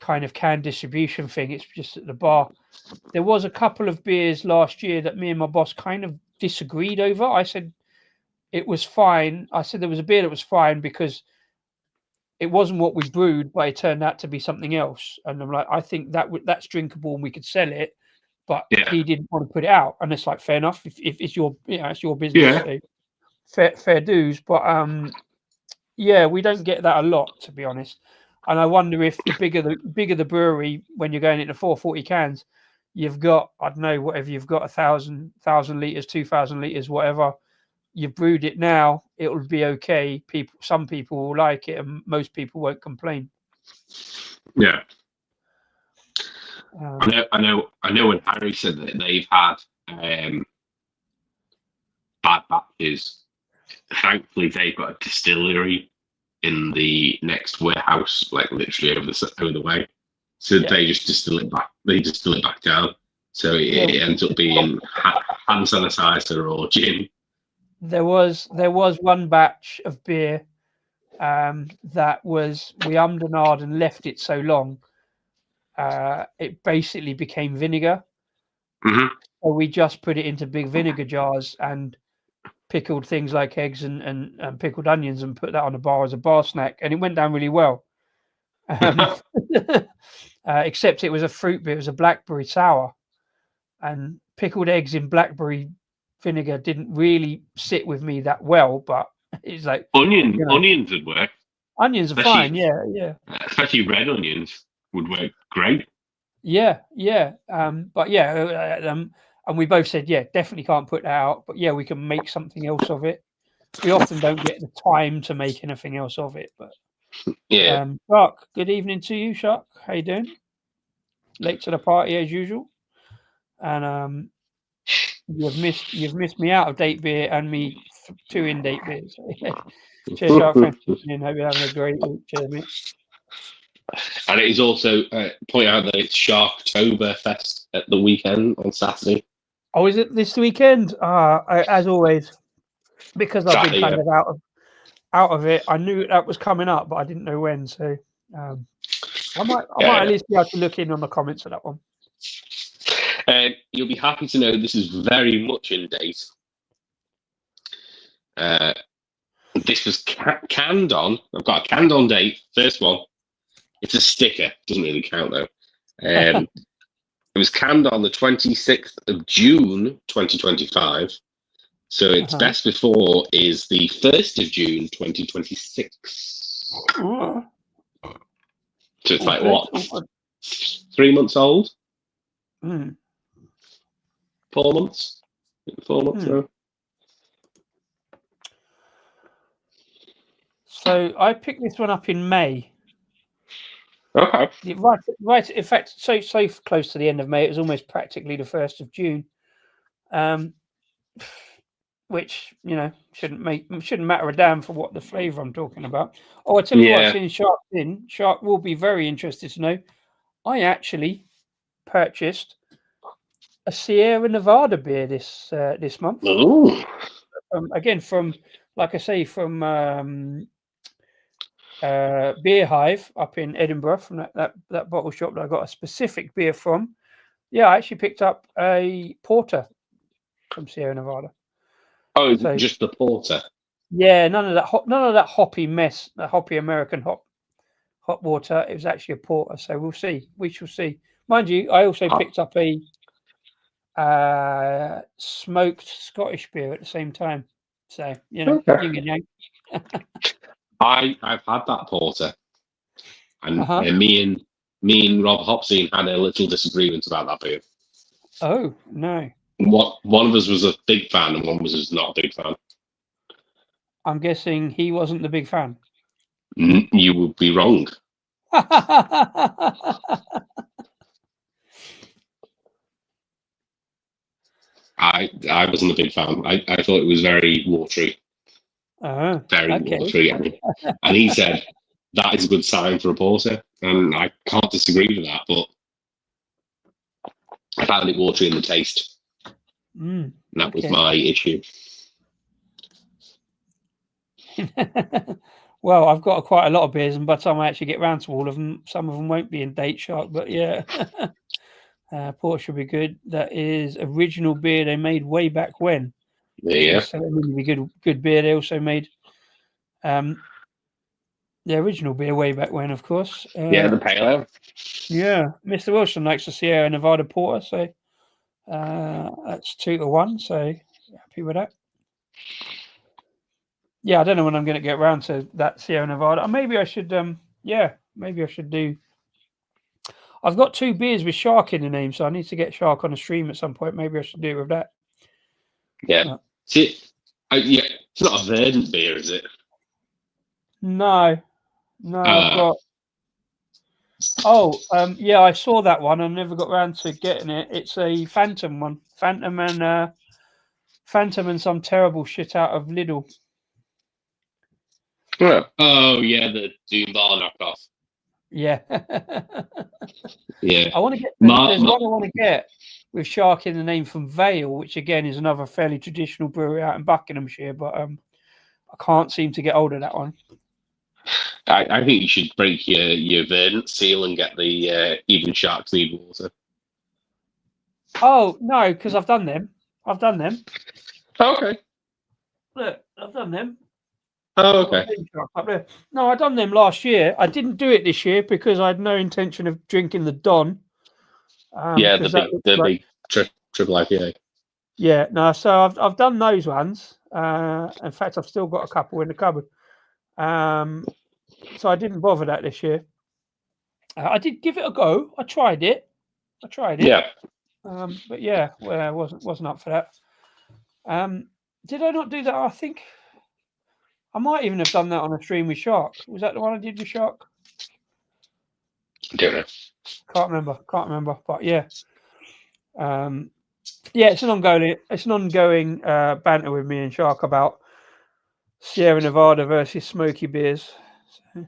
kind of can distribution thing. It's just at the bar. There was a couple of beers last year that me and my boss kind of disagreed over. I said it was fine. I said there was a beer that was fine because it wasn't what we brewed, but it turned out to be something else. And I'm like, I think that's drinkable and we could sell it, but he didn't want to put it out. And it's like, fair enough. If it's your, it's your business, so fair dues. But yeah, we don't get that a lot, to be honest. And I wonder if the bigger the brewery, when you're going into 440 cans, you've got, I don't know, whatever you've got, 1,000 liters, 2,000 liters, whatever. You've brewed it now, it will be okay. Some people will like it, and most people won't complain. Yeah. I know. When Harry said that they've had bad batches, thankfully they've got a distillery in the next warehouse, like literally over the way. So they just distill it back. They distill it back down. So it ends up being hand sanitizer or gin. There was one batch of beer that was, we ummed and ahed and left it so long, it basically became vinegar. Mm-hmm. So we just put it into big vinegar jars and pickled things like eggs and pickled onions and put that on the bar as a bar snack, and it went down really well. Except it was a fruit beer, it was a blackberry sour, and pickled eggs in blackberry vinegar didn't really sit with me that well, but it's like onions would work. Onions are fine, yeah. Especially red onions would work great. Yeah. But and we both said, definitely can't put that out, but we can make something else of it. We often don't get the time to make anything else of it, but Shark, good evening to you, Shark. How you doing? Late to the party as usual, and you've missed me out of date beer and me 2 in date beers. Cheers, Shark. Thanks for listening. Hope you're having a great week. Cheers, mate. And it is also point out that it's Sharktober Fest at the weekend on Saturday. Oh, is it this weekend? As always, because I've been kind of out of it. I knew that was coming up, but I didn't know when. So I might at least be able to look in on the comments of that one. You'll be happy to know this is very much in date. This was canned on. I've got a canned on date. First one. It's a sticker. Doesn't really count though. It was canned on the 26th of June, 2025. So its best before is the 1st of June, 2026. So it's like what? 3 months old? 4 months? 4 months now. So I picked this one up in May. Okay. Right. In fact, so close to the end of May, it was almost practically the 1st of June. Which shouldn't matter a damn for what the flavour I'm talking about. Oh, I tell you what, seeing Shark will be very interested to know. I actually purchased a Sierra Nevada beer this month. Ooh. Again, from like I say, from Beer Hive up in Edinburgh, from that bottle shop that I got a specific beer from. Yeah, I actually picked up a porter from Sierra Nevada. Oh, so, just the porter. Yeah, none of that hoppy mess, that hoppy American hop water. It was actually a porter, so we'll see. We shall see. Mind you, I also picked up a smoked Scottish beer at the same time. So yin and yang. I've had that porter, and me and Rob Hopsey had a little disagreement about that beer. Oh no! One of us was a big fan, and one was not a big fan. I'm guessing he wasn't the big fan. You would be wrong. I wasn't a big fan. I thought it was very watery. Very watery. And he said that is a good sign for a porter. And I can't disagree with that, but I found it watery in the taste. That was my issue. Well, I've got quite a lot of beers, and by the time I actually get round to all of them, some of them won't be in date, Shark. But yeah, port should be good. That is original beer they made way back when. Yeah, so that would be good beer. They also made the original beer way back when, of course. The pale ale. Yeah, Mr. Wilson likes the Sierra Nevada porter, so that's 2-1. So happy with that. Yeah, I don't know when I'm going to get around to that Sierra Nevada. Maybe I should. Maybe I should do. I've got 2 beers with Shark in the name, so I need to get Shark on a stream at some point. Maybe I should do it with that. Yeah. It's not a verdant beer, is it? No. I've got. Oh, I saw that one. I never got around to getting it. It's a Phantom one. Phantom and some terrible shit out of Lidl. Oh yeah, the Doom Bar knockoff. Yeah. Yeah. I want to get. There's one I want to get with Shark in the name from Vale, which again is another fairly traditional brewery out in Buckinghamshire, but I can't seem to get hold of that one. I think you should break your verdant seal and get the even Sharks need water. Oh no, because I've done them. Okay. Look, I've done them. Oh, okay. No, I done them last year. I didn't do it this year because I had no intention of drinking the Don. The big triple IPA. Yeah, no. So I've done those ones. In fact, I've still got a couple in the cupboard. So I didn't bother that this year. I did give it a go. I tried it. Yeah. But yeah, well, I wasn't up for that. Did I not do that? I think I might even have done that on a stream with Shark. Was that the one I did with Shark? I don't know. Can't remember. But yeah, it's an ongoing banter with me and Shark about Sierra Nevada versus smoky beers. So,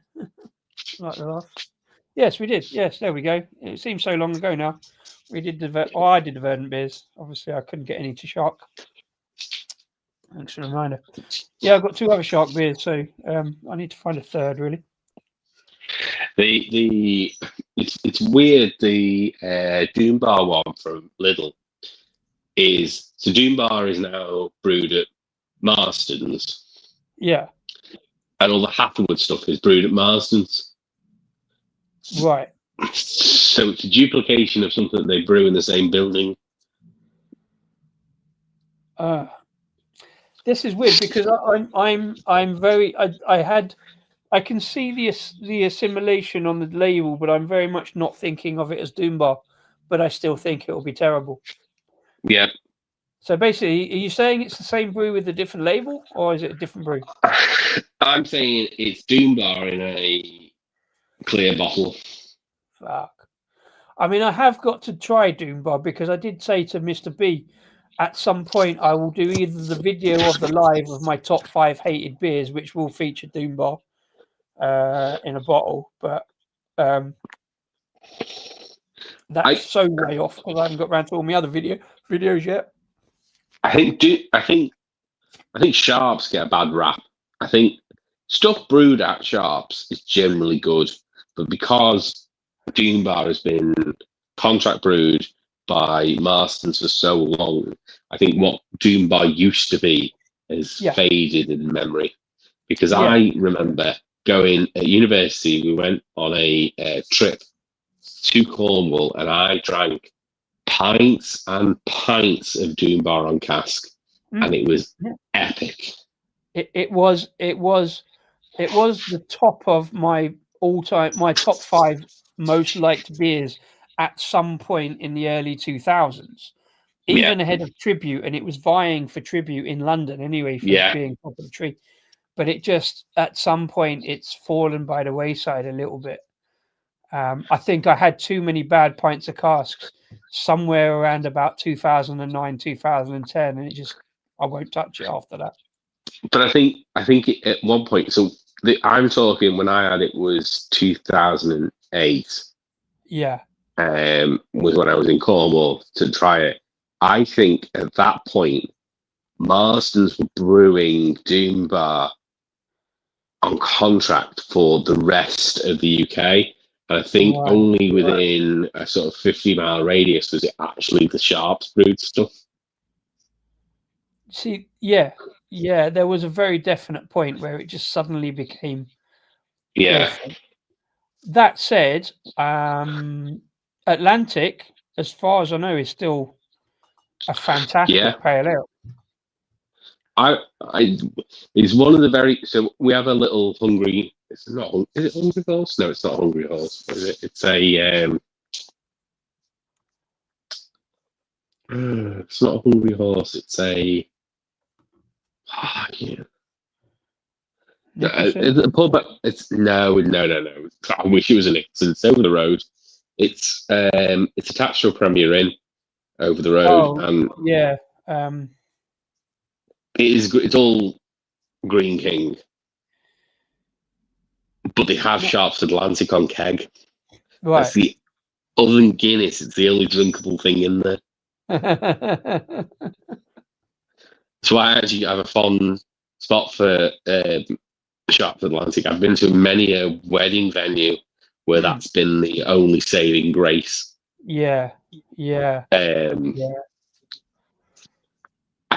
like the last. Yes, we did. Yes, there we go. It seems so long ago now. We did I did the verdant beers. Obviously, I couldn't get any to Shark. Thanks for the reminder. Yeah, I've got 2 other Shark beers, so I need to find a third. Really. It's weird. The Doom Bar one from Lidl is Doom Bar is now brewed at Marston's. Yeah. And all the Hazelwood stuff is brewed at Marston's. Right. So it's a duplication of something that they brew in the same building. This is weird because I'm very I can see the assimilation on the label, but I'm very much not thinking of it as Doom Bar, but I still think it will be terrible. Yeah. So basically, are you saying it's the same brew with a different label, or is it a different brew? I'm saying it's Doom Bar in a clear bottle. Fuck. I mean, I have got to try Doom Bar because I did say to Mr. B, at some point I will do either the video of the live of my top 5 hated beers, which will feature Doom Bar in a bottle, but that's so way off because I haven't got around to all my other videos yet. I think Sharps get a bad rap. I think stuff brewed at Sharps is generally good, but because Doom Bar has been contract brewed by Marston's for so long, I think what Doom Bar used to be has faded in memory. Because I remember going at university, we went on a trip to Cornwall, and I drank pints and pints of Doom Bar on cask, and it was epic. It was the top of my top 5 most liked beers at some point in the early 2000s, even ahead of Tribute, and it was vying for Tribute in London anyway for being top of the tree. But it just, at some point, it's fallen by the wayside a little bit. I think I had too many bad pints of casks somewhere around about 2009, 2010, and I won't touch it after that. But I think at one point, so I'm talking when I had it was 2008. Yeah. Was when I was in Cornwall to try it. I think at that point, Marston's were brewing Doom Bar on contract for the rest of the UK. And I think only within a sort of 50-mile radius was it actually the Sharps brewed stuff. See, there was a very definite point where it just suddenly became different. That said, Atlantic, as far as I know, is still a fantastic pale ale. It's one of the very, so we have a little Hungry, is it Hungry Horse? No, it's not Hungry Horse. Is it? It's it's not a Hungry Horse. It's a the pub. It's no. I wish it was a Nicholson. It's over the road. It's attached to a Premier Inn over the road, and it is. It's all Green King, but they have Sharps Atlantic on keg. Right. That's other than Guinness, it's the only drinkable thing in there. So I actually have a fond spot for Sharps Atlantic. I've been to many a wedding venue where that's been the only saving grace. Yeah. I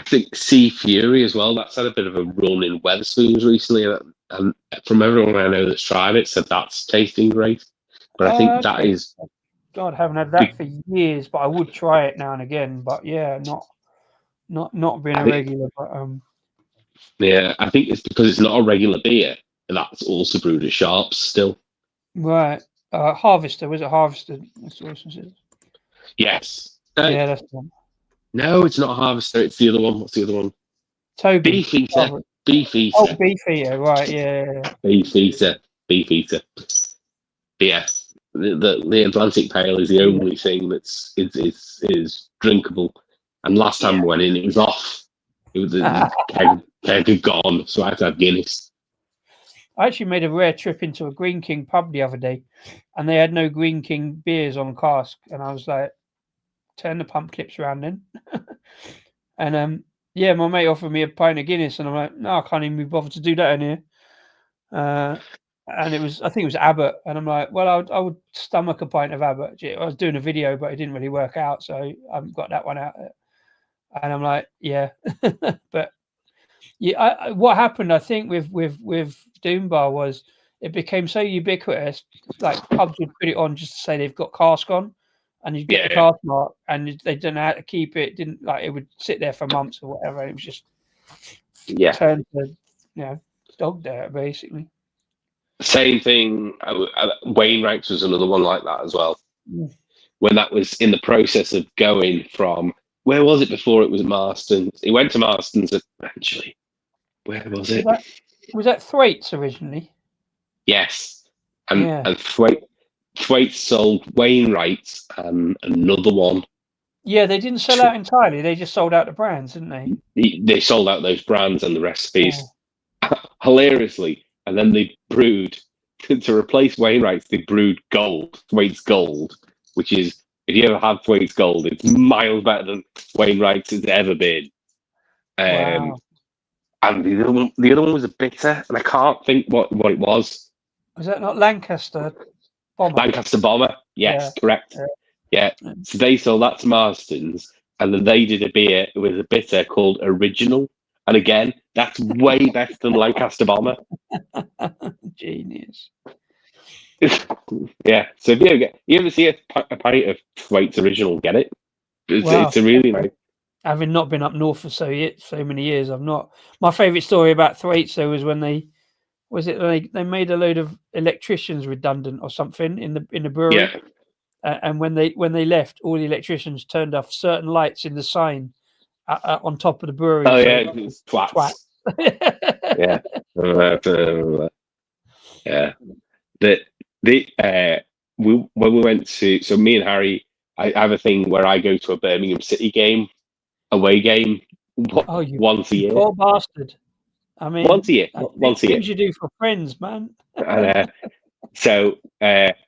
think Sea Fury as well. That's had a bit of a run in Wetherspoons recently, and from everyone I know that's tried it, said that's tasting great. But I think that is. God, I haven't had that for years, but I would try it now and again. But not being a regular. But yeah, I think it's because it's not a regular beer, and that's also brewed at Sharps still. Right, Harvester, was it Harvester? Yes. Yeah, that's the one. No, it's not Harvester. It's the other one. What's the other one? Toby. Beefeater. Beefeater. Oh, Beefeater. Right. Yeah. Beefeater. Yeah. The Atlantic Pale is the only thing that's is drinkable. And last time I went in, it was off. It was the keg had gone, so I had to have Guinness. I actually made a rare trip into a Green King pub the other day, and they had no Green King beers on cask, and I was like, turn the pump clips around then. And my mate offered me a pint of Guinness, and I'm like, no, I can't even be bothered to do that in here. And I think it was Abbott, and I'm like, well, I would stomach a pint of Abbott. I was doing a video, but it didn't really work out, so I haven't got that one out. And I'm like, yeah, but yeah, what happened, I think, with Doom Bar was it became so ubiquitous, like pubs would put it on just to say they've got cask on, and you'd get the cask mark, and they didn't know how to keep it. Didn't like it would sit there for months or whatever. And it was just turned to dog dirt basically. Same thing. Wainwright's was another one like that as well. When that was in the process of going from where was it before it was Marston's? It went to Marston's eventually. Where was it? Was that Thwaites originally? Yes. Yeah. And Thwaites sold Wainwright's and another one. Yeah, they didn't sell out entirely. They just sold out the brands, didn't they? They sold out those brands and the recipes. Hilariously. And then they brewed, to replace Wainwright's, they brewed Thwaites Gold, which is, if you ever had Thwaites Gold, it's miles better than Wainwright's has ever been. Wow. And the other one was a bitter, and I can't think what it was. Was that not Lancaster Bomber? Lancaster Bomber, yes, correct. Yeah. So they sold that to Marston's, and then they did a beer with a bitter called Original. And again, that's way better than Lancaster Bomber. Genius. Yeah. So if you ever see a pint of Thwaites Original, get it. It's a really nice. Having not been up north for so many years, I've not. My favourite story about Thwaites though was when they made a load of electricians redundant or something in the brewery. Yeah. And when they left, all the electricians turned off certain lights in the sign on top of the brewery. Oh yeah, it's twats. Yeah. Yeah. When we went to, so me and Harry, I have a thing where I go to a Birmingham City away game once a year. Poor bastard. I mean, once a year. Things you do for friends, man. And, so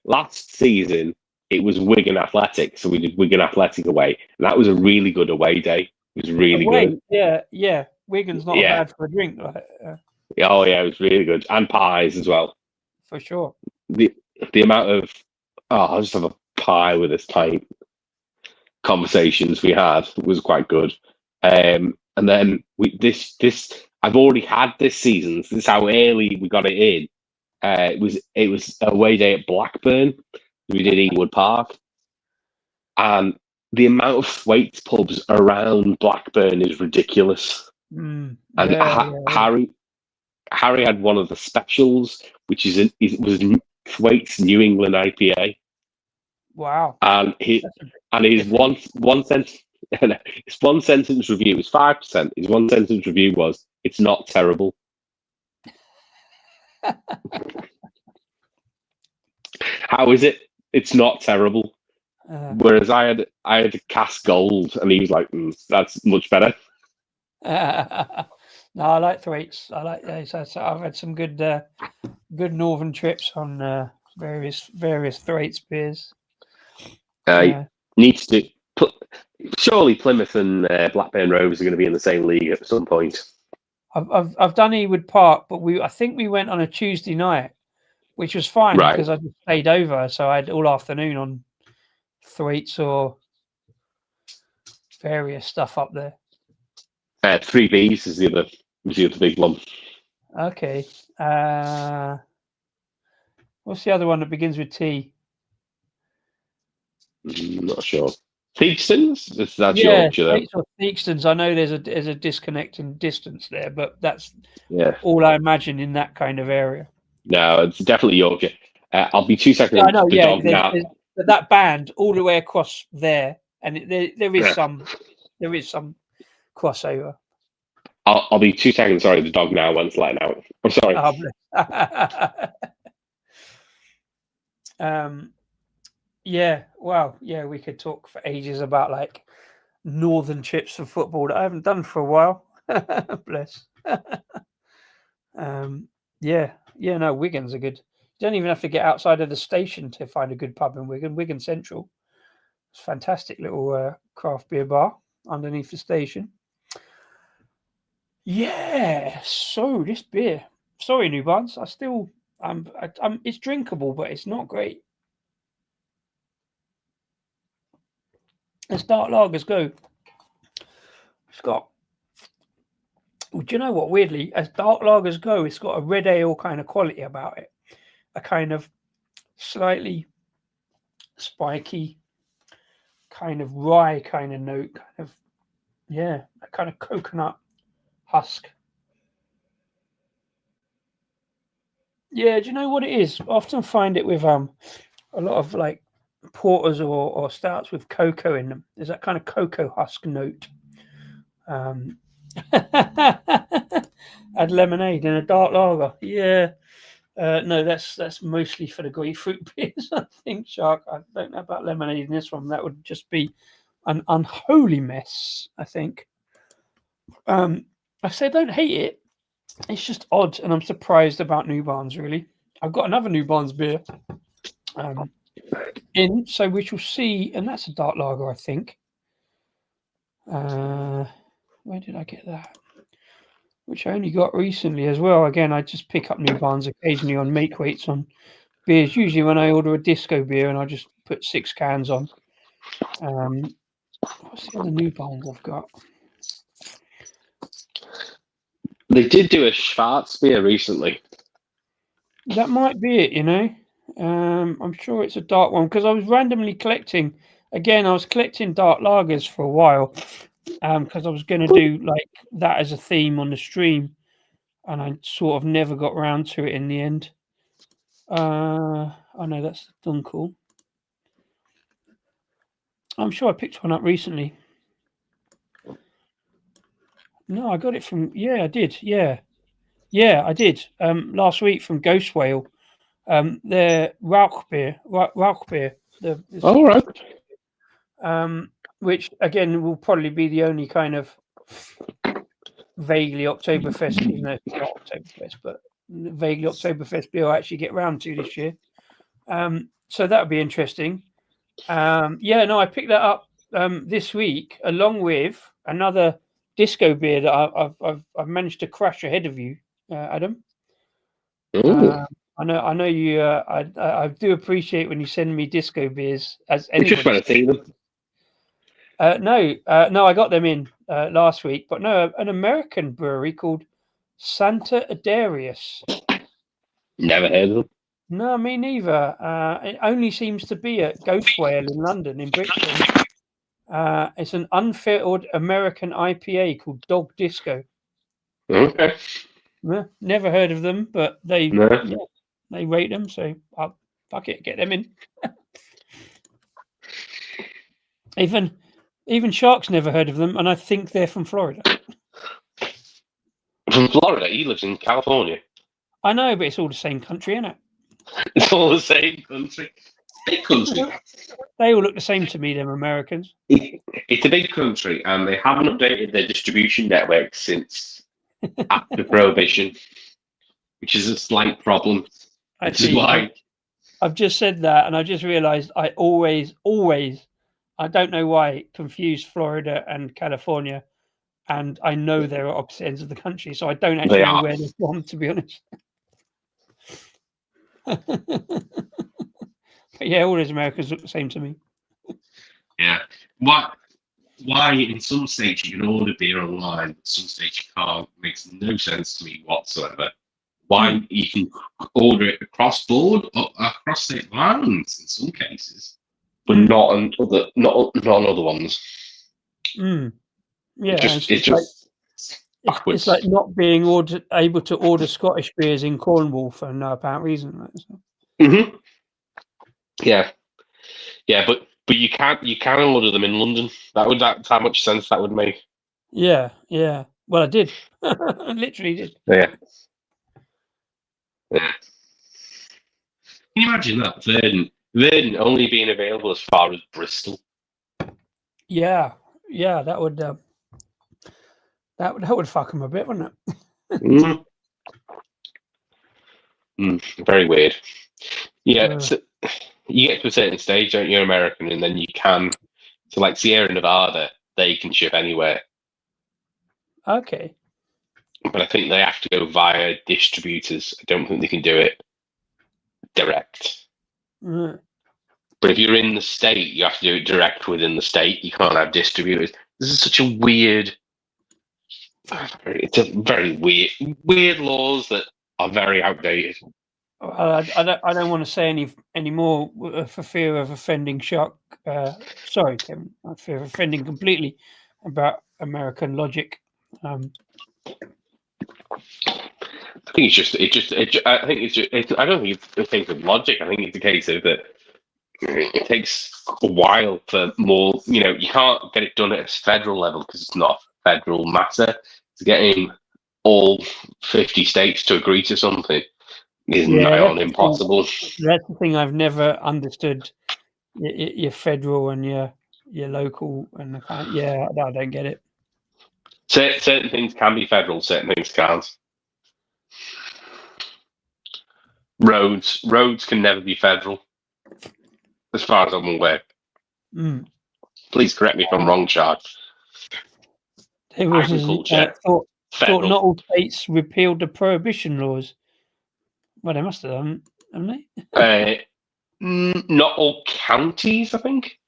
last season it was Wigan Athletic, so we did Wigan Athletic away, and that was a really good away day. It was really good. Yeah. Wigan's not bad for a drink. Oh yeah, it was really good, and pies as well. For sure. The amount of I'll just have a pie with us type conversations we had was quite good. And then this I've already had this season. So this is how early we got it in. It was a away day at Blackburn. We did Ewood Park, and the amount of Thwaites pubs around Blackburn is ridiculous. And Harry had one of the specials, which was Thwaites New England IPA. Wow! And his one sentence review was 5%. His one sentence review was, "It's not terrible." How is it? It's not terrible. Whereas I had a Cask Gold, and he was like, "That's much better." No, I like Thwaites. I like those. I've had some good northern trips on various Thwaites beers. Needs to surely Plymouth and Blackburn Rovers are going to be in the same league at some point. I've done Ewood Park, but I think we went on a Tuesday night, which was fine because I just stayed over, so I had all afternoon on Thwaites or various stuff up there. 3Bs is the other big one. Okay. What's the other one that begins with T? Not sure. Theakston's? That's Yorkshire. Thwaites or Theakston's. I know there's a disconnect in distance there, but that's all I imagine in that kind of area. No, it's definitely Yorkshire. I'll be 2 seconds. I know. But that band all the way across there, and there is some crossover. I'll be 2 seconds. Sorry, the dog now wants letting out. I'm sorry. Yeah. Wow. Yeah, we could talk for ages about like northern trips for football that I haven't done for a while. Bless. No, Wigan's are good. You don't even have to get outside of the station to find a good pub in Wigan. Wigan Central. It's a fantastic little craft beer bar underneath the station. Yeah. So this beer. Sorry, New Barnes. It's drinkable, but it's not great. As dark lagers go, it's got. Do you know what? Weirdly, as dark lagers go, it's got a red ale kind of quality about it. A kind of slightly spiky, kind of rye kind of note, a kind of coconut husk. Yeah, do you know what it is? I often find it with a lot of like porters or stouts with cocoa in them. There's that kind of cocoa husk note. Add lemonade in a dark lager. Yeah. No, that's mostly for the grapefruit beers, I think, Shark. I don't know about lemonade in this one. That would just be an unholy mess, I think. I say I don't hate it. It's just odd, and I'm surprised about New Barnes, really. I've got another New Barnes beer so we shall see, and that's a dark lager, I think. Where did I get that? Which I only got recently as well. Again, I just pick up New Barnes occasionally on make weights on beers. Usually when I order a disco beer, and I just put 6 cans on. What's the other New Barnes I've got? They did do a Schwarz beer recently. That might be it, you know. I'm sure it's a dark one because I was randomly collecting. Again, I was collecting dark lagers for a while because I was going to do like that as a theme on the stream, and I sort of never got around to it in the end. Oh no, that's Dunkel. I'm sure I picked one up recently. No, I got it from I did. Yeah, I did. Last week from Ghost Whale. Their Rauch beer. All right. Which again will probably be the only kind of vaguely Oktoberfest, even though it's not Oktoberfest, but vaguely Oktoberfest beer I'll actually get round to this year. So that would be interesting. I picked that up this week along with another disco beer that I've managed to crash ahead of you, Adam. I know you. I do appreciate when you send me disco beers. As We just want to see them. No, I got them in last week, but no, an American brewery called Santa Adarius. Never heard of them. No, me neither. It only seems to be at Ghost Whale in London, in Brixton. It's an unfiltered American IPA called Dog Disco. Okay. Yeah, never heard of them, but they rate them, so I'll fuck it, get them in. Even Shark's never heard of them, and I think they're from Florida. From Florida? He lives in California. I know, but it's all the same country, isn't it? It's all the same country. Big country. They all look the same to me, them Americans. It's a big country, and they haven't updated their distribution network since after Prohibition, which is a slight problem. Which is why I've just said that, and I just realised I always, I don't know why, confuse Florida and California, and I know they're at opposite ends of the country, so I don't actually know where they're from, to be honest. But yeah, all those Americans look the same to me. Yeah. Why in some states you can order beer online, some states you can't, makes no sense to me whatsoever. Why you can order it across board or across state lines in some cases, but not on other ones. Yeah, it's like not being able to order Scottish beers in Cornwall for no apparent reason. Right? Mm-hmm. Yeah, but you can order them in London. That's how much sense that would make. Yeah. Well, I did. I literally did. Yeah. Can you imagine that Verdon only being available as far as Bristol? Yeah, that would fuck them a bit, wouldn't it? Very weird. Yeah, so you get to a certain stage, don't you, American, and then you can. So, like Sierra Nevada, they can ship anywhere. Okay. But I think they have to go via distributors. I don't think they can do it direct. Mm. But if you're in the state, you have to do it direct within the state. You can't have distributors. This is such a weird. It's a very weird laws that are very outdated. I don't want to say any more for fear of offending Shark. Sorry, Kevin. I fear of offending completely about American logic. I think it's just. I don't think it's a case of logic. I think it's a case of that it takes a while for more. You can't get it done at a federal level because it's not a federal matter. It's getting all 50 states to agree to something is nigh on impossible. That's the thing I've never understood. Your federal and your local and the kind. I don't get it. Certain things can be federal, certain things can't. Roads can never be federal, as far as I'm aware. Please correct me if I'm wrong, Chad. It was thought not all states repealed the prohibition laws. Well, they must have done, haven't they? Not all counties, I think.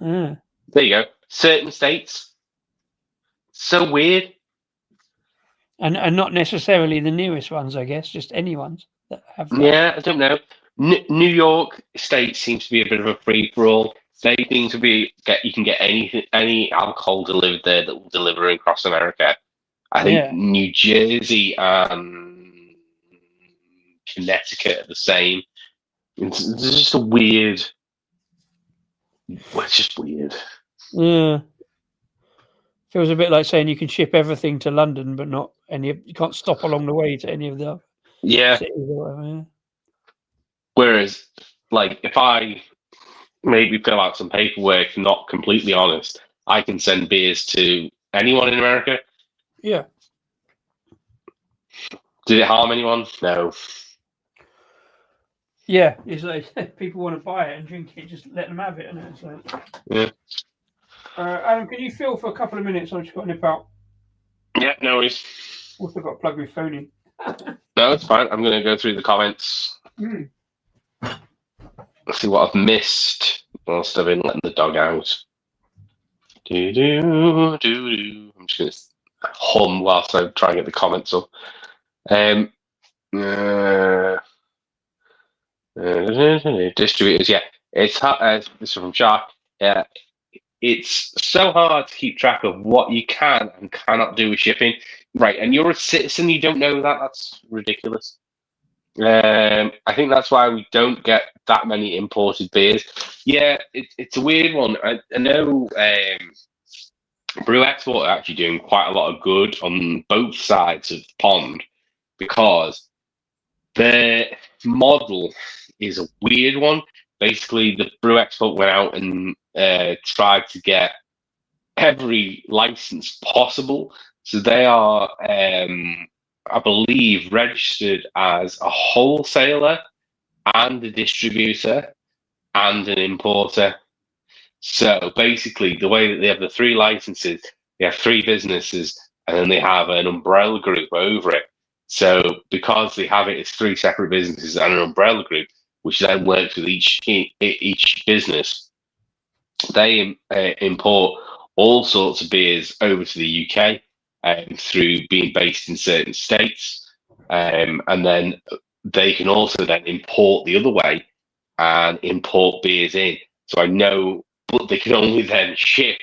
There you go. Certain states. So weird. And not necessarily the nearest ones, I guess, just any ones that have that. Yeah, I don't know. New York State seems to be a bit of a free-for-all. They seem to be you can get any alcohol delivered there that will deliver across America. I think New Jersey and Connecticut are the same. It's just a weird. Well, it's just weird. Yeah. Feels a bit like saying you can ship everything to London, but not you can't stop along the way to any of the cities or whatever. Whereas, like, if I maybe fill out some paperwork, not completely honest, I can send beers to anyone in America. Yeah. Did it harm anyone? No. Yeah, it's like if people want to buy it and drink it, just let them have it, isn't it? So. Yeah. Adam, can you fill for a couple of minutes? I've just got to nip out. Yeah, no worries. Also got to plug my phone in. No, it's fine. I'm going to go through the comments. Let's see what I've missed whilst I've been letting the dog out. I'm just going to hum whilst I try and get the comments up. Distributors, it's hard. This is from Shark. It's so hard to keep track of what you can and cannot do with shipping. Right, and you're a citizen, you don't know that? That's ridiculous. I think that's why we don't get that many imported beers. Yeah, it's a weird one. I know Brew Export are actually doing quite a lot of good on both sides of the pond because their model is a weird one. Basically, the Brew Export went out and tried to get every license possible. So they are, I believe, registered as a wholesaler and a distributor and an importer. So basically, the way that they have the three licenses, they have three businesses, and then they have an umbrella group over it. So because they have it as three separate businesses and an umbrella group, which then works with each business, they import all sorts of beers over to the UK through being based in certain states, and then they can also then import the other way and import beers in. So I know, but they can only then ship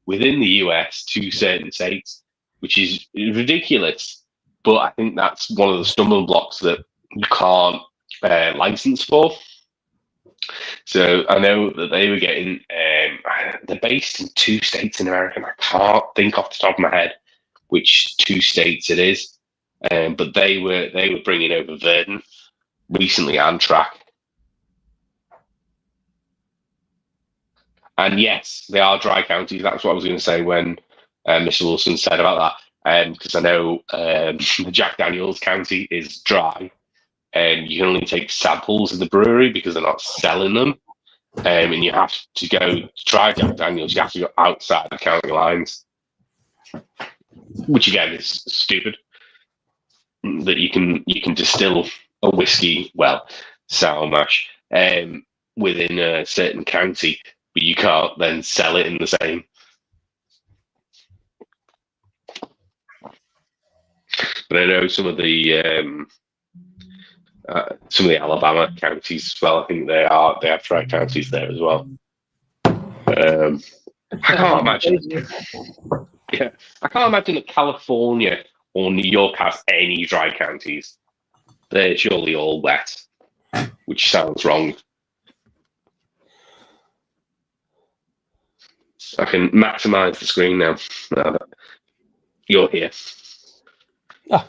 within the US to certain states, which is ridiculous. But I think that's one of the stumbling blocks that you can't license for. So I know that they were getting, they're based in 2 states in America, and I can't think off the top of my head which 2 states it is. But they were bringing over Verdant recently and Track. And yes, they are dry counties. That's what I was going to say when Mr. Wilson said about that. Because I know the Jack Daniels county is dry. You can only take samples of the brewery because they're not selling them. And you have to go to try Jack Daniels. You have to go outside the county lines, which again is stupid. That you can distill a whiskey, sour mash, within a certain county, but you can't then sell it in the same. But I know some of the Alabama counties as well. I think they have dry counties there as well. I can't imagine. Yeah, I can't imagine that California or New York has any dry counties. They're surely all wet, which sounds wrong. I can maximise the screen now that you're here. Ah.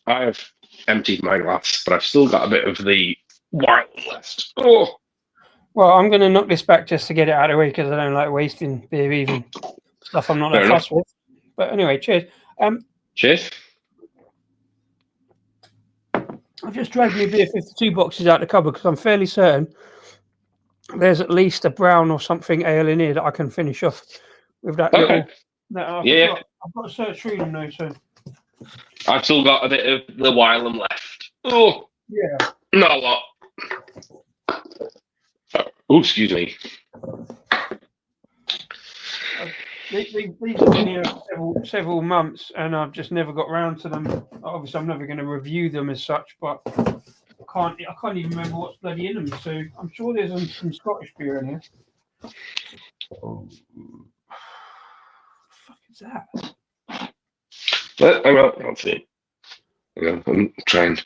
I have emptied my glass, but I've still got a bit of the wine left. Oh, Well, I'm going to knock this back just to get it out of the way because I don't like wasting beer, even stuff I'm not that fussed with. But anyway, cheers. Cheers. I've just dragged me beer 52 boxes out of the cupboard because I'm fairly certain there's at least a brown or something ale in here that I can finish off with that little. Yeah. I've got to search through them now, so. I've still got a bit of the Wylam left. Oh, yeah. Not a lot. Oh, excuse me. These have been here several months, and I've just never got round to them. Obviously, I'm never going to review them as such, but I can't even remember what's bloody in them. So I'm sure there's some Scottish beer in here. Oh, what the fuck is that? I'll see. I'm trying.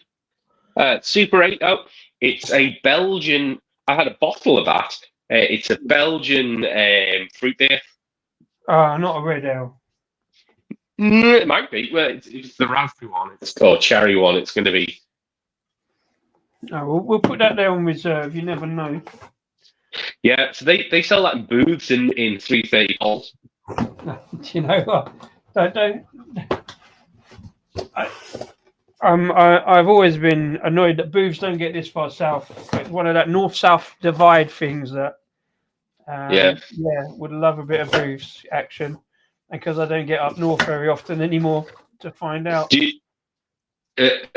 Super 8. Oh, it's a Belgian. I had a bottle of that. It's a Belgian fruit beer. Not a red ale. It might be. Well, it's the raspberry one. Or cherry one. It's going to be. No, we'll put that there on reserve. You never know. Yeah, so they sell that in booths in 330 poles. Do you know what? I've always been annoyed that booths don't get this far south. It's one of that north-south divide things that would love a bit of booths action, and because I don't get up north very often anymore to find out.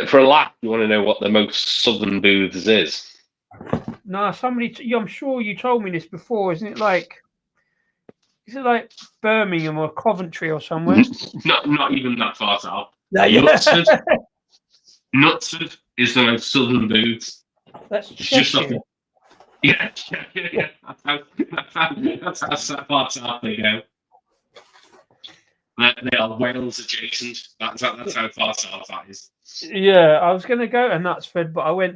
For a laugh, you want to know what the most southern booths is? No, I'm sure you told me this before. Is it like Birmingham or Coventry or somewhere? Not even that far south. Knutsford is the most southern booths. That's just off. Yeah. That's how far south they go. They are Wales adjacent. That's how far south that is. Yeah, I was going to go to Knutsford, but I was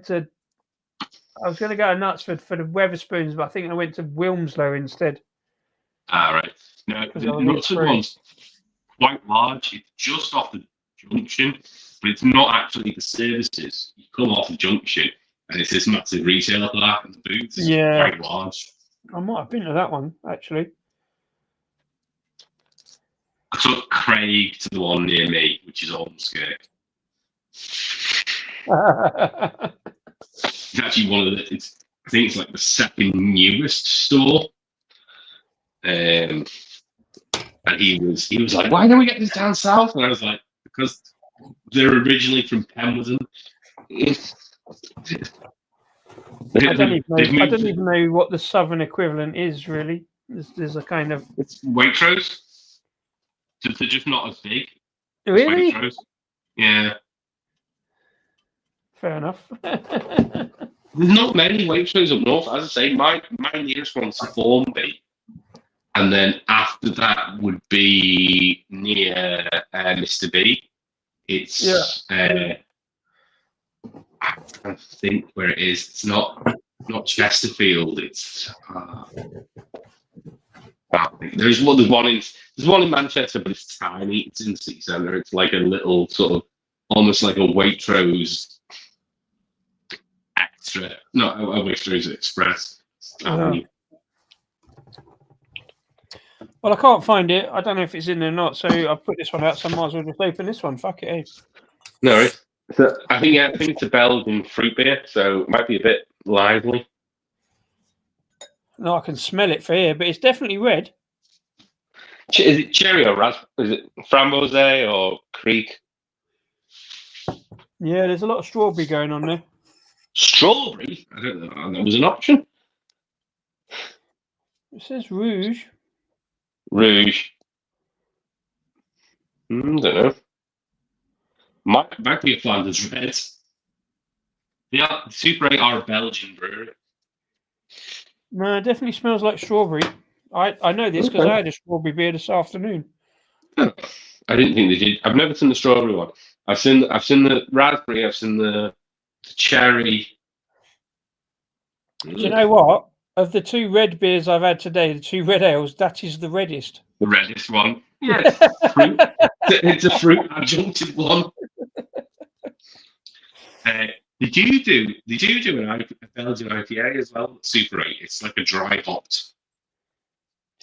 going to go to Knutsford for the Weatherspoons, but I think I went to Wilmslow instead. Right. No, the Knutsford one's quite large. It's just off the junction, but it's not actually the services. You come off the junction, and it's this massive retailer for that, and the booths is quite large. I might have been to that one, actually. I took Craig to the one near me, which is Ormskirk. It's actually one of the. I think it's like the second newest store. And he was like, "Why don't we get this down south?" And I was like, "Because they're originally from Pemberton." I don't even know what the southern equivalent is, really. There's a kind of. It's Waitrose. They're just not as big. Really? Waitrose. Yeah. Fair enough. There's not many Waitrose up north. As I say, my nearest one's Formby. And then after that would be near Mr. B. It's I can't think where it is. It's not Chesterfield. It's there's one in Manchester, but it's tiny. It's in the city centre. It's like a little sort of almost like a Waitrose extra. No, a Waitrose Express. Well, I can't find it. I don't know if it's in there or not. So I put this one out. So I might as well just open this one. Fuck it. Eh? No, so I think it's a Belgian fruit beer, so it might be a bit lively. No, I can smell it for here, but it's definitely red. Is it cherry or raspberry? Is it framboise or creek? Yeah, there's a lot of strawberry going on there. Strawberry? I don't know. That was an option. It says rouge. Rouge. I don't know. Might be a Flanders Red. Yeah, Super 8 are a Belgian brewery. No, it definitely smells like strawberry. I know this because I had a strawberry beer this afternoon. Oh, I didn't think they did. I've never seen the strawberry one. I've seen the raspberry. I've seen the cherry. Do you know what? Of the two red beers I've had today, the two red ales, that is the reddest. The reddest one. Yeah, fruit. It's a fruit adjuncted one. Did you do a Belgian IPA as well? Super 8. It's like a dry hopped,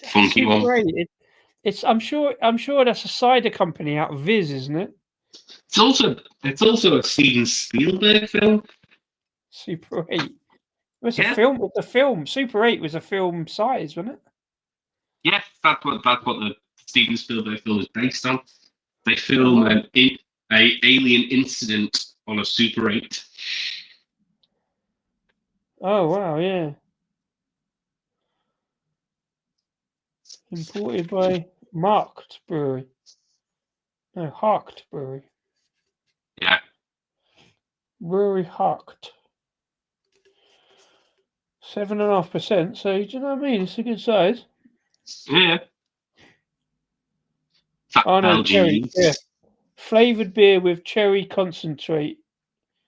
funky Super one. 8. It's I'm sure that's a cider company out of Viz, isn't it? It's also a Steven Spielberg film. Super 8. It was a Yeah. film with the film. Super 8 was a film size, wasn't it? Yes, that's what the Steven Spielberg film is based on. They film an alien incident on a Super 8. Oh wow, yeah. Imported by Marked Brewery. No, Harked Brewery. Yeah. Brewery Harked. 7.5%. So do you know what I mean? It's a good size. Yeah. That Oh no, Belgian cherry. yeast. Yeah. Flavored beer with cherry concentrate,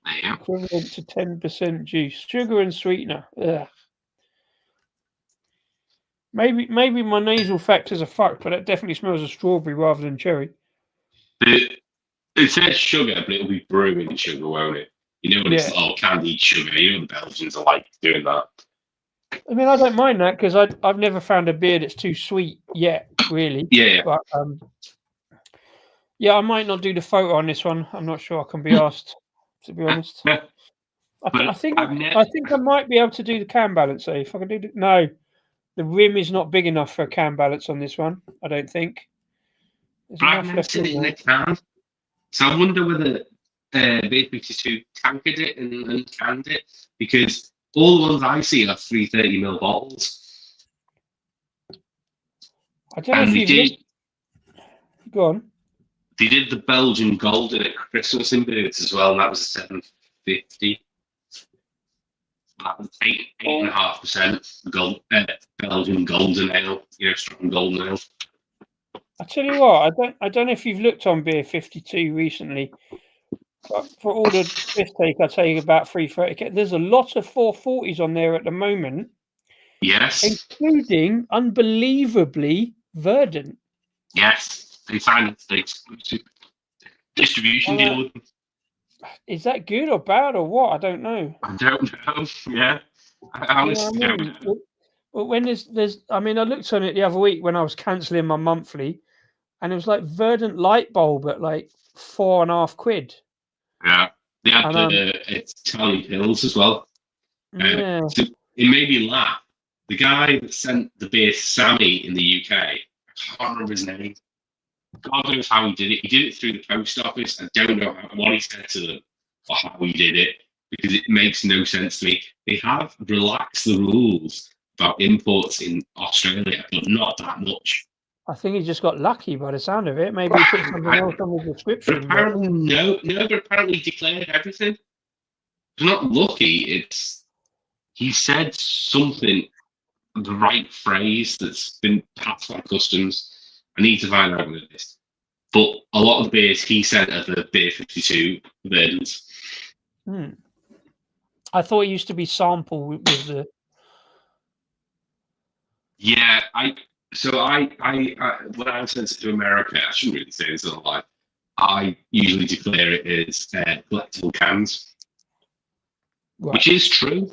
Yeah. equivalent to 10% juice, sugar and sweetener. Ugh. Maybe my nasal factors are fucked, but it definitely smells of strawberry rather than cherry. It says sugar, but it'll be brewing sugar, won't it? You know what it's candied sugar. You know the Belgians are like doing that. I mean, I don't mind that because I've never found a beer that's too sweet yet, really. Yeah. But yeah, I might not do the photo on this one. I'm not sure I can be asked, to be honest. I think I might be able to do the can balance. So if I can do the rim is not big enough for a can balance on this one. I don't think. There's I've enough never left seen it in there. a can. So I wonder whether Beer 52 tankered it and canned it, because all the ones I see are 330ml bottles. I don't know if you've go on. They did the Belgian Golden at Christmas in Boots as well, and that was $7.50. That was 8.5% Belgian Golden Ale, strong Golden Ale. I tell you what, I don't know if you've looked on Beer 52 recently, but for all the piss take, I tell you about 330. There's a lot of 440s on there at the moment. Yes. Including, unbelievably, Verdant. Yes. They signed a distribution deal with them. Is that good or bad or what? I don't know. I don't know. Yeah. But when there's I mean, I looked on it the other week when I was cancelling my monthly, and it was like Verdant light bulb at like £4.50. Yeah. They had it's Italian pills as well. Yeah. So it made me laugh. The guy that sent the beer to Sammy in the UK, I can't remember his name. God knows how he did it. He did it through the post office. I don't know what he said to them or how he did it, because it makes no sense to me. They have relaxed the rules about imports in Australia, but not that much. I think he just got lucky by the sound of it. Maybe he put something else on the description. Apparently, but apparently declared everything. It's not lucky. He said something, the right phrase that's been passed on customs. I need to find out what it is. But a lot of the beers he sent are the Beer 52 Verdants. I thought it used to be sample with the. Yeah, I when I sent it to America, I shouldn't really say this in a lie. I usually declare it as collectible cans, which is true.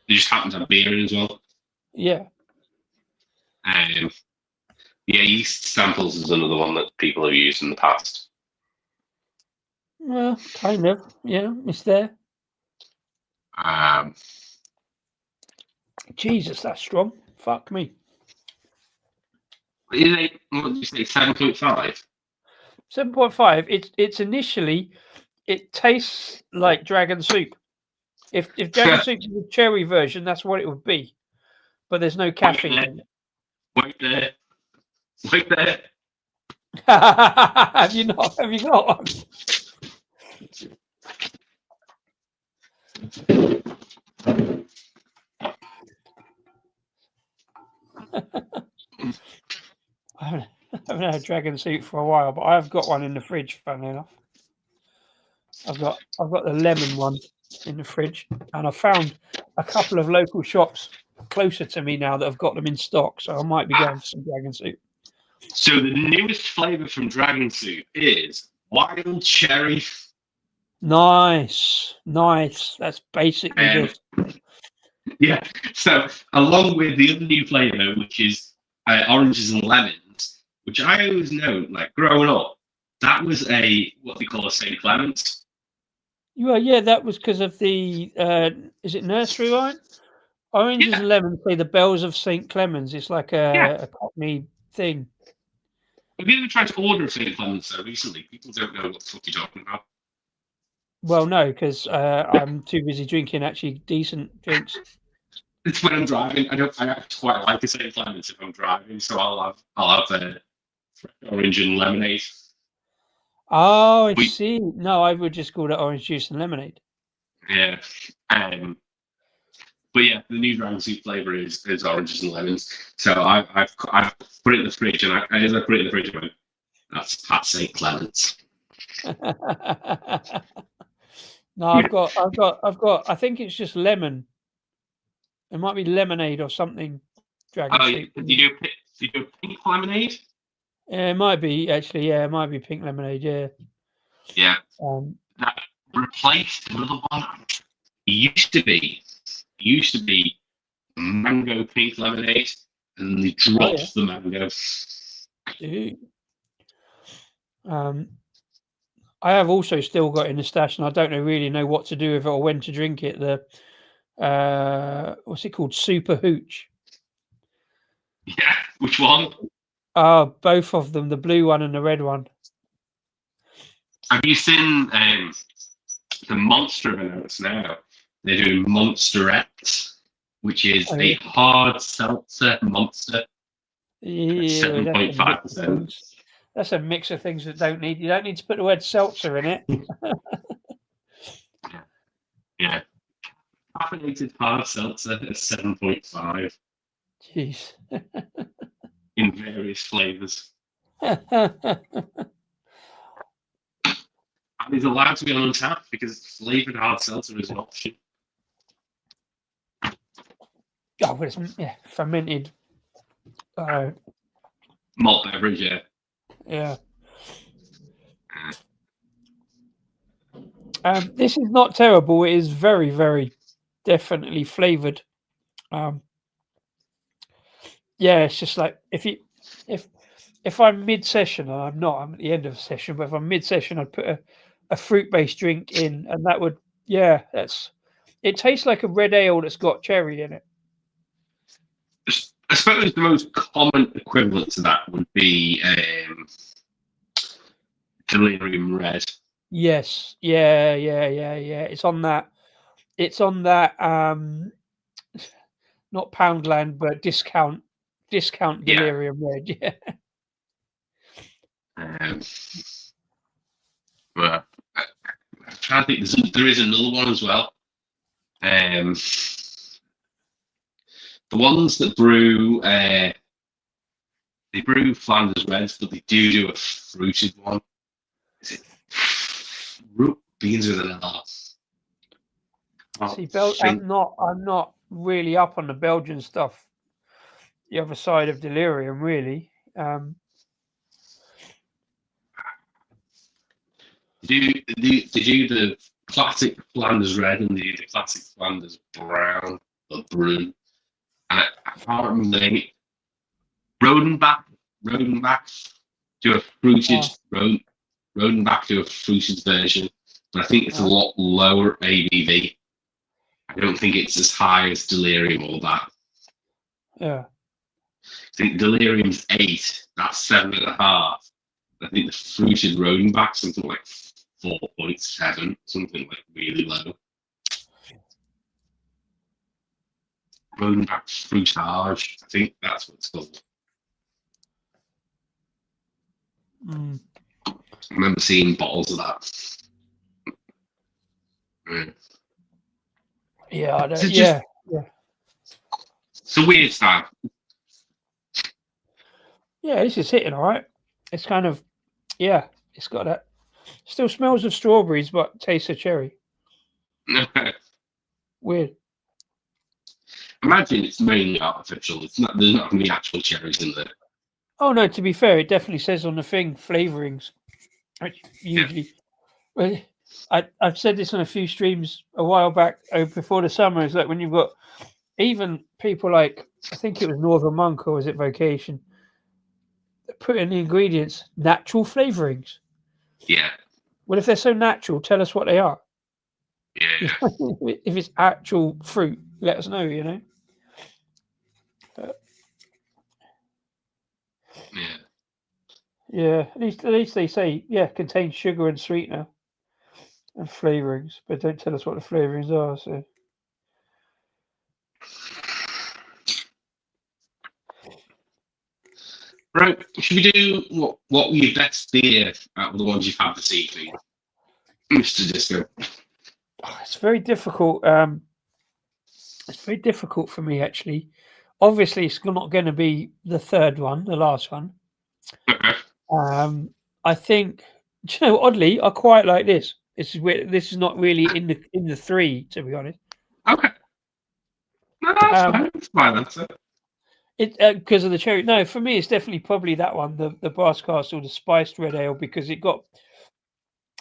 They just happen to have beer in as well. Yeah. Yeast samples is another one that people have used in the past. Well, kind of. Yeah, it's there. Jesus, that's strong. Fuck me. What did you say? 7.5. 7.5. It's initially, it tastes like dragon soup. If dragon soup is a cherry version, that's what it would be. But there's no caffeine in it. Wait there. Have you not one? I haven't had dragon soup for a while, but I've got one in the fridge, funnily enough. I've got the lemon one in the fridge, and I found a couple of local shops closer to me now that I've got them in stock, so I might be going for some dragon soup. So the newest flavour from Dragon Soup is wild cherry. Nice. That's basically this. Yeah. So along with the other new flavour, which is oranges and lemons, which I always know, like growing up, that was what they call a St. Clement's. Well, yeah, that was because of the is it nursery rhyme? Oranges and lemons play the bells of St. Clement's. It's like a Cockney thing. Have you ever tried to order a St. Clement's though recently? People don't know what the fuck you're talking about. Well, no, because I'm too busy drinking actually decent drinks. It's when I'm driving. I actually quite like a St. Clement's if I'm driving, so I'll have orange and lemonade. Oh, I see. No, I would just call it orange juice and lemonade. Yeah. But yeah, the new Dragon Soup flavour is oranges and lemons. So I've put it in the fridge, and as I put it in the fridge, I went, that's St. Clement's. No, I've got. I think it's just lemon. It might be lemonade or something. Dragon soup. Did you do a pink lemonade? Yeah, it might be actually. Yeah, it might be pink lemonade. Yeah. Yeah. That replaced another one. It used to be mango pink lemonade, and they dropped the mango. Dude. I have also still got in the stash, and I don't really know what to do with it or when to drink it. The what's it called? Super Hooch. Yeah, which one? Both of them, the blue one and the red one. Have you seen the Monster announced now? They're doing Monsterettes, which is a hard seltzer Monster. Yeah, 7.5%. That's a mix of things that you don't need to put the word seltzer in it. Yeah. Caffeinated hard seltzer at 7.5. Jeez. In various flavours. And it's allowed to be on tap because flavoured hard seltzer is an option. Oh, but it's fermented. Malt beverage, yeah. Yeah. This is not terrible. It is very, very definitely flavoured. Yeah, it's just like if I'm mid-session, and I'm not, I'm at the end of a session, but if I'm mid-session, I'd put a fruit-based drink in, and that would, it tastes like a red ale that's got cherry in it. I suppose the most common equivalent to that would be Delirium Red. Yes, yeah. It's on that. Not Poundland, but discount Delirium Red. Yeah. Well, I'm trying to think. There is another one as well. The ones that brew, they brew Flanders Reds, but they do a fruited one. Is it root beans with an R? See, I'm not really up on the Belgian stuff. The other side of Delirium, really. They do the classic Flanders Red and they do the classic Flanders Brown or Brew. And I can't remember the name. Rodenbach do a fruited Rodenbach do a fruited version, but I think it's a lot lower ABV. I don't think it's as high as Delirium or that. Yeah. I think Delirium's 8, that's 7.5. I think the fruited Rodenbach something like 4.7, something like really low. Rodenbach Fruitage, I think that's what it's called. I remember seeing bottles of that. Yeah, It's a weird style. Yeah, this is hitting all right. It's kind of, it's got that. Still smells of strawberries, but tastes of cherry. Weird. imagine it's mainly artificial. It's not. There's not going to be actual cherries in there. Oh no, to be fair, it definitely says on the thing flavorings. Which usually, well, I've said this on a few streams a while back before the summer. Is that when you've got even people like I think it was Northern Monk or was it Vocation put in the ingredients natural flavorings. Yeah. Well, if they're so natural, tell us what they are. Yeah. If it's actual fruit, let us know. You know. Yeah. Yeah, at least they say contains sugar and sweetener and flavorings, but don't tell us what the flavorings are. So Right. Should we do what were your best beer out of the ones you've had this evening, Mr. Disco? it's very difficult. It's very difficult for me actually. Obviously, it's not going to be the third one, the last one. Okay. I think, you know, oddly, I quite like this. This is not really in the three, to be honest. Okay. No, that's Um, fine. That's fine answer. it because of the cherry. No, for me, it's definitely probably that one, the Brass Castle, the spiced red ale, because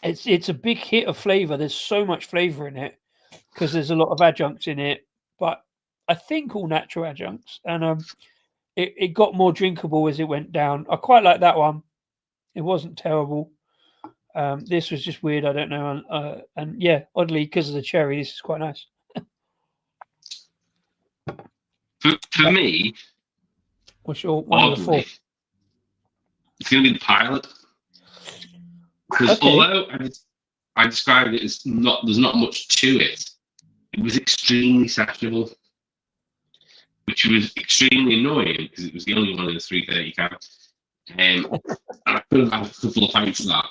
it's a big hit of flavour. There's so much flavour in it because there's a lot of adjuncts in it, but I think all natural adjuncts, and it got more drinkable as it went down. I quite like that one. It wasn't terrible. This was just weird. I don't know, and yeah, oddly because of the cherry, this is quite nice. For me, What's your one of the four? oddly, it's going to be the pilot. Because Okay, although I described it as there's not much to it, it was extremely sessionable, which was extremely annoying because it was the only one in the 330 can. And I could have had a couple of pints of that.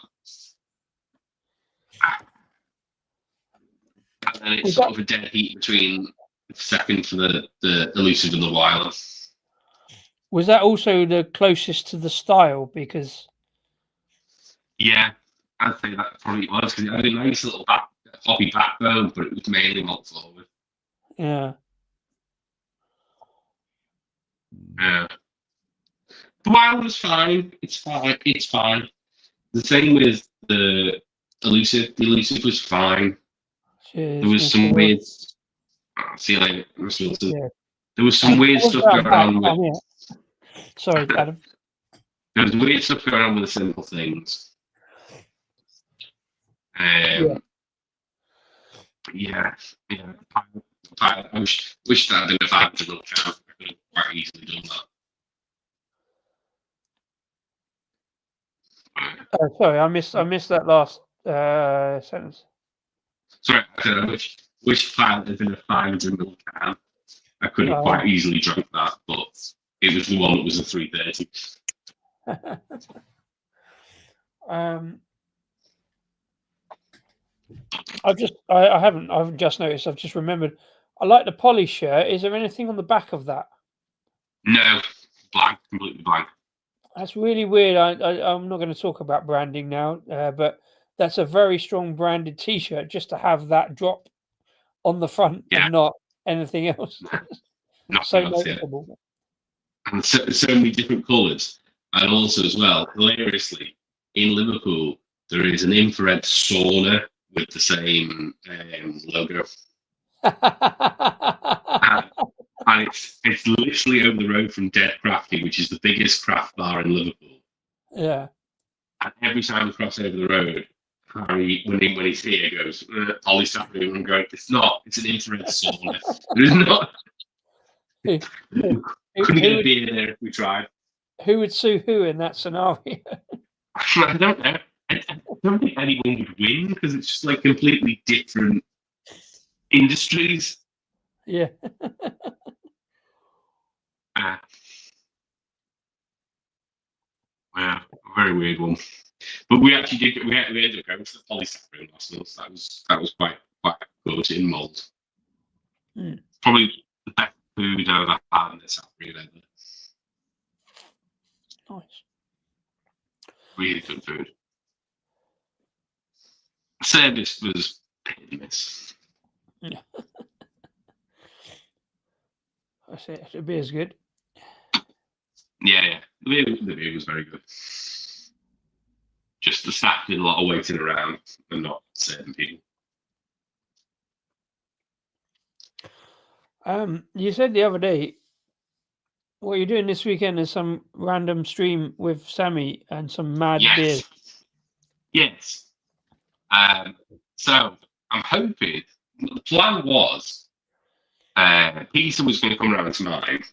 And then it's sort of a dead heat between the second for the elusive and the wild. was that also the closest to the style? Because Yeah, I'd say that probably was because it had a nice little hoppy backbone, but it was mainly malt forward. yeah, Yeah. The wild was fine. It's fine. It's fine. The same with the elusive. The elusive was fine. There cheers, was some Mr. weird. See you later, Mr. Wilson. Yeah, There was some weird stuff I'm going back. on with. I'm here. Sorry, Adam. There was weird stuff going on with the simple things. Yeah. Yeah. I wish that I didn't have had to look out. I could have quite easily done that. Oh, sorry, I missed that last sentence. Sorry, I said I wish Pilot had been a 500 ml can. I could have quite easily drunk that, but it was the one that was a 330. I've just noticed. I've just remembered. I like the Polly shirt. Is there anything on the back of that? No, blank, completely blank. That's really weird. I'm not going to talk about branding now, but that's a very strong branded T-shirt just to have that drop on the front and not anything else. So noticeable. And so many different colours. And also, as well, hilariously, in Liverpool, there is an infrared sauna with the same logo. And it's literally over the road from Dead Crafty, which is the biggest craft bar in Liverpool. Yeah. And every time we cross over the road, Harry, when he's here, goes, Polly's happening, and I'm going, it's not, it's an infrared sauna. There's not. Couldn't get a beer there if we tried. Who would sue who in that scenario? I don't know. I don't think anyone would win because it's just like completely different industries. Yeah. Wow, very weird one. But we actually did. We ended up going to the polystyrene last month. That was quite good in mould. Probably the best food I've ever had in this event. Nice. Really good food. Service was hit and miss. Yeah. That's it. The beer's good. Yeah. The beer was very good. Just the staff did a lot of waiting around and not certain people. You said the other day what you're doing this weekend is some random stream with Sammy and some mad beers. Yes. So I'm hoping the plan was Peter was going to come around to mine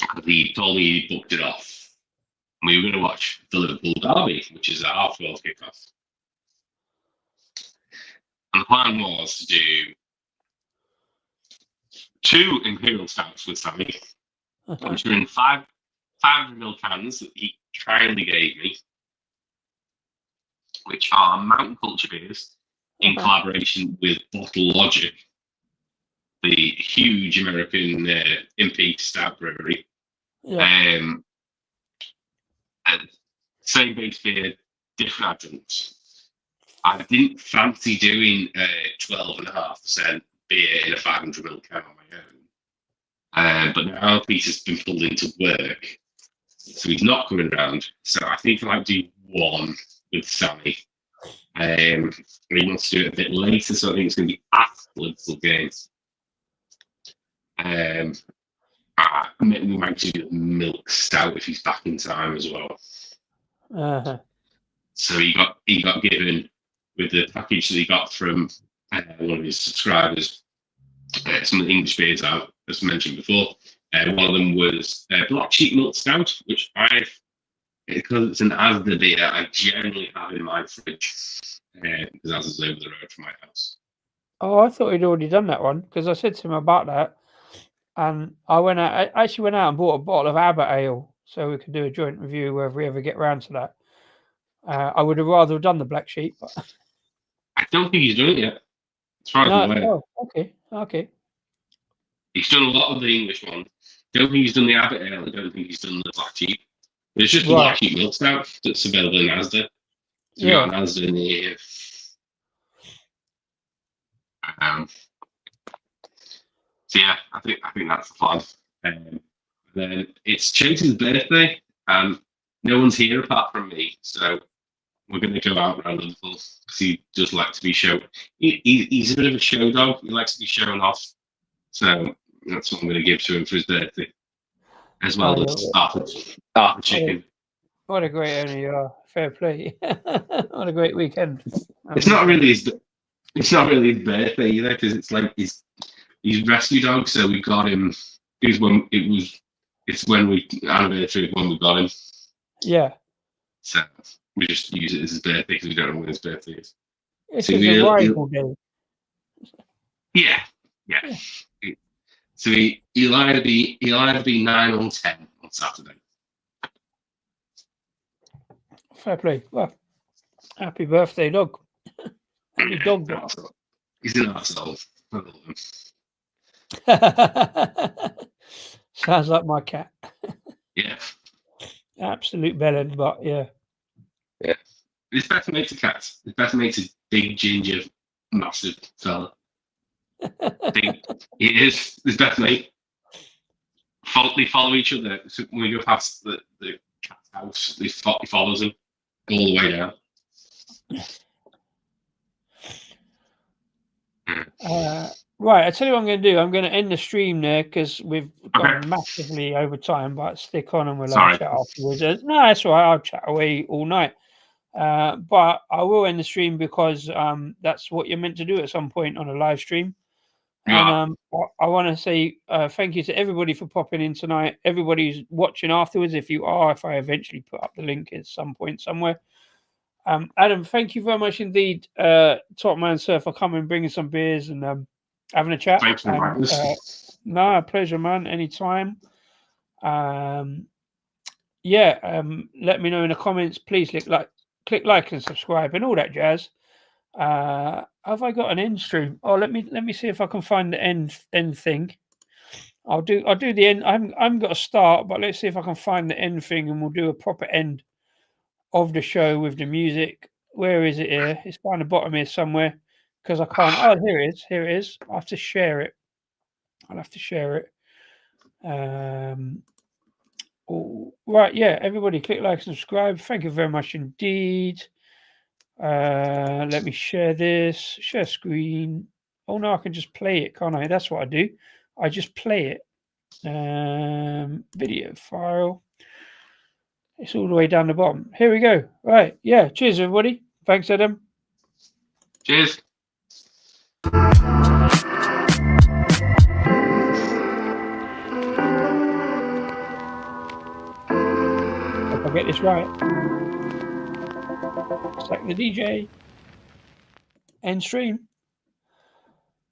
because he told me he booked it off. We were going to watch the Liverpool derby, which is at 12:30 kickoff. And the plan was to do 2 Imperial Stouts with Sammy, which are in 500ml cans that he kindly gave me, which are Mountain Culture beers in collaboration with Bottle Logic, the huge American MP stout brewery. Yeah. Same base beer, different adjuncts. I didn't fancy doing 12.5% beer in a 500ml can on my own. But now Peter's been pulled into work, so he's not coming around. So I think I might do one with Sammy. And he wants to do it a bit later, so I think it's going to be after the Liverpool game. We might do milk stout if he's back in time as well. So he got given with the package that he got from one of his subscribers some of the English beers out, as mentioned before. One of them was Black Sheep Milk Stout, which because it's an Asda beer, I generally have in my fridge because Asda's over the road from my house. Oh, I thought he'd already done that one because I said to him about that, and I actually went out and bought a bottle of Abbott Ale so we could do a joint review wherever we ever get round to that. I would have rather have done the Black Sheep. But I don't think he's done it yet. As far as I'm aware. Oh, okay. He's done a lot of the English ones. Don't think he's done the Abbott Ale. I don't think he's done the Black Sheep. It's just the Black Sheep Milk Stout that's available in Asda. So we got an Asda in here. So yeah, I think that's the plan. Then it's Chase's birthday, and no one's here apart from me. So we're going to go out around Liverpool because he does like to be shown. He's a bit of a show dog. He likes to be shown off. So that's what I'm going to give to him for his birthday, as well as half a chicken. What a great owner you are! Fair play. What a great weekend. It's not really his birthday either, because it's like he's rescue dog. So we got him. It's when we anniversary when we got him. Yeah. So we just use it as his birthday because we don't know when his birthday is. It's his arrival day. Yeah. So he'll either be 9 or 10 on Saturday. Fair play. Well, happy birthday, dog. Happy dog. He's an arsehole. I love him. Sounds like my cat. Yeah. Absolute bellend, but yeah. Yeah. It's better mates a cat. It's better mates a big, ginger, massive fella. He is. There's definitely. They follow each other. So when we go past the cat's house, he follows them all the way down. Right, I tell you what I'm going to do. I'm going to end the stream there because we've gone massively over time. But stick on and we'll chat afterwards. No, that's all right. I'll chat away all night. But I will end the stream because that's what you're meant to do at some point on a live stream. Yeah. And I want to say thank you to everybody for popping in tonight. Everybody who's watching afterwards, if I eventually put up the link at some point somewhere. Adam, thank you very much indeed, Top Man Sir, for coming, bringing some beers and having a chat. Thanks for inviting us. No, pleasure, man. Anytime. Let me know in the comments. Please click like and subscribe and all that jazz. Have I got an end stream? Oh, let me see if I can find the end thing. I'll do the end. I'm got a start, but let's see if I can find the end thing, and we'll do a proper end of the show with the music. Where is it here? It's down the bottom here somewhere because I can't. Oh, here it is. I'll have to share it. All right, yeah, everybody click like, subscribe. Thank you very much indeed. Let me share this, share screen. Oh no, I can just play it, can't I? That's what I do. I just play it. Video file. It's all the way down the bottom. Here we go. Right, yeah. Cheers, everybody. Thanks, Adam. Cheers. Hope I get this right. Sack the DJ. End stream.